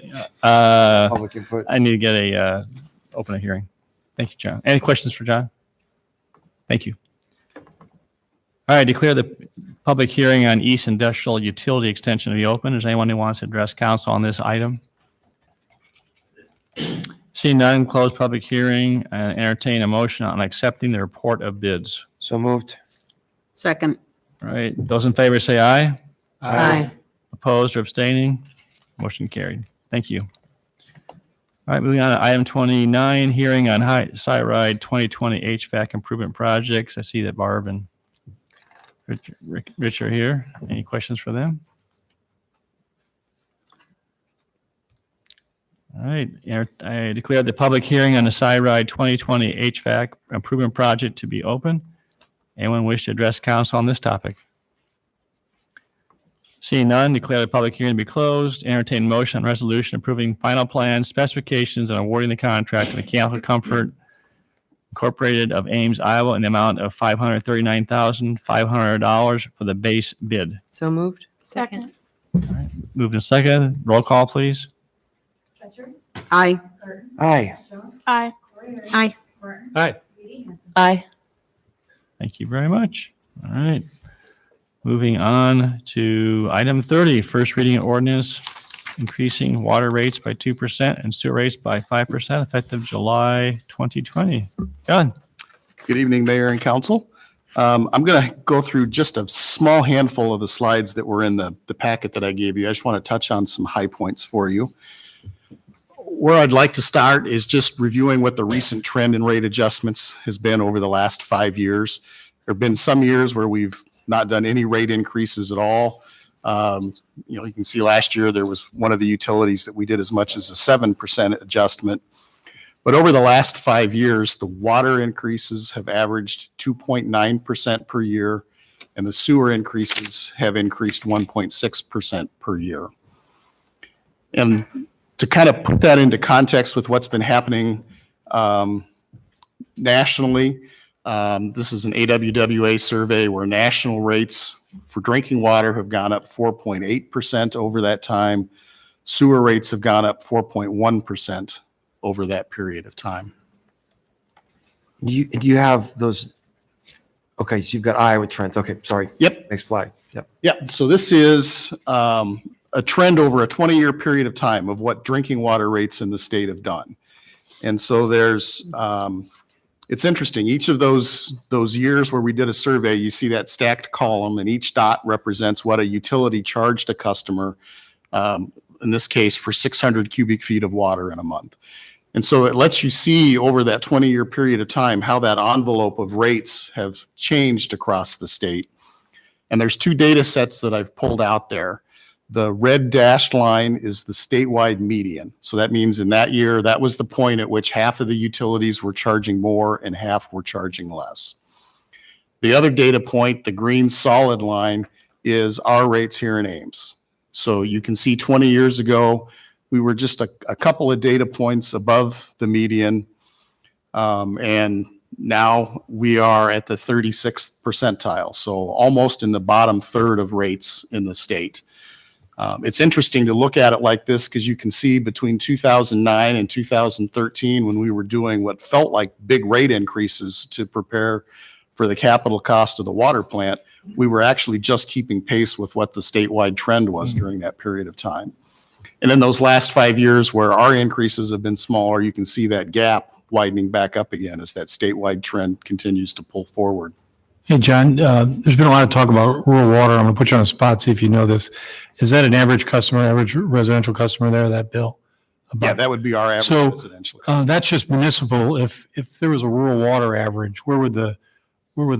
public input? I need to get open a hearing. Thank you, John. Any questions for John? Thank you. All right, declare the public hearing on East Industrial Utility Extension to be open. Is there anyone who wants to address council on this item? Seeing none, close public hearing and entertain a motion on accepting the report of bids. So moved. Second. All right, those in favor say aye. Aye. Opposed or abstaining? Motion carried. Thank you. All right, moving on to item 29, hearing on Site Ride 2020 HVAC improvement projects. I see that Barb and Rich are here. Any questions for them? All right, I declare the public hearing on the Site Ride 2020 HVAC improvement project to be open. Anyone wish to address council on this topic? Seeing none, declare the public hearing to be closed. Entertain motion on resolution approving final plans, specifications, and awarding the contract to Mechanical Comfort Incorporated of Ames, Iowa, in the amount of $539,500 for the base bid. So moved. Second. Moved in second. Roll call, please. Aye. Aye. Aye. Aye. Aye. Aye. Thank you very much. All right. Moving on to item 30, first reading of ordinance increasing water rates by 2% and sewer rates by 5% effective July 2020. John. Good evening, Mayor and Council. I'm going to go through just a small handful of the slides that were in the packet that I gave you. I just want to touch on some high points for you. Where I'd like to start is just reviewing what the recent trend in rate adjustments has been over the last 5 years. There have been some years where we've not done any rate increases at all. You can see last year there was one of the utilities that we did as much as a 7% adjustment. But over the last 5 years, the water increases have averaged 2.9% per year, and the sewer increases have increased 1.6% per year. And to kind of put that into context with what's been happening nationally, this is an AWWA survey where national rates for drinking water have gone up 4.8% over that time. Sewer rates have gone up 4.1% over that period of time. Do you have those? Okay, so you've got Iowa trends. Okay, sorry. Yep. Next slide. Yep. Yep. So this is a trend over a 20-year period of time of what drinking water rates in the state have done. And so there's, it's interesting. Each of those years where we did a survey, you see that stacked column, and each dot represents what a utility charged a customer, in this case, for 600 cubic feet of water in a month. And so it lets you see over that 20-year period of time how that envelope of rates have changed across the state. And there's two data sets that I've pulled out there. The red dashed line is the statewide median. So that means in that year, that was the point at which half of the utilities were charging more and half were charging less. The other data point, the green solid line, is our rates here in Ames. So you can see 20 years ago, we were just a couple of data points above the median. And now we are at the 36th percentile, so almost in the bottom third of rates in the state. It's interesting to look at it like this because you can see between 2009 and 2013, when we were doing what felt like big rate increases to prepare for the capital cost of the water plant, we were actually just keeping pace with what the statewide trend was during that period of time. And in those last 5 years where our increases have been smaller, you can see that gap widening back up again as that statewide trend continues to pull forward. Hey, John, there's been a lot of talk about rural water. I'm going to put you on the spot, see if you know this. Is that an average customer, average residential customer there, that bill? Yeah, that would be our average So residential. that's just municipal. If there was a rural water average, where would the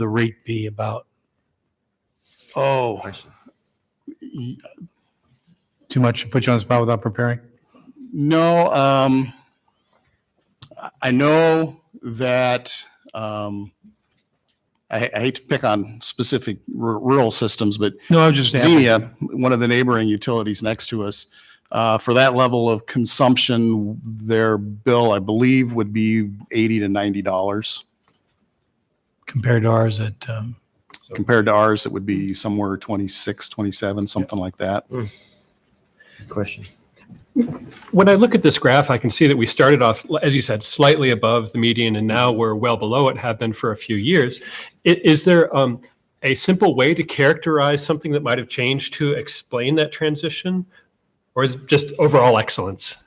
rate be about? Oh, Too much to put you on the spot without preparing? no, I know that, I hate to pick on specific rural systems, but No, I was just asking. Xenia, one of the neighboring utilities next to us, for that level of consumption, their bill, I believe, would be $80 to $90. Compared to ours at, Compared to ours, it would be somewhere 26, 27, something like that. Good question. When I look at this graph, I can see that we started off, as you said, slightly above the median, and now we're well below it, have been for a few years. Is there a simple way to characterize something that might have changed to explain that transition? Or is it just overall excellence?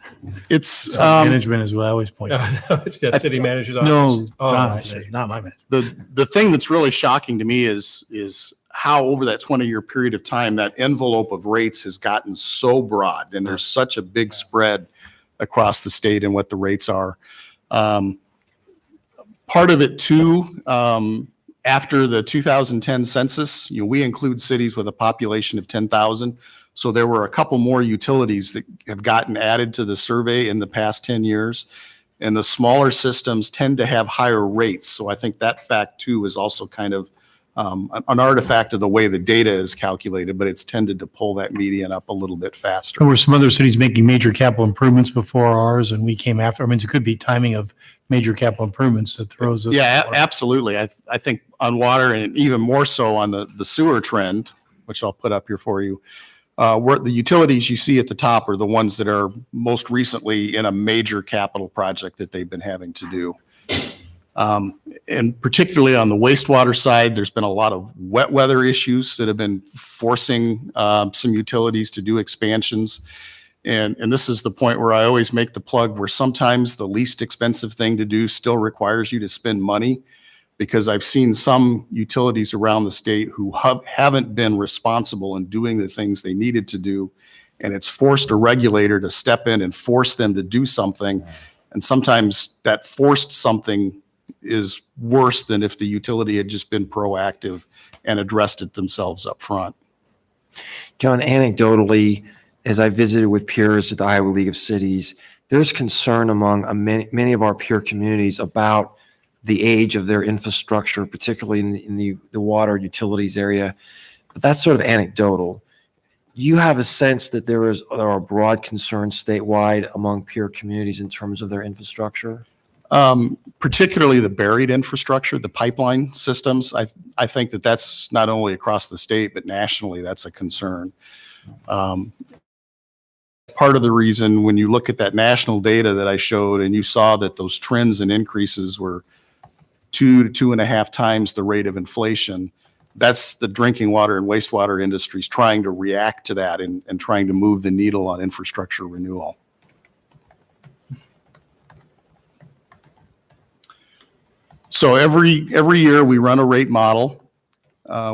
It's management is what I always point to. It's the city manager's office. No, Oh, I not see. not my man. the thing that's really shocking to me is how over that 20-year period of time, that envelope of rates has gotten so broad, and there's such a big spread across the state and what the rates are. Part of it too, after the 2010 census, we include cities with a population of 10,000. So there were a couple more utilities that have gotten added to the survey in the past 10 years. And the smaller systems tend to have higher rates. So I think that fact too is also kind of an artifact of the way the data is calculated, but it's tended to pull that median up a little bit faster. There were some other cities making major capital improvements before ours, and we came after. I mean, it could be timing of major capital improvements that throws us. Yeah, absolutely. I think on water, and even more so on the sewer trend, which I'll put up here for you, where the utilities you see at the top are the ones that are most recently in a major capital project that they've been having to do. And particularly on the wastewater side, there's been a lot of wet weather issues that have been forcing some utilities to do expansions. And this is the point where I always make the plug where sometimes the least expensive thing to do still requires you to spend money, because I've seen some utilities around the state who haven't been responsible in doing the things they needed to do. And it's forced a regulator to step in and force them to do something. And sometimes that forced something is worse than if the utility had just been proactive and addressed it themselves up front. John, anecdotally, as I visited with peers at the Iowa League of Cities, there's concern among many of our peer communities about the age of their infrastructure, particularly in the water utilities area. But that's sort of anecdotal. You have a sense that there are broad concerns statewide among peer communities in terms of their infrastructure? Particularly the buried infrastructure, the pipeline systems. I think that's not only across the state, but nationally, that's a concern. Part of the reason when you look at that national data that I showed and you saw that those trends and increases were 2 to 2.5 times the rate of inflation, that's the drinking water and wastewater industries trying to react to that and trying to move the needle on infrastructure renewal. So every year we run a rate model.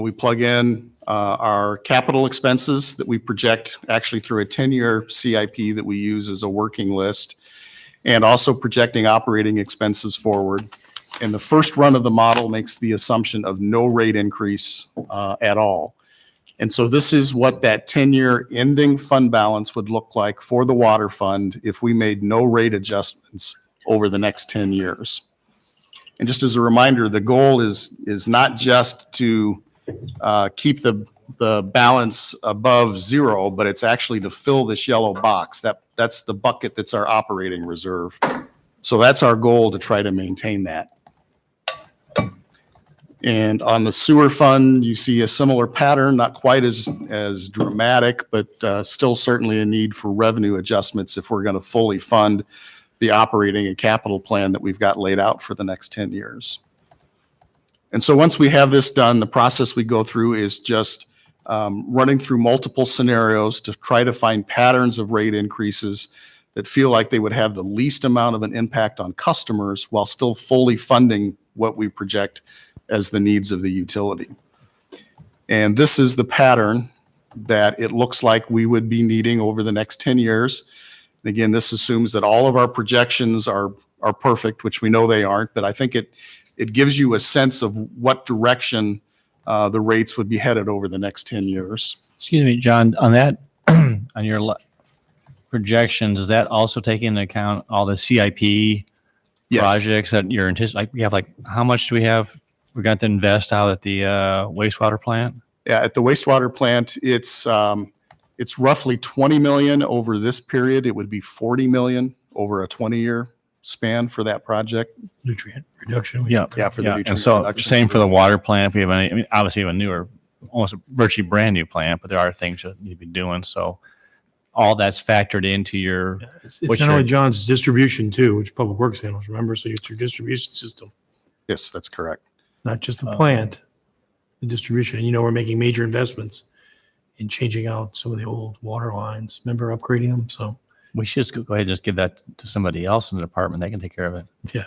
We plug in our capital expenses that we project actually through a 10-year CIP that we use as a working list, and also projecting operating expenses forward. And the first run of the model makes the assumption of no rate increase at all. And so this is what that 10-year ending fund balance would look like for the water fund if we made no rate adjustments over the next 10 years. And just as a reminder, the goal is not just to keep the balance above zero, but it's actually to fill this yellow box. That's the bucket that's our operating reserve. So that's our goal, to try to maintain that. And on the sewer fund, you see a similar pattern, not quite as dramatic, but still certainly a need for revenue adjustments if we're going to fully fund the operating and capital plan that we've got laid out for the next 10 years. And so once we have this done, the process we go through is just running through multiple scenarios to try to find patterns of rate increases that feel like they would have the least amount of an impact on customers while still fully funding what we project as the needs of the utility. And this is the pattern that it looks like we would be needing over the next 10 years. And again, this assumes that all of our projections are perfect, which we know they aren't, but I think it gives you a sense of what direction the rates would be headed over the next 10 years. Excuse me, John, on that, on your projections, does that also take into account all the CIP projects that you're anticipating? Like, we have, like, how much do we have? We got to invest out at the wastewater plant? Yeah, at the wastewater plant, it's roughly 20 million over this period. It would be 40 million over a 20-year span for that project. Nutrient reduction. Yeah. Yeah, for the nutrient And so reduction. same for the water plant. If we have any, I mean, obviously we have a newer, almost virtually brand new plant, but there are things that need to be doing. So all that's factored into your. It's not only John's distribution too, which Public Works handles, remember? So it's your distribution system, Yes, that's correct. not just the plant, the distribution. And we're making major investments in changing out some of the old water lines. Remember upgrading them? So We should just go ahead and just give that to somebody else in the department. They can take care of it. yeah.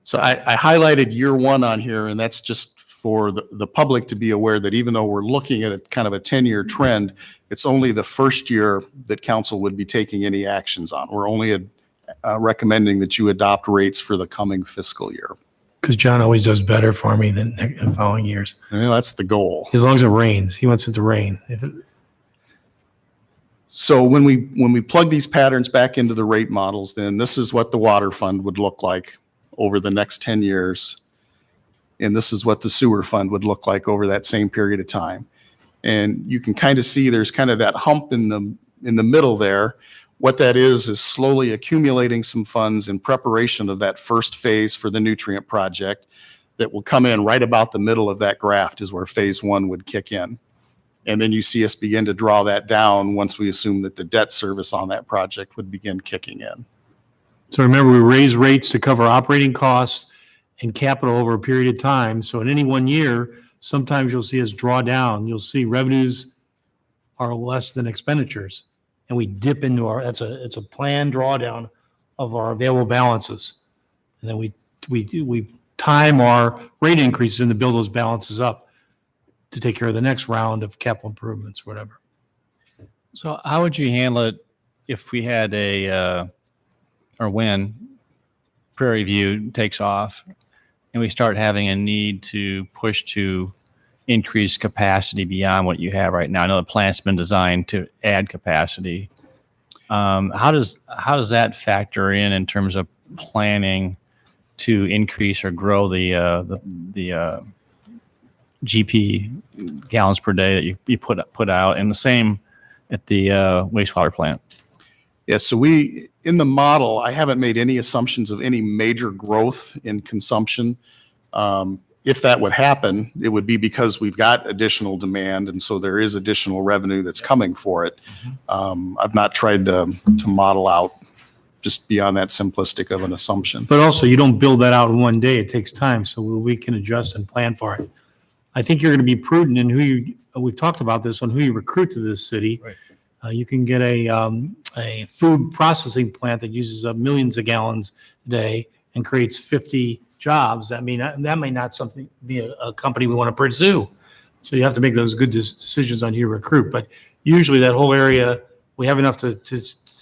So I highlighted year one on here, and that's just for the public to be aware that even though we're looking at a kind of a 10-year trend, it's only the first year that council would be taking any actions on. We're only recommending that you adopt rates for the coming fiscal year. Because John always does better for me than the following years. And that's the goal. As long as it rains, he wants it to rain. So when we plug these patterns back into the rate models, then this is what the water fund would look like over the next 10 years. And this is what the sewer fund would look like over that same period of time. And you can kind of see there's kind of that hump in the middle there. What that is slowly accumulating some funds in preparation of that first phase for the nutrient project that will come in right about the middle of that graph is where phase one would kick in. And then you see us begin to draw that down once we assume that the debt service on that project would begin kicking in. So remember, we raise rates to cover operating costs and capital over a period of time. So in any one year, sometimes you'll see us draw down. You'll see revenues are less than expenditures. And we dip into it's a planned drawdown of our available balances. And then we time our rate increases and to build those balances up to take care of the next round of capital improvements, whatever. So how would you handle it if we had or when Prairie View takes off and we start having a need to push to increase capacity beyond what you have right now? I know the plant's been designed to add capacity. How does that factor in terms of planning to increase or grow the GP gallons per day that you put out, and the same at the wastewater plant? Yeah, so in the model, I haven't made any assumptions of any major growth in consumption. If that would happen, it would be because we've got additional demand, and so there is additional revenue that's coming for it. I've not tried to model out just beyond that simplistic of an assumption. But also, you don't build that out in one day. It takes time, so we can adjust and plan for it. I think you're going to be prudent in we've talked about this, on who you recruit to this city. Right. You can get a food processing plant that uses up millions of gallons a day and creates 50 jobs. That may not be a company we want to pursue. So you have to make those good decisions on who you recruit. But usually that whole area, we have enough to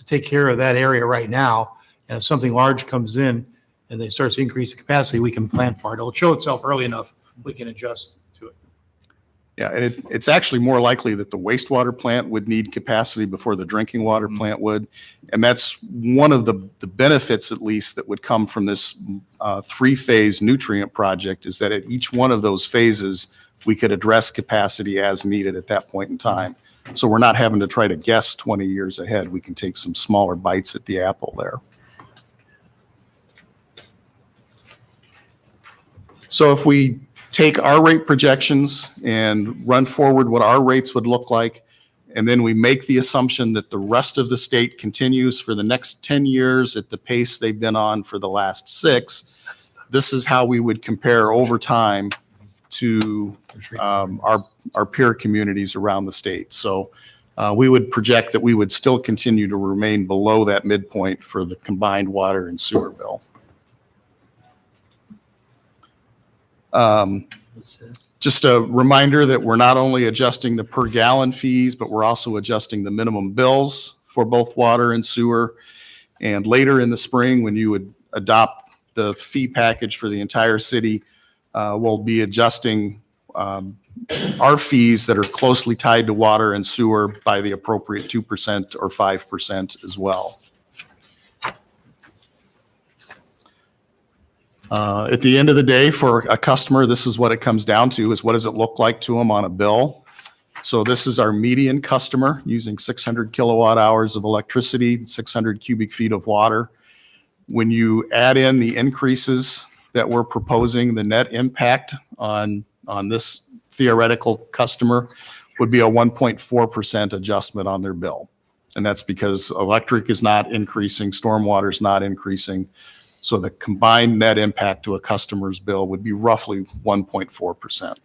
take care of that area right now. And if something large comes in and they start to increase the capacity, we can plan for it. It'll show itself early enough, we can adjust to it. Yeah, and it's actually more likely that the wastewater plant would need capacity before the drinking water plant would. And that's one of the benefits, at least, that would come from this three-phase nutrient project, is that at each one of those phases, we could address capacity as needed at that point in time. So we're not having to try to guess 20 years ahead. We can take some smaller bites at the apple there. So if we take our rate projections and run forward what our rates would look like, and then we make the assumption that the rest of the state continues for the next 10 years at the pace they've been on for the last 6, this is how we would compare over time to our peer communities around the state. So we would project that we would still continue to remain below that midpoint for the combined water and sewer bill. Just a reminder that we're not only adjusting the per gallon fees, but we're also adjusting the minimum bills for both water and sewer. And later in the spring, when you would adopt the fee package for the entire city, we'll be adjusting our fees that are closely tied to water and sewer by the appropriate 2% or 5% as well. At the end of the day, for a customer, this is what it comes down to, is what does it look like to them on a bill? So this is our median customer using 600 kilowatt hours of electricity, 600 cubic feet of water. When you add in the increases that we're proposing, the net impact on this theoretical customer would be a 1.4% adjustment on their bill. And that's because electric is not increasing, stormwater is not increasing. So the combined net impact to a customer's bill would be roughly 1.4%.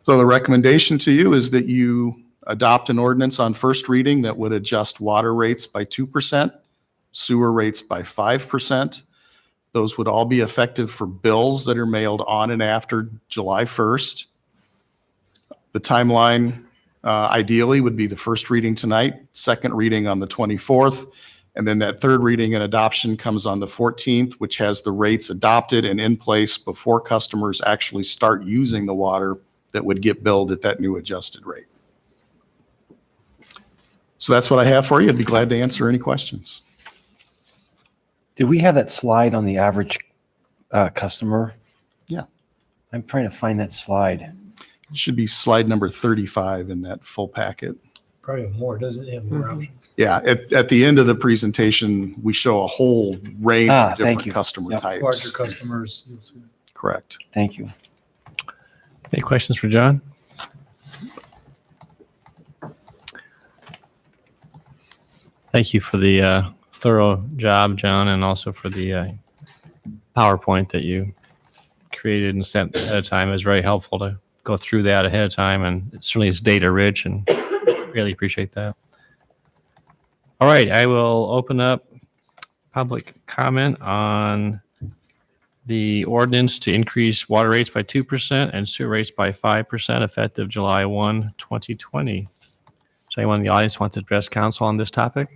So the recommendation to you is that you adopt an ordinance on first reading that would adjust water rates by 2%, sewer rates by 5%. Those would all be effective for bills that are mailed on and after July 1st. The timeline ideally would be the first reading tonight, second reading on the 24th, and then that third reading and adoption comes on the 14th, which has the rates adopted and in place before customers actually start using the water that would get billed at that new adjusted rate. So that's what I have for you. I'd be glad to answer any questions. Do we have that slide on the average customer? Yeah. I'm trying to find that slide. It should be slide number 35 in that full packet. Probably more, doesn't it have more options? Yeah, at the end of the presentation, we show a whole range of different customer types. Larger customers, you'll see. Correct. Thank you. Any questions for John? Thank you for the thorough job, John, and also for the PowerPoint that you created and sent ahead of time. It was very helpful to go through that ahead of time, and it certainly is data rich, and really appreciate that. All right, I will open up public comment on the ordinance to increase water rates by 2% and sewer rates by 5% effective July 1, 2020. Does anyone in the audience want to address council on this topic?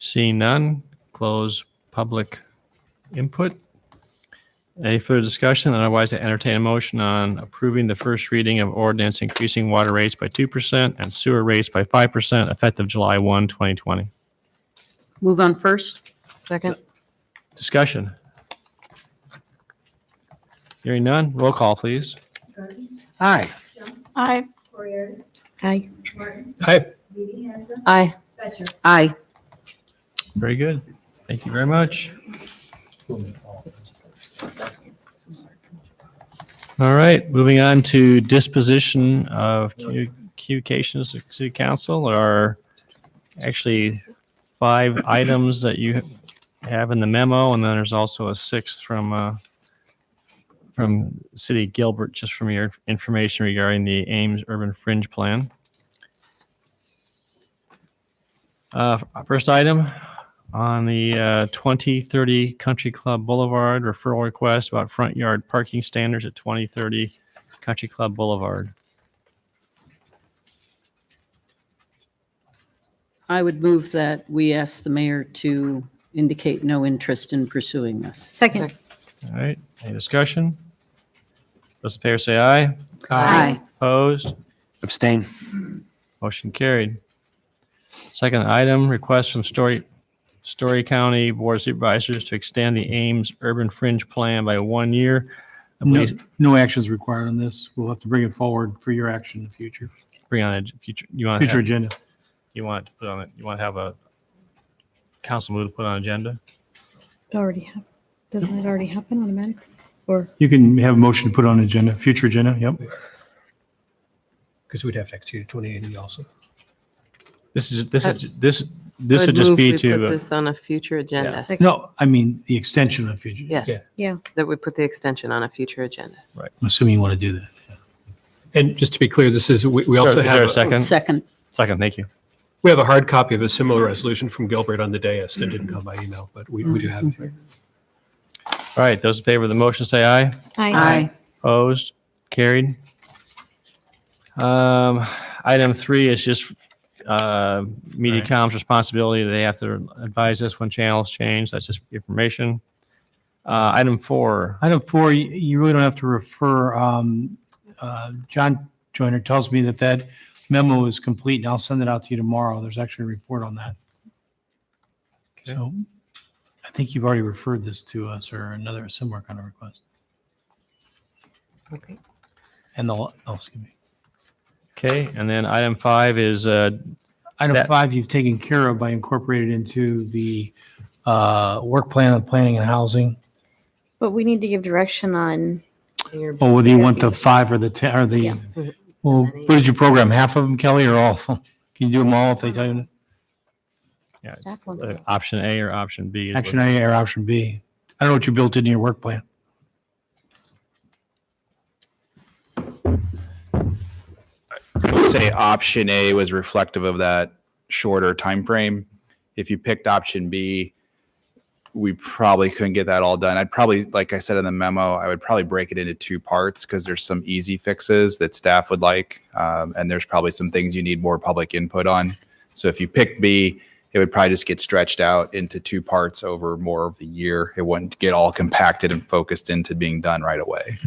Seeing none, close public input. Any further discussion? Otherwise, I entertain a motion on approving the first reading of ordinance increasing water rates by 2% and sewer rates by 5% effective July 1, 2020. Move on first. Second. Discussion. Hearing none, roll call, please. Aye. Aye. Aye. Aye. Aye. Aye. Very good. Thank you very much. All right, moving on to disposition of communications to City Council. There are actually 5 items that you have in the memo, and then there's also a 6th from City Gilbert, just from your information regarding the Ames Urban Fringe Plan. First item on the 2030 Country Club Boulevard referral request about front yard parking standards at 2030 Country Club Boulevard. I would move that we ask the mayor to indicate no interest in pursuing this. Second. All right, any discussion? Those in favor say aye. Aye. Opposed? Abstain. Motion carried. Second item, request from Story County Board of Supervisors to extend the Ames Urban Fringe Plan by 1 year. I No, believe, no action is required on this. We'll have to bring it forward for your action in the future. bring on a future, you want to Future have, agenda. you want to put on it, you want to have a council move to put on agenda? Already have, doesn't it already happen automatically? Or You can have a motion to put on agenda, future agenda, yep. Because we'd have to execute 2080 also. This I would just move be we to, Put this on a future agenda. No, I mean, the extension of future. Yes. Yeah. That we put the extension on a future agenda. right. I'm assuming you want to do that. And just to be clear, this is, we also Is there have, a second? Second. Second, thank you. we have a hard copy of a similar resolution from Gilbert on the dais that didn't come by email, but we do have it here. All right, those in favor of the motion say aye. Aye. Opposed? Carried. Item 3 is just MediaCom's responsibility. They have to advise us when channels change. That's just information. Item 4. Item 4, you really don't have to refer. John Joyner tells me that memo is complete, and I'll send it out to you tomorrow. There's actually a report on that. Okay. So I think you've already referred this to us or another similar kind of request. Okay. And excuse me. Okay, and then item 5 is Item that- 5, you've taken care of by incorporated into the work plan of planning and housing. But we need to give direction on, Or whether you want the 5 or the 10 or the, Yeah. well, what did you program? Half of them, Kelly, or all of them? Can you do them all if they tell you? staff wants to- option A or option B. is what- Action A or option B? I don't know what you built into your work plan. I would say option A was reflective of that shorter time frame. If you picked option B, we probably couldn't get that all done. I'd probably, like I said in the memo, I would probably break it into 2 parts because there's some easy fixes that staff would like, and there's probably some things you need more public input on. So if you pick B, it would probably just get stretched out into 2 parts over more of the year. It wouldn't get all compacted and focused into being done right away.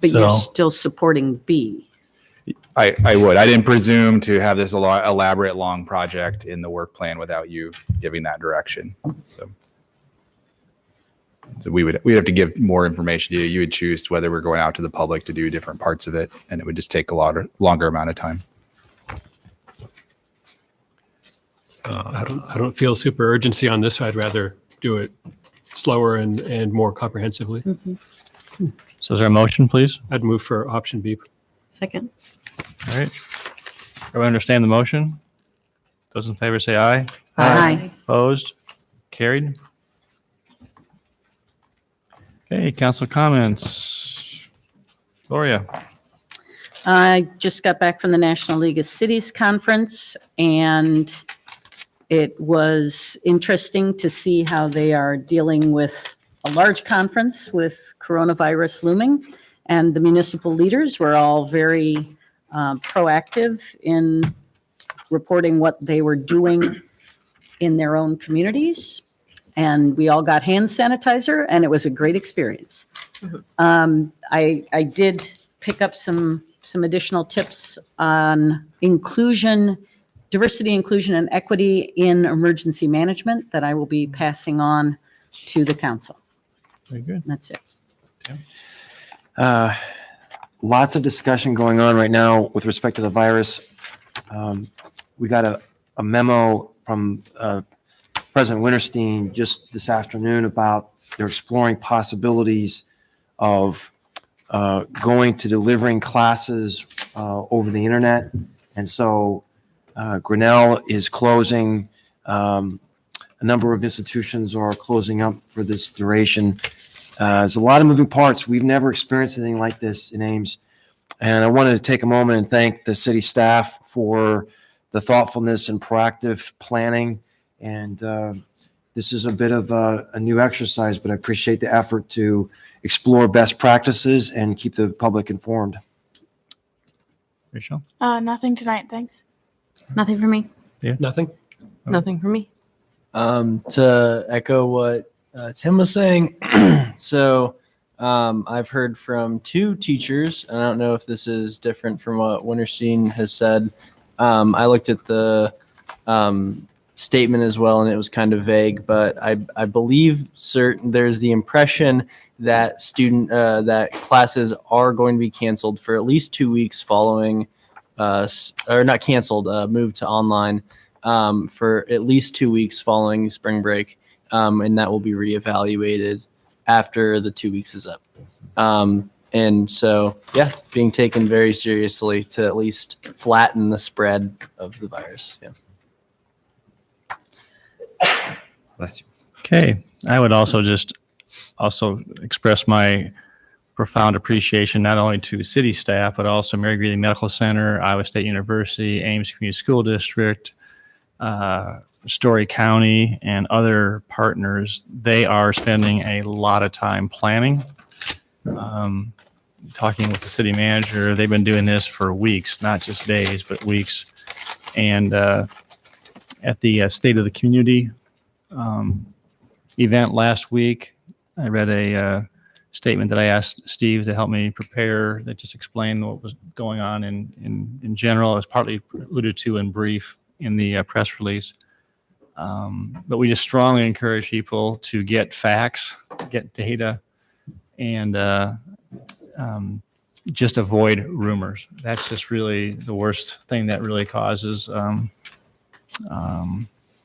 But you're So- still supporting B. I would. I didn't presume to have this elaborate, long project in the work plan without you giving that direction. So we'd have to give more information to you. You would choose whether we're going out to the public to do different parts of it, and it would just take a longer amount of time. I don't feel super urgency on this. I'd rather do it slower and more comprehensively. So is there a motion, please? I'd move for option B. Second. All right. Everyone understand the motion? Those in favor say aye. Aye. Opposed? Carried. Okay, council comments. Gloria. I just got back from the National League of Cities Conference, and it was interesting to see how they are dealing with a large conference with coronavirus looming. And the municipal leaders were all very proactive in reporting what they were doing in their own communities. And we all got hand sanitizer, and it was a great experience. I did pick up some additional tips on diversity, inclusion, and equity in emergency management that I will be passing on to the council. Very good. That's it. Lots of discussion going on right now with respect to the virus. We got a memo from President Winterstein just this afternoon about they're exploring possibilities of going to delivering classes over the internet. And so Grinnell is closing. A number of institutions are closing up for this duration. There's a lot of moving parts. We've never experienced anything like this in Ames. And I wanted to take a moment and thank the city staff for the thoughtfulness and proactive planning. And this is a bit of a new exercise, but I appreciate the effort to explore best practices and keep the public informed. Rachel? Nothing tonight, thanks. Nothing for me. Yeah. Nothing? Nothing for me. To echo what Tim was saying, so I've heard from 2 teachers. I don't know if this is different from what Winterstein has said. I looked at the statement as well, and it was kind of vague, but I believe there's the impression that that classes are going to be canceled for at least 2 weeks following, or not canceled, moved to online for at least 2 weeks following spring break, and that will be reevaluated after the 2 weeks is up. And so, yeah, being taken very seriously to at least flatten the spread of the virus. Yeah. Bless you. Okay. I would also express my profound appreciation not only to city staff, but also Mary Greeley Medical Center, Iowa State University, Ames Community School District, Story County, and other partners. They are spending a lot of time planning. Talking with the city manager, they've been doing this for weeks, not just days, but weeks. And at the State of the Community event last week, I read a statement that I asked Steve to help me prepare that just explained what was going on in general. It was partly alluded to in brief in the press release. But we just strongly encourage people to get facts, get data, and just avoid rumors. That's just really the worst thing that really causes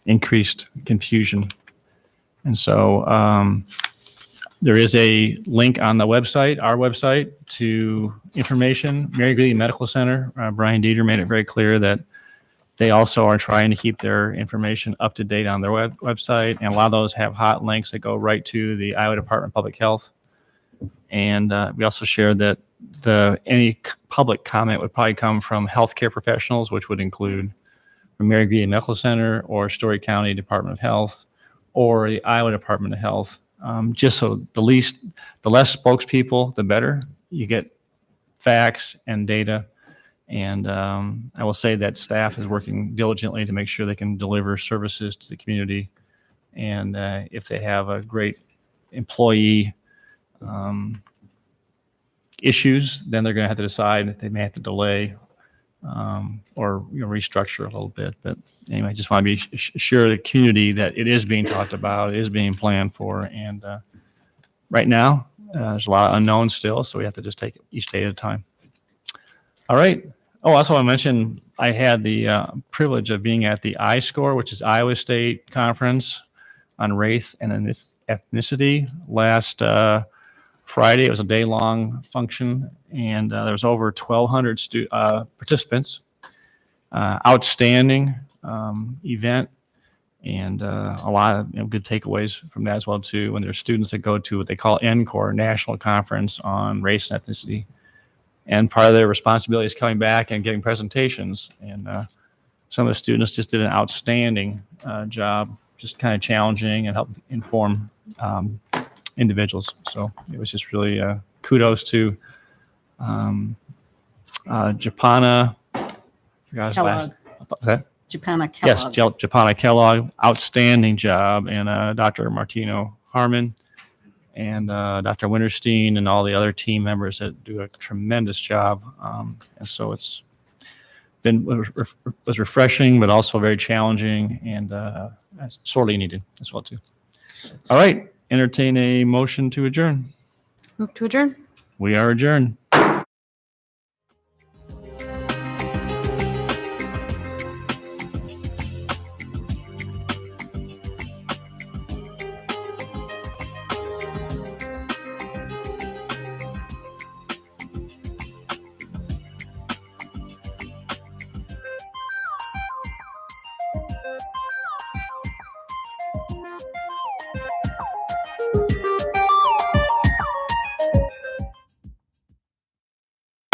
increased confusion. And so there is a link on the website, our website, to information. Mary Greeley Medical Center, Brian Dieter made it very clear that they also are trying to keep their information up to date on their website. And a lot of those have hot links that go right to the Iowa Department of Public Health. And we also shared that any public comment would probably come from healthcare professionals, which would include from Mary Greeley Medical Center or Story County Department of Health or the Iowa Department of Health. Just so the less spokespeople, the better. You get facts and data. And I will say that staff is working diligently to make sure they can deliver services to the community. And if they have a great employee issues, then they're going to have to decide if they may have to delay or restructure a little bit. But anyway, I just want to be sure the community that it is being talked about, it is being planned for. And right now, there's a lot of unknowns still, so we have to just take each day at a time. All right. Oh, also I mentioned I had the privilege of being at the I-SCORE, which is Iowa State Conference on Race and Ethnicity last Friday. It was a day-long function, and there was over 1,200 participants. Outstanding event, and a lot of good takeaways from that as well too. When there's students that go to what they call NCORE, National Conference on Race and Ethnicity, and part of their responsibility is coming back and giving presentations. And some of the students just did an outstanding job, just kind of challenging and help inform individuals. So it was just really kudos to Japana. Forgot his last. Okay. Japana Kellogg. Yes, Japana Kellogg. Outstanding job. And Dr. Martino Harmon and Dr. Winterstein and all the other team members that do a tremendous job. And so it's been was refreshing, but also very challenging and sorely needed as well too. All right. Entertain a motion to adjourn. Move to adjourn. We are adjourned.